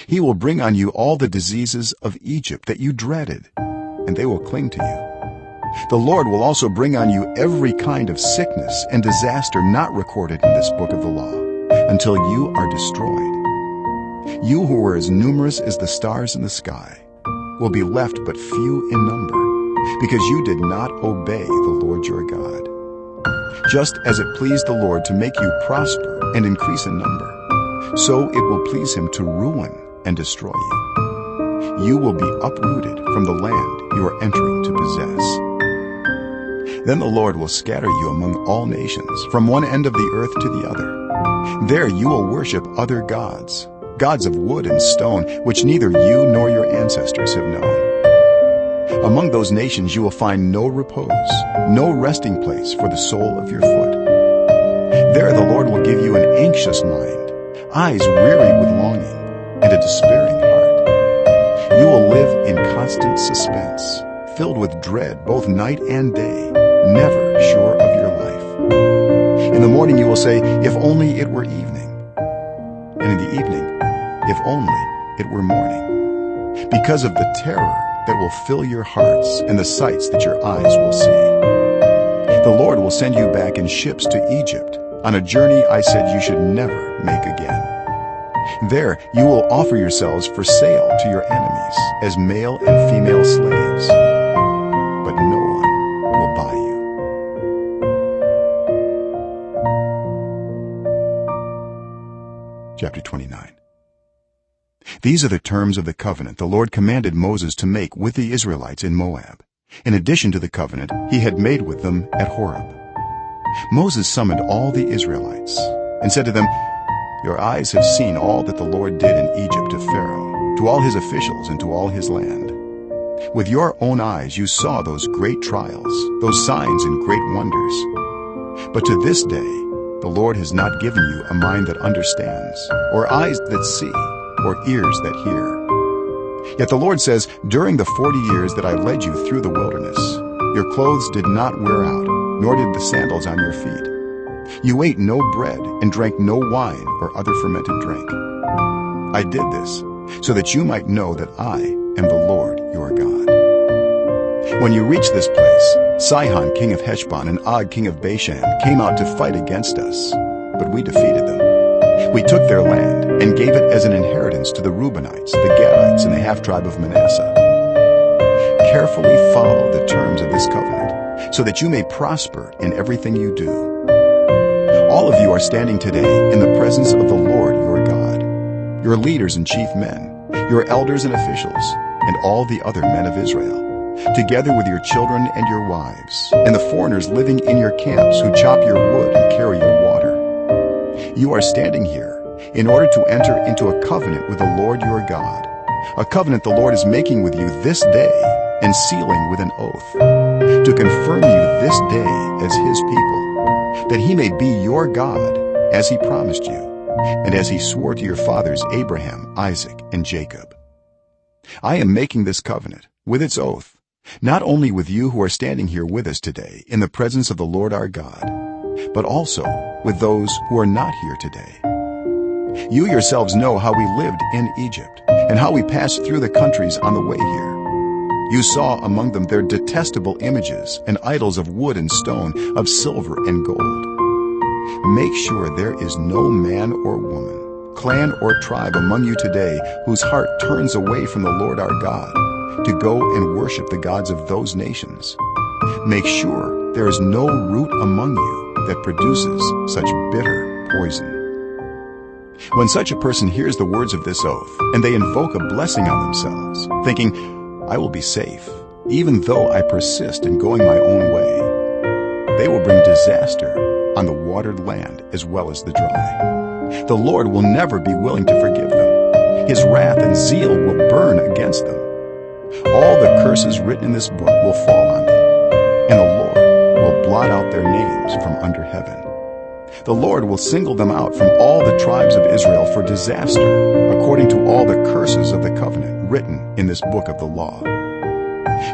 He will bring on you all the diseases of Egypt that you dreaded, and they will cling to you. The Lord will also bring on you every kind of sickness and disaster not recorded in this book of the law, until you are destroyed. You who were as numerous as the stars in the sky will be left but few in number, because you did not obey the Lord your God. Just as it pleased the Lord to make you prosper and increase in number, so it will please him to ruin and destroy you. You will be uprooted from the land you are entering to possess. Then the Lord will scatter you among all nations, from one end of the earth to the other. There you will worship other gods, gods of wood and stone, which neither you nor your ancestors have known. Among those nations you will find no repose, no resting place for the sole of your foot. There the Lord will give you an anxious mind, eyes weary with longing, and a despairing heart. You will live in constant suspense, filled with dread both night and day, never sure of your life. In the morning you will say, if only it were evening, and in the evening, if only it were morning, because of the terror that will fill your hearts and the sights that your eyes will see. The Lord will send you back in ships to Egypt, on a journey I said you should never make again. There you will offer yourselves for sale to your enemies as male and female slaves, but no one will buy you. Chapter 29. These are the terms of the covenant the Lord commanded Moses to make with the Israelites in Moab, in addition to the covenant he had made with them at Horeb. Moses summoned all the Israelites and said to them, your eyes have seen all that the Lord did in Egypt to Pharaoh, to all his officials, and to all his land. With your own eyes you saw those great trials, those signs and great wonders. But to this day the Lord has not given you a mind that understands, or eyes that see, or ears that hear. Yet the Lord says, during the 40 years that I led you through the wilderness, your clothes did not wear out, nor did the sandals on your feet. You ate no bread and drank no wine or other fermented drink. I did this so that you might know that I am the Lord your God. When you reach this place, Sihon king of Heshbon and Og king of Bashan came out to fight against us, but we defeated them. We took their land and gave it as an inheritance to the Reubenites, the Gadites, and the half-tribe of Manasseh. Carefully follow the terms of this covenant, so that you may prosper in everything you do. All of you are standing today in the presence of the Lord your God. your leaders and chief men, your elders and officials, and all the other men of Israel, together with your children and your wives, and the foreigners living in your camps who chop your wood and carry your water. You are standing here in order to enter into a covenant with the Lord your God, a covenant the Lord is making with you this day and sealing with an oath, to confirm you this day as his people, that he may be your God, as he promised you, and as he swore to your fathers Abraham, Isaac, and Jacob. I am making this covenant with its oath, not only with you who are standing here with us today in the presence of the Lord our God, but also with those who are not here today. You yourselves know how we lived in Egypt and how we passed through the countries on the way here. You saw among them their detestable images and idols of wood and stone, of silver and gold. Make sure there is no man or woman, clan or tribe among you today whose heart turns away from the Lord our God to go and worship the gods of those nations. Make sure there is no root among you that produces such bitter poison. When such a person hears the words of this oath, and they invoke a blessing on themselves, thinking, I will be safe, even though I persist in going my own way, they will bring disaster on the watered land as well as the dry. The Lord will never be willing to forgive them. His wrath and zeal will burn against them. All the curses written in this book will fall on them, and the Lord will blot out their names from under heaven. The Lord will single them out from all the tribes of Israel for disaster, according to all the curses of the covenant written in this book of the law.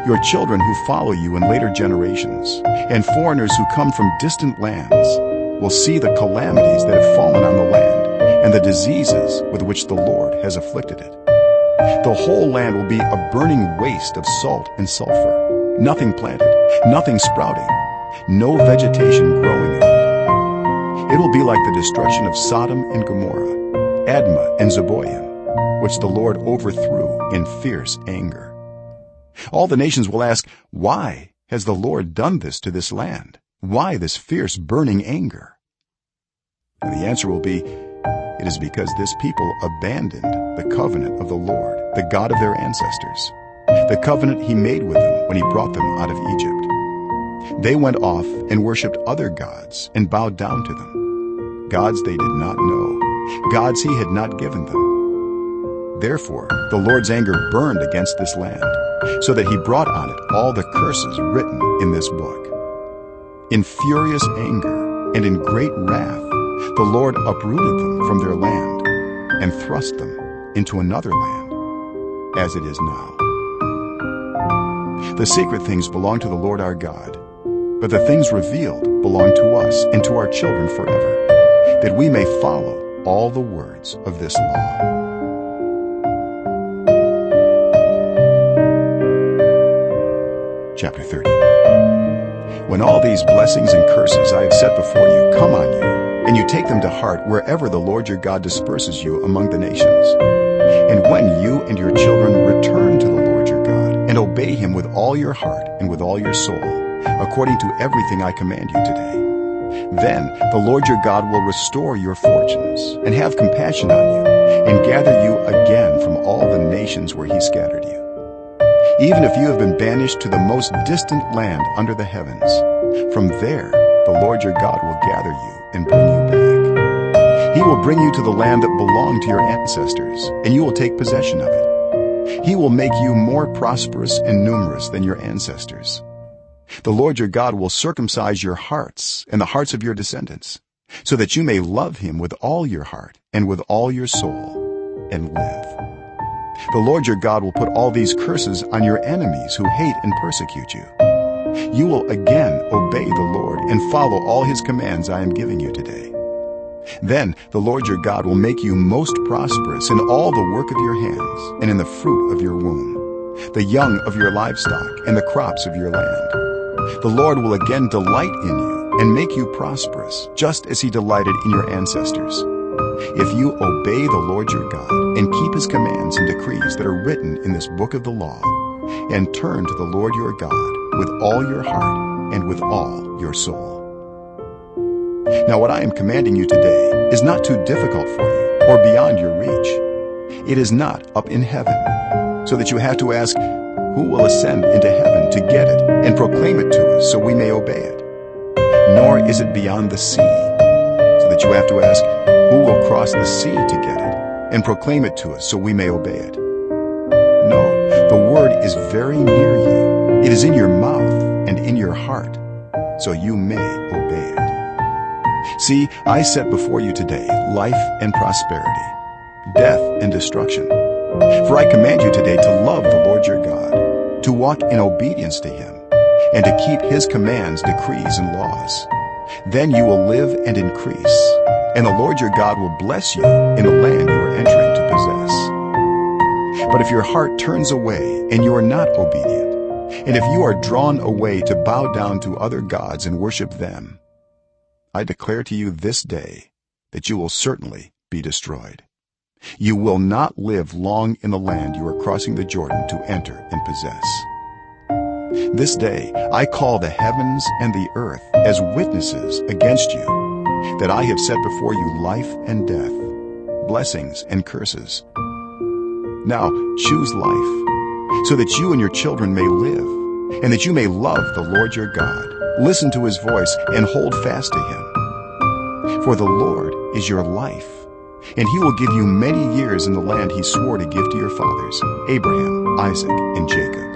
Your children who follow you in later generations, and foreigners who come from distant lands, will see the calamities that have fallen on the land and the diseases with which the Lord has afflicted it. The whole land will be a burning waste of salt and sulfur, nothing planted, nothing sprouting, no vegetation growing in it. It will be like the destruction of Sodom and Gomorrah, Admah and Zeboim, which the Lord overthrew in fierce anger. All the nations will ask, why has the Lord done this to this land? Why this fierce burning anger? And the answer will be, it is because this people abandoned the covenant of the Lord, the God of their ancestors, the covenant he made with them when he brought them out of Egypt. They went off and worshipped other gods and bowed down to them, gods they did not know, gods he had not given them. Therefore the Lord's anger burned against this land, so that he brought on it all the curses written in this book. In furious anger and in great wrath the Lord uprooted them from their land and thrust them into another land, as it is now. The secret things belong to the Lord our God, but the things revealed belong to us and to our children forever, that we may follow all the words of this law. Chapter 30. When all these blessings and curses I have set before you come on you, and you take them to heart wherever the Lord your God disperses you among the nations, and when you and your children return to the Lord your God and obey him with all your heart and with all your soul, according to everything I command you today, then the Lord your God will restore your fortunes and have compassion on you and gather you again from all the nations where he scattered you. Even if you have been banished to the most distant land under the heavens, from there the Lord your God will gather you and bring you back. He will bring you to the land that belonged to your ancestors, and you will take possession of it. He will make you more prosperous and numerous than your ancestors. The Lord your God will circumcise your hearts and the hearts of your descendants, so that you may love him with all your heart and with all your soul, and live. The Lord your God will put all these curses on your enemies who hate and persecute you. You will again obey the Lord and follow all his commands I am giving you today. Then the Lord your God will make you most prosperous in all the work of your hands and in the fruit of your womb, the young of your livestock and the crops of your land. The Lord will again delight in you and make you prosperous, just as he delighted in your ancestors. If you obey the Lord your God and keep his commands and decrees that are written in this book of the law, and turn to the Lord your God with all your heart and with all your soul. Now what I am commanding you today is not too difficult for you or beyond your reach. It is not up in heaven, so that you have to ask, who will ascend into heaven to get it and proclaim it to us so we may obey it? Nor is it beyond the sea, so that you have to ask, who will cross the sea to get it and proclaim it to us so we may obey it? No, the word is very near you. It is in your mouth and in your heart, so you may obey it. See, I set before you today life and prosperity, death and destruction. For I command you today to love the Lord your God, to walk in obedience to him, and to keep his commands, decrees, and laws. Then you will live and increase, and the Lord your God will bless you in the land you are entering to possess. But if your heart turns away and you are not obedient, and if you are drawn away to bow down to other gods and worship them, I declare to you this day that you will certainly be destroyed. You will not live long in the land you are crossing the Jordan to enter and possess. This day I call the heavens and the earth as witnesses against you, that I have set before you life and death, blessings and curses. Now choose life, so that you and your children may live, and that you may love the Lord your God, listen to his voice, and hold fast to him. For the Lord is your life, and he will give you many years in the land he swore to give to your fathers, Abraham, Isaac, and Jacob.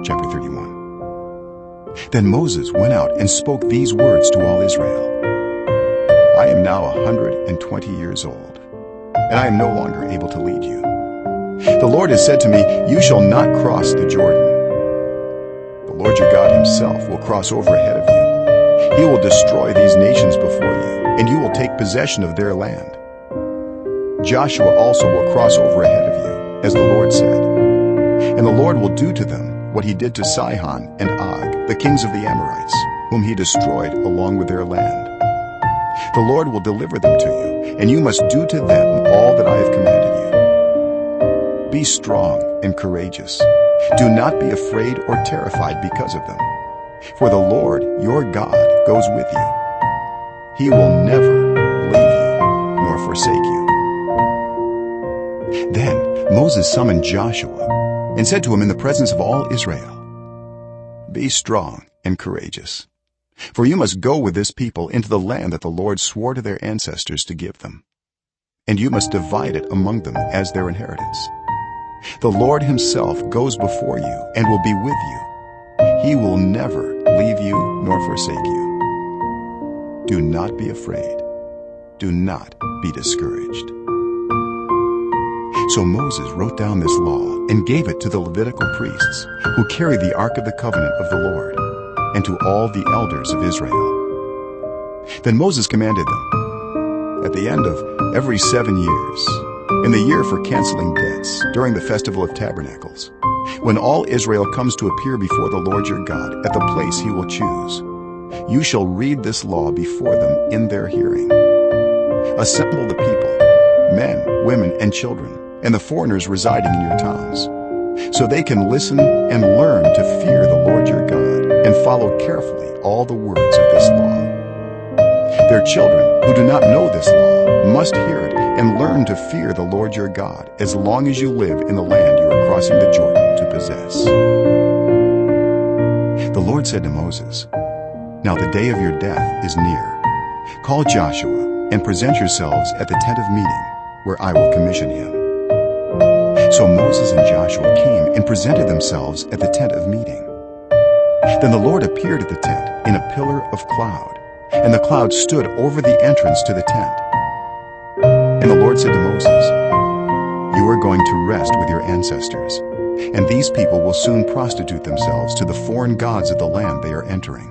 Chapter 31. Then Moses went out and spoke these words to all Israel. I am now 120 years old, and I am no longer able to lead you. The Lord has said to me, you shall not cross the Jordan. The Lord your God himself will cross over ahead of you. He will destroy these nations before you, and you will take possession of their land. Joshua also will cross over ahead of you, as the Lord said. And the Lord will do to them what he did to Sihon and Og, the kings of the Amorites, whom he destroyed along with their land. The Lord will deliver them to you, and you must do to them all that I have commanded you. Be strong and courageous. Do not be afraid or terrified because of them. For the Lord your God goes with you. He will never leave you nor forsake you. Then Moses summoned Joshua and said to him in the presence of all Israel, be strong and courageous, for you must go with this people into the land that the Lord swore to their ancestors to give them, and you must divide it among them as their inheritance. The Lord himself goes before you and will be with you. He will never leave you nor forsake you. Do not be afraid. Do not be discouraged. So Moses wrote down this law and gave it to the Levitical priests, who carry the ark of the covenant of the Lord, and to all the elders of Israel. Then Moses commanded them, at the end of every 7 years, in the year for canceling debts, during the festival of tabernacles, when all Israel comes to appear before the Lord your God at the place he will choose, you shall read this law before them in their hearing. Assemble the people, men, women, and children, and the foreigners residing in your towns, so they can listen and learn to fear the Lord your God and follow carefully all the words of this law. Their children who do not know this law must hear it and learn to fear the Lord your God as long as you live in the land you are crossing the Jordan to possess. The Lord said to Moses, now the day of your death is near. Call Joshua and present yourselves at the tent of meeting, where I will commission him. So Moses and Joshua came and presented themselves at the tent of meeting. Then the Lord appeared at the tent in a pillar of cloud, and the cloud stood over the entrance to the tent. And the Lord said to Moses, you are going to rest with your ancestors, and these people will soon prostitute themselves to the foreign gods of the land they are entering.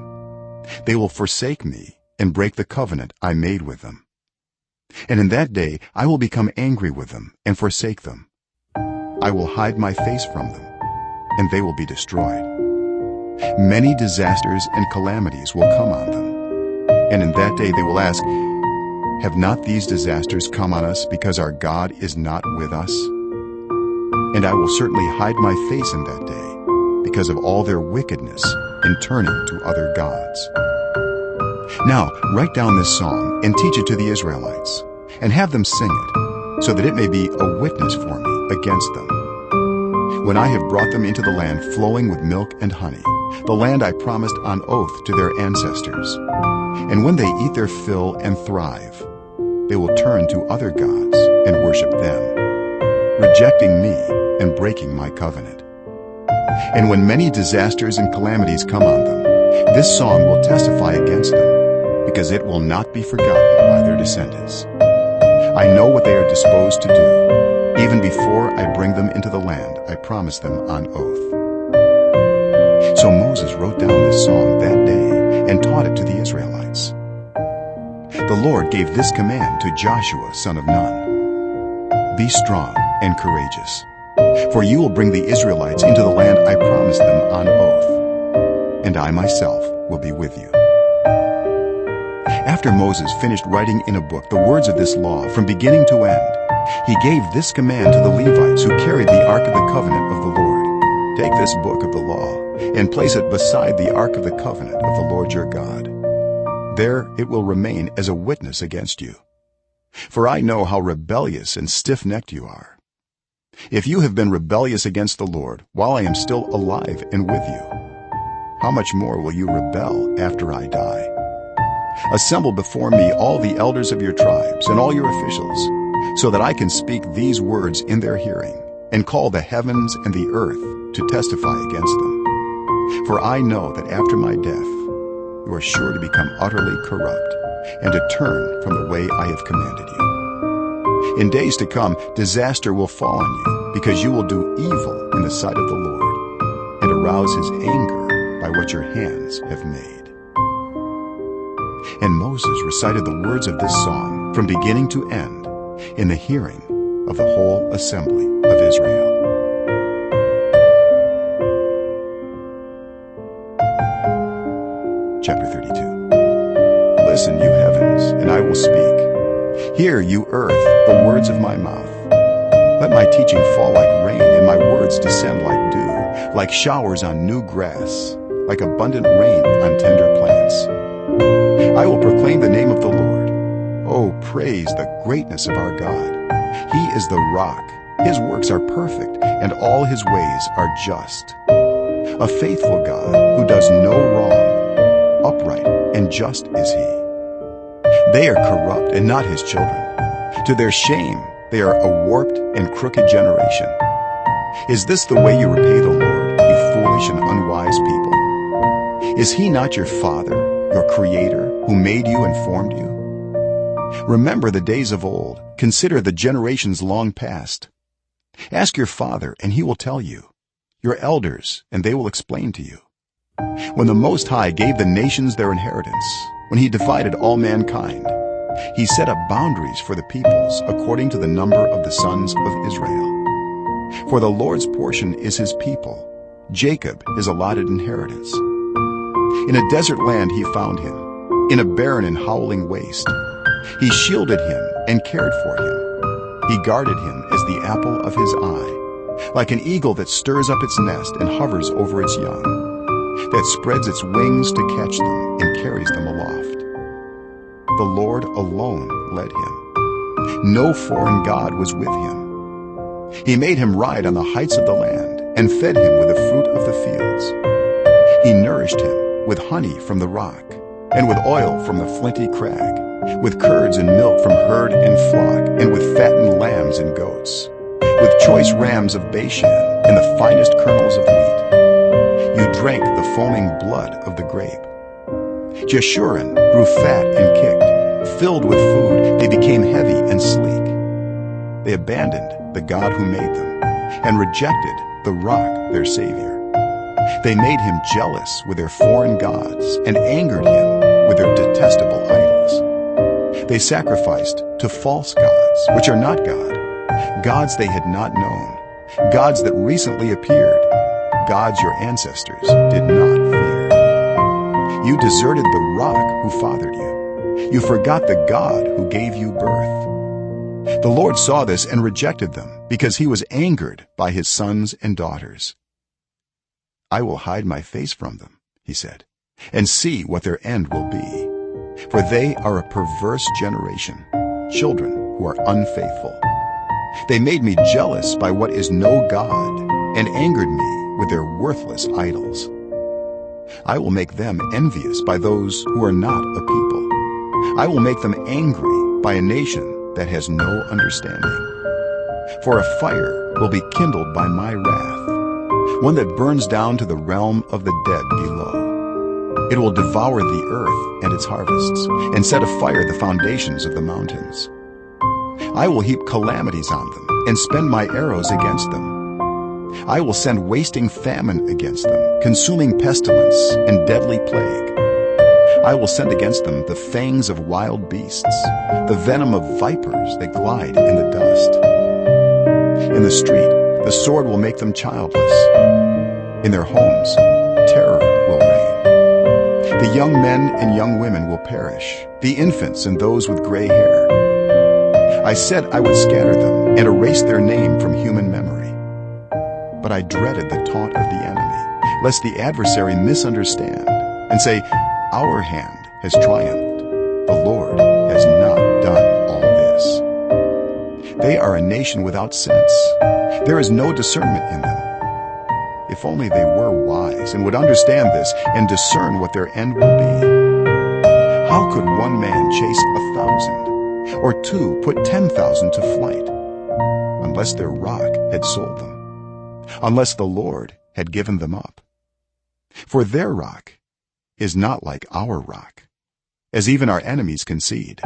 They will forsake me and break the covenant I made with them. And in that day I will become angry with them and forsake them. I will hide my face from them, and they will be destroyed. Many disasters and calamities will come on them, and in that day they will ask, have not these disasters come on us because our God is not with us? And I will certainly hide my face in that day because of all their wickedness in turning to other gods. Now write down this song and teach it to the Israelites, and have them sing it, so that it may be a witness for me against them. When I have brought them into the land flowing with milk and honey, the land I promised on oath to their ancestors, and when they eat their fill and thrive, they will turn to other gods and worship them, rejecting me and breaking my covenant. And when many disasters and calamities come on them, this song will testify against them, because it will not be forgotten by their descendants. I know what they are disposed to do, even before I bring them into the land I promised them on oath. So Moses wrote down this song that day and taught it to the Israelites. The Lord gave this command to Joshua, son of Nun: Be strong and courageous, for you will bring the Israelites into the land I promised them on oath, and I myself will be with you. After Moses finished writing in a book the words of this law from beginning to end, he gave this command to the Levites who carried the Ark of the Covenant of the Lord: Take this book of the law and place it beside the Ark of the Covenant of the Lord your God. There it will remain as a witness against you. For I know how rebellious and stiff-necked you are. If you have been rebellious against the Lord while I am still alive and with you, how much more will you rebel after I die? Assemble before me all the elders of your tribes and all your officials, so that I can speak these words in their hearing and call the heavens and the earth to testify against them. For I know that after my death you are sure to become utterly corrupt and to turn from the way I have commanded you. In days to come, disaster will fall on you, because you will do evil in the sight of the Lord and arouse his anger by what your hands have made. And Moses recited the words of this song from beginning to end in the hearing of the whole assembly of Israel. Chapter 32. Listen, you heavens, and I will speak. Hear, you earth, the words of my mouth. Let my teaching fall like rain, and my words descend like dew, like showers on new grass, like abundant rain on tender plants. I will proclaim the name of the Lord. Oh, praise the greatness of our God. He is the rock. His works are perfect, and all his ways are just. A faithful God who does no wrong. Upright and just is he. They are corrupt and not his children. To their shame, they are a warped and crooked generation. Is this the way you repay the Lord, you foolish and unwise people? Is he not your Father, your Creator, who made you and formed you? Remember the days of old. Consider the generations long past. Ask your father, and he will tell you, your elders, and they will explain to you. When the Most High gave the nations their inheritance, when he divided all mankind, he set up boundaries for the peoples according to the number of the sons of Israel. For the Lord's portion is his people, Jacob his allotted inheritance. In a desert land he found him, in a barren and howling waste. He shielded him and cared for him. He guarded him as the apple of his eye, like an eagle that stirs up its nest and hovers over its young, that spreads its wings to catch them and carries them aloft. The Lord alone led him. No foreign god was with him. He made him ride on the heights of the land and fed him with the fruit of the fields. He nourished him with honey from the rock and with oil from the flinty crag, with curds and milk from herd and flock, and with fattened lambs and goats, with choice rams of Bashan and the finest kernels of wheat. You drank the foaming blood of the grape. Jeshurun grew fat and kicked. Filled with food, they became heavy and sleek. They abandoned the God who made them and rejected the rock, their Savior. They made him jealous with their foreign gods and angered him with their detestable idols. They sacrificed to false gods, which are not God, gods they had not known, gods that recently appeared, gods your ancestors did not fear. You deserted the rock who fathered you. You forgot the God who gave you birth. The Lord saw this and rejected them, because he was angered by his sons and daughters. I will hide my face from them, he said, and see what their end will be. For they are a perverse generation, children who are unfaithful. They made me jealous by what is no God, and angered me with their worthless idols. I will make them envious by those who are not a people. I will make them angry by a nation that has no understanding. For a fire will be kindled by my wrath, one that burns down to the realm of the dead below. It will devour the earth and its harvests, and set afire the foundations of the mountains. I will heap calamities on them, and spend my arrows against them. I will send wasting famine against them, consuming pestilence and deadly plague. I will send against them the fangs of wild beasts, the venom of vipers that glide in the dust. In the street, the sword will make them childless. In their homes, terror will reign. The young men and young women will perish, the infants and those with gray hair. I said I would scatter them and erase their name from human memory. But I dreaded the taunt of the enemy, lest the adversary misunderstand and say, "Our hand has triumphed. The Lord has not done all this." They are a nation without sense. There is no discernment in them. If only they were wise and would understand this and discern what their end will be. How could one man chase 1,000, or two put 10,000 to flight, unless their rock had sold them? Unless the Lord had given them up. For their rock is not like our rock, as even our enemies concede.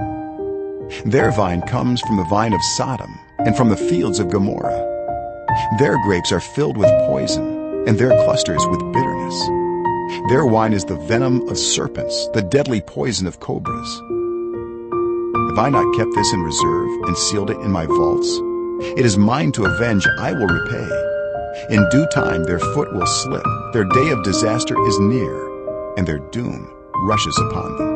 Their vine comes from the vine of Sodom and from the fields of Gomorrah. Their grapes are filled with poison, and their clusters with bitterness. Their wine is the venom of serpents, the deadly poison of cobras. Have I not kept this in reserve and sealed it in my vaults? It is mine to avenge, I will repay. In due time their foot will slip, their day of disaster is near, and their doom rushes upon them.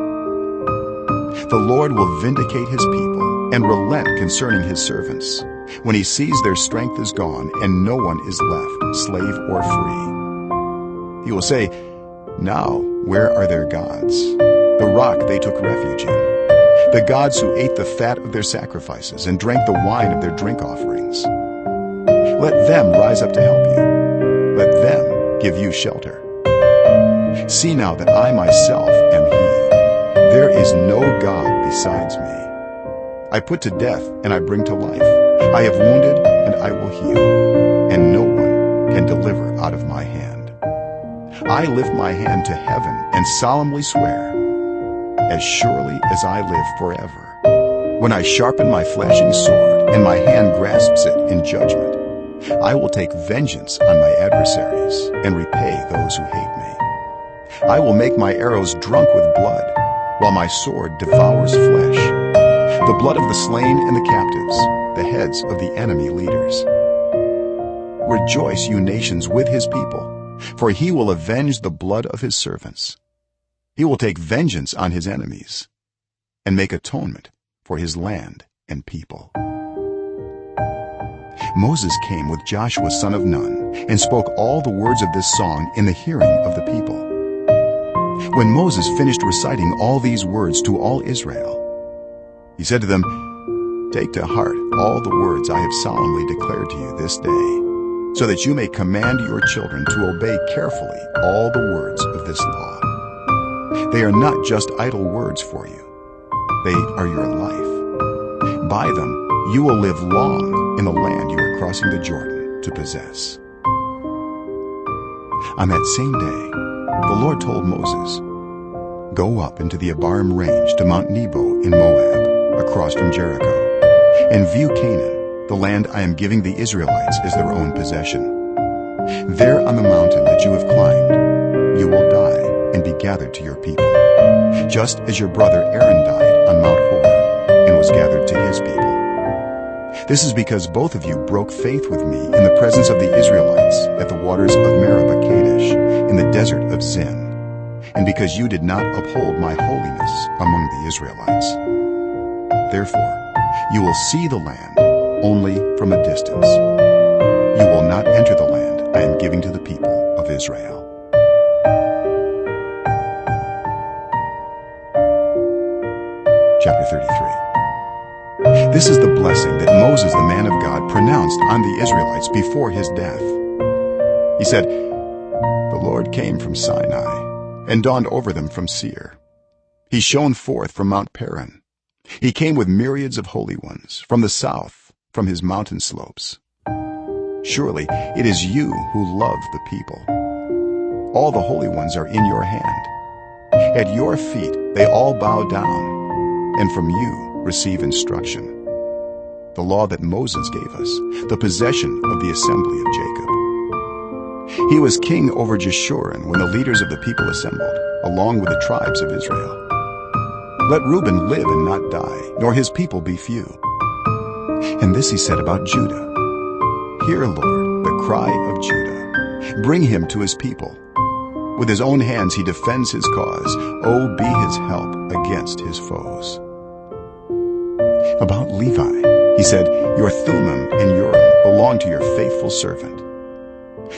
The Lord will vindicate his people and relent concerning his servants, when he sees their strength is gone and no one is left, slave or free. He will say, "Now where are their gods, the rock they took refuge in, the gods who ate the fat of their sacrifices and drank the wine of their drink offerings? Let them rise up to help you. Let them give you shelter. See now that I myself am he. There is no God besides me. I put to death and I bring to life. I have wounded and I will heal, and no one can deliver out of my hand. I lift my hand to heaven and solemnly swear, as surely as I live forever, when I sharpen my flashing sword and my hand grasps it in judgment, I will take vengeance on my adversaries and repay those who hate me. I will make my arrows drunk with blood, while my sword devours flesh, the blood of the slain and the captives, the heads of the enemy leaders. Rejoice, you nations, with his people, for he will avenge the blood of his servants. He will take vengeance on his enemies and make atonement for his land and people. Moses came with Joshua son of Nun and spoke all the words of this song in the hearing of the people. When Moses finished reciting all these words to all Israel, he said to them, "Take to heart all the words I have solemnly declared to you this day, so that you may command your children to obey carefully all the words of this law. They are not just idle words for you. They are your life. By them you will live long in the land you are crossing the Jordan to possess." On that same day, the Lord told Moses, "Go up into the Abarim range to Mount Nebo in Moab, across from Jericho, and view Canaan, the land I am giving the Israelites as their own possession. There on the mountain that you have climbed, you will die and be gathered to your people, just as your brother Aaron died on Mount Hor and was gathered to his people. This is because both of you broke faith with me in the presence of the Israelites at the waters of Meribah Kadesh in the desert of Zin, and because you did not uphold my holiness among the Israelites. Therefore, you will see the land only from a distance. You will not enter the land I am giving to the people of Israel." Chapter 33. This is the blessing that Moses, the man of God, pronounced on the Israelites before his death. He said, "The Lord came from Sinai and dawned over them from Seir. He shone forth from Mount Paran. He came with myriads of holy ones from the south, from his mountain slopes. Surely it is you who love the people. All the holy ones are in your hand. At your feet they all bow down, and from you receive instruction. The law that Moses gave us, the possession of the assembly of Jacob." He was king over Jeshurun when the leaders of the people assembled, along with the tribes of Israel. "Let Reuben live and not die, nor his people be few." And this he said about Judah, "Hear, Lord, the cry of Judah. Bring him to his people. With his own hands he defends his cause. Oh, be his help against his foes." About Levi, he said, "Your Thummim and Urim belong to your faithful servant.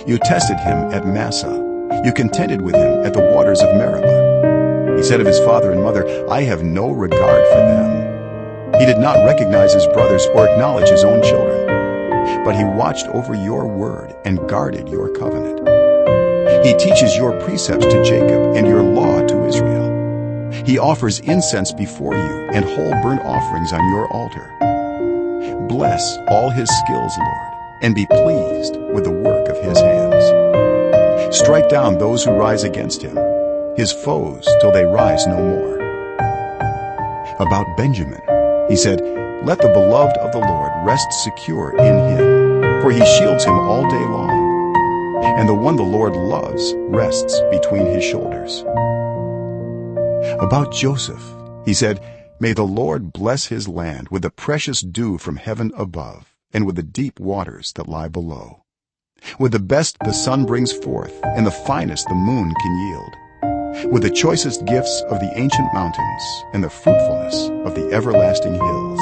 You tested him at Massah. You contended with him at the waters of Meribah. He said of his father and mother, 'I have no regard for them.' He did not recognize his brothers or acknowledge his own children. But he watched over your word and guarded your covenant. He teaches your precepts to Jacob and your law to Israel. He offers incense before you and whole burnt offerings on your altar. Bless all his skills, Lord, and be pleased with the work of his hands. Strike down those who rise against him, his foes, till they rise no more." About Benjamin, he said, "Let the beloved of the Lord rest secure in him, for he shields him all day long, and the one the Lord loves rests between his shoulders." About Joseph, he said, "May the Lord bless his land with the precious dew from heaven above, and with the deep waters that lie below. With the best the sun brings forth, and the finest the moon can yield. With the choicest gifts of the ancient mountains, and the fruitfulness of the everlasting hills.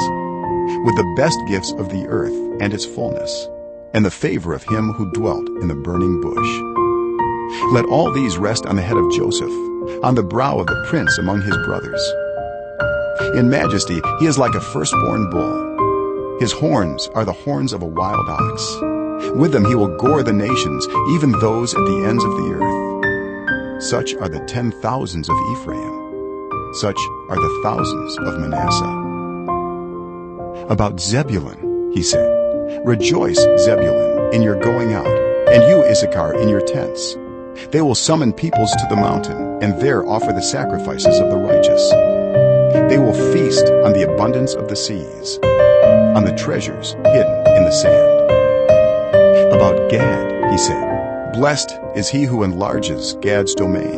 With the best gifts of the earth and its fullness, and the favor of him who dwelt in the burning bush. Let all these rest on the head of Joseph, on the brow of the prince among his brothers. In majesty he is like a firstborn bull. His horns are the horns of a wild ox. With them he will gore the nations, even those at the ends of the earth. Such are the 10,000s of Ephraim. Such are the thousands of Manasseh." About Zebulun, he said, "Rejoice, Zebulun, in your going out, and you, Issachar, in your tents. They will summon peoples to the mountain, and there offer the sacrifices of the righteous. They will feast on the abundance of the seas, on the treasures hidden in the sand." About Gad, he said, "Blessed is he who enlarges Gad's domain.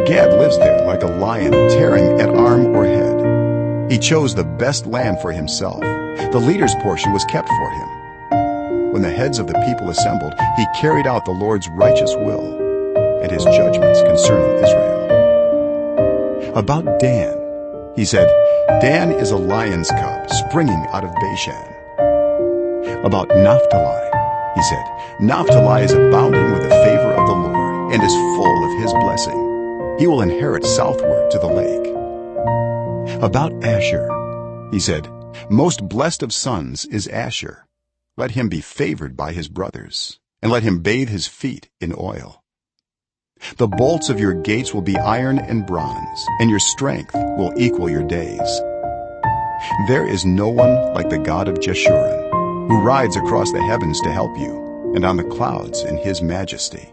Gad lives there like a lion, tearing at arm or head. He chose the best land for himself. The leader's portion was kept for him. When the heads of the people assembled, he carried out the Lord's righteous will and his judgments concerning Israel." About Dan, he said, "Dan is a lion's cub springing out of Bashan." About Naphtali, he said, "Naphtali is abounding with the favor of the Lord and is full of his blessing. He will inherit southward to the lake." About Asher, he said, "Most blessed of sons is Asher. Let him be favored by his brothers, and let him bathe his feet in oil. The bolts of your gates will be iron and bronze, and your strength will equal your days. There is no one like the God of Jeshurun, who rides across the heavens to help you, and on the clouds in his majesty.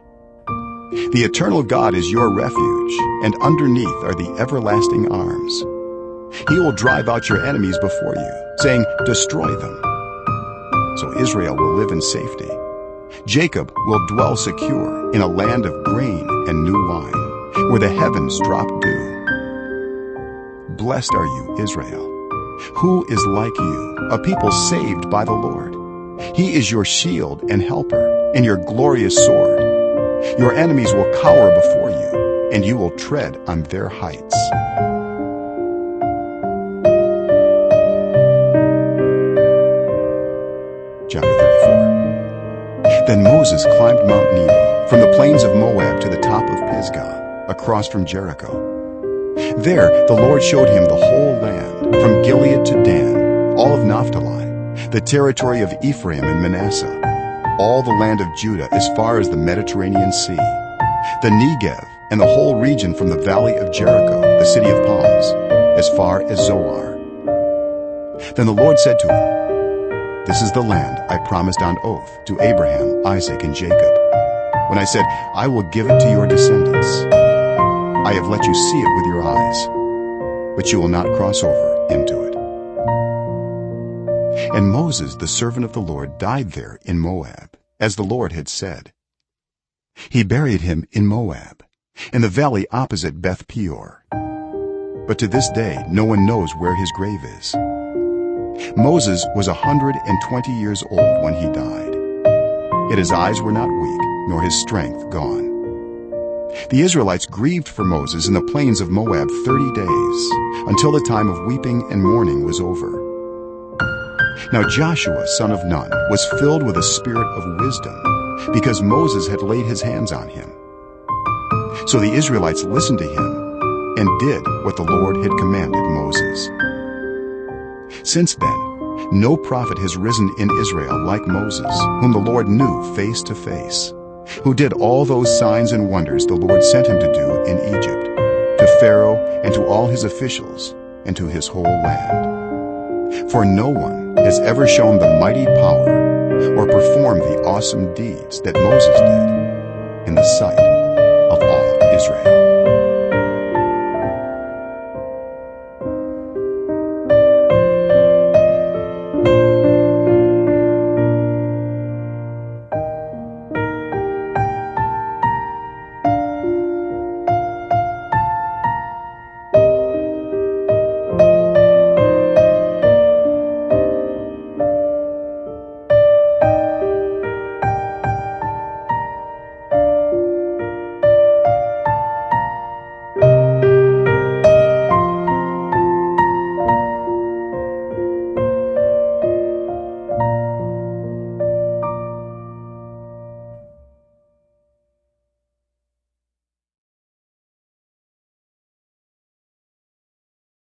The eternal God is your refuge, and underneath are the everlasting arms. He will drive out your enemies before you, saying, 'Destroy them.' So Israel will live in safety. Jacob will dwell secure in a land of grain and new wine, where the heavens drop dew. Blessed are you, Israel. Who is like you, a people saved by the Lord? He is your shield and helper, and your glorious sword. Your enemies will cower before you, and you will tread on their heights." Chapter 34. Then Moses climbed Mount Nebo, from the plains of Moab to the top of Pisgah, across from Jericho. There the Lord showed him the whole land, from Gilead to Dan, all of Naphtali, the territory of Ephraim and Manasseh, all the land of Judah as far as the Mediterranean Sea, the Negev, and the whole region from the valley of Jericho, the city of palms, as far as Zoar. Then the Lord said to him, "This is the land I promised on oath to Abraham, Isaac, and Jacob, when I said, I will give it to your descendants. I have let you see it with your eyes, but you will not cross over into it." And Moses, the servant of the Lord, died there in Moab, as the Lord had said. He buried him in Moab, in the valley opposite Beth Peor. But to this day no one knows where his grave is. Moses was 120 years old when he died, yet his eyes were not weak, nor his strength gone. The Israelites grieved for Moses in the plains of Moab 30 days, until the time of weeping and mourning was over. Now Joshua, son of Nun, was filled with a spirit of wisdom, because Moses had laid his hands on him. So the Israelites listened to him and did what the Lord had commanded Moses. Since then, no prophet has risen in Israel like Moses, whom the Lord knew face to face, who did all those signs and wonders the Lord sent him to do in Egypt, to Pharaoh and to all his officials and to his whole land. For no one has ever shown the mighty power or performed the awesome deeds that Moses did in the sight of all Israel.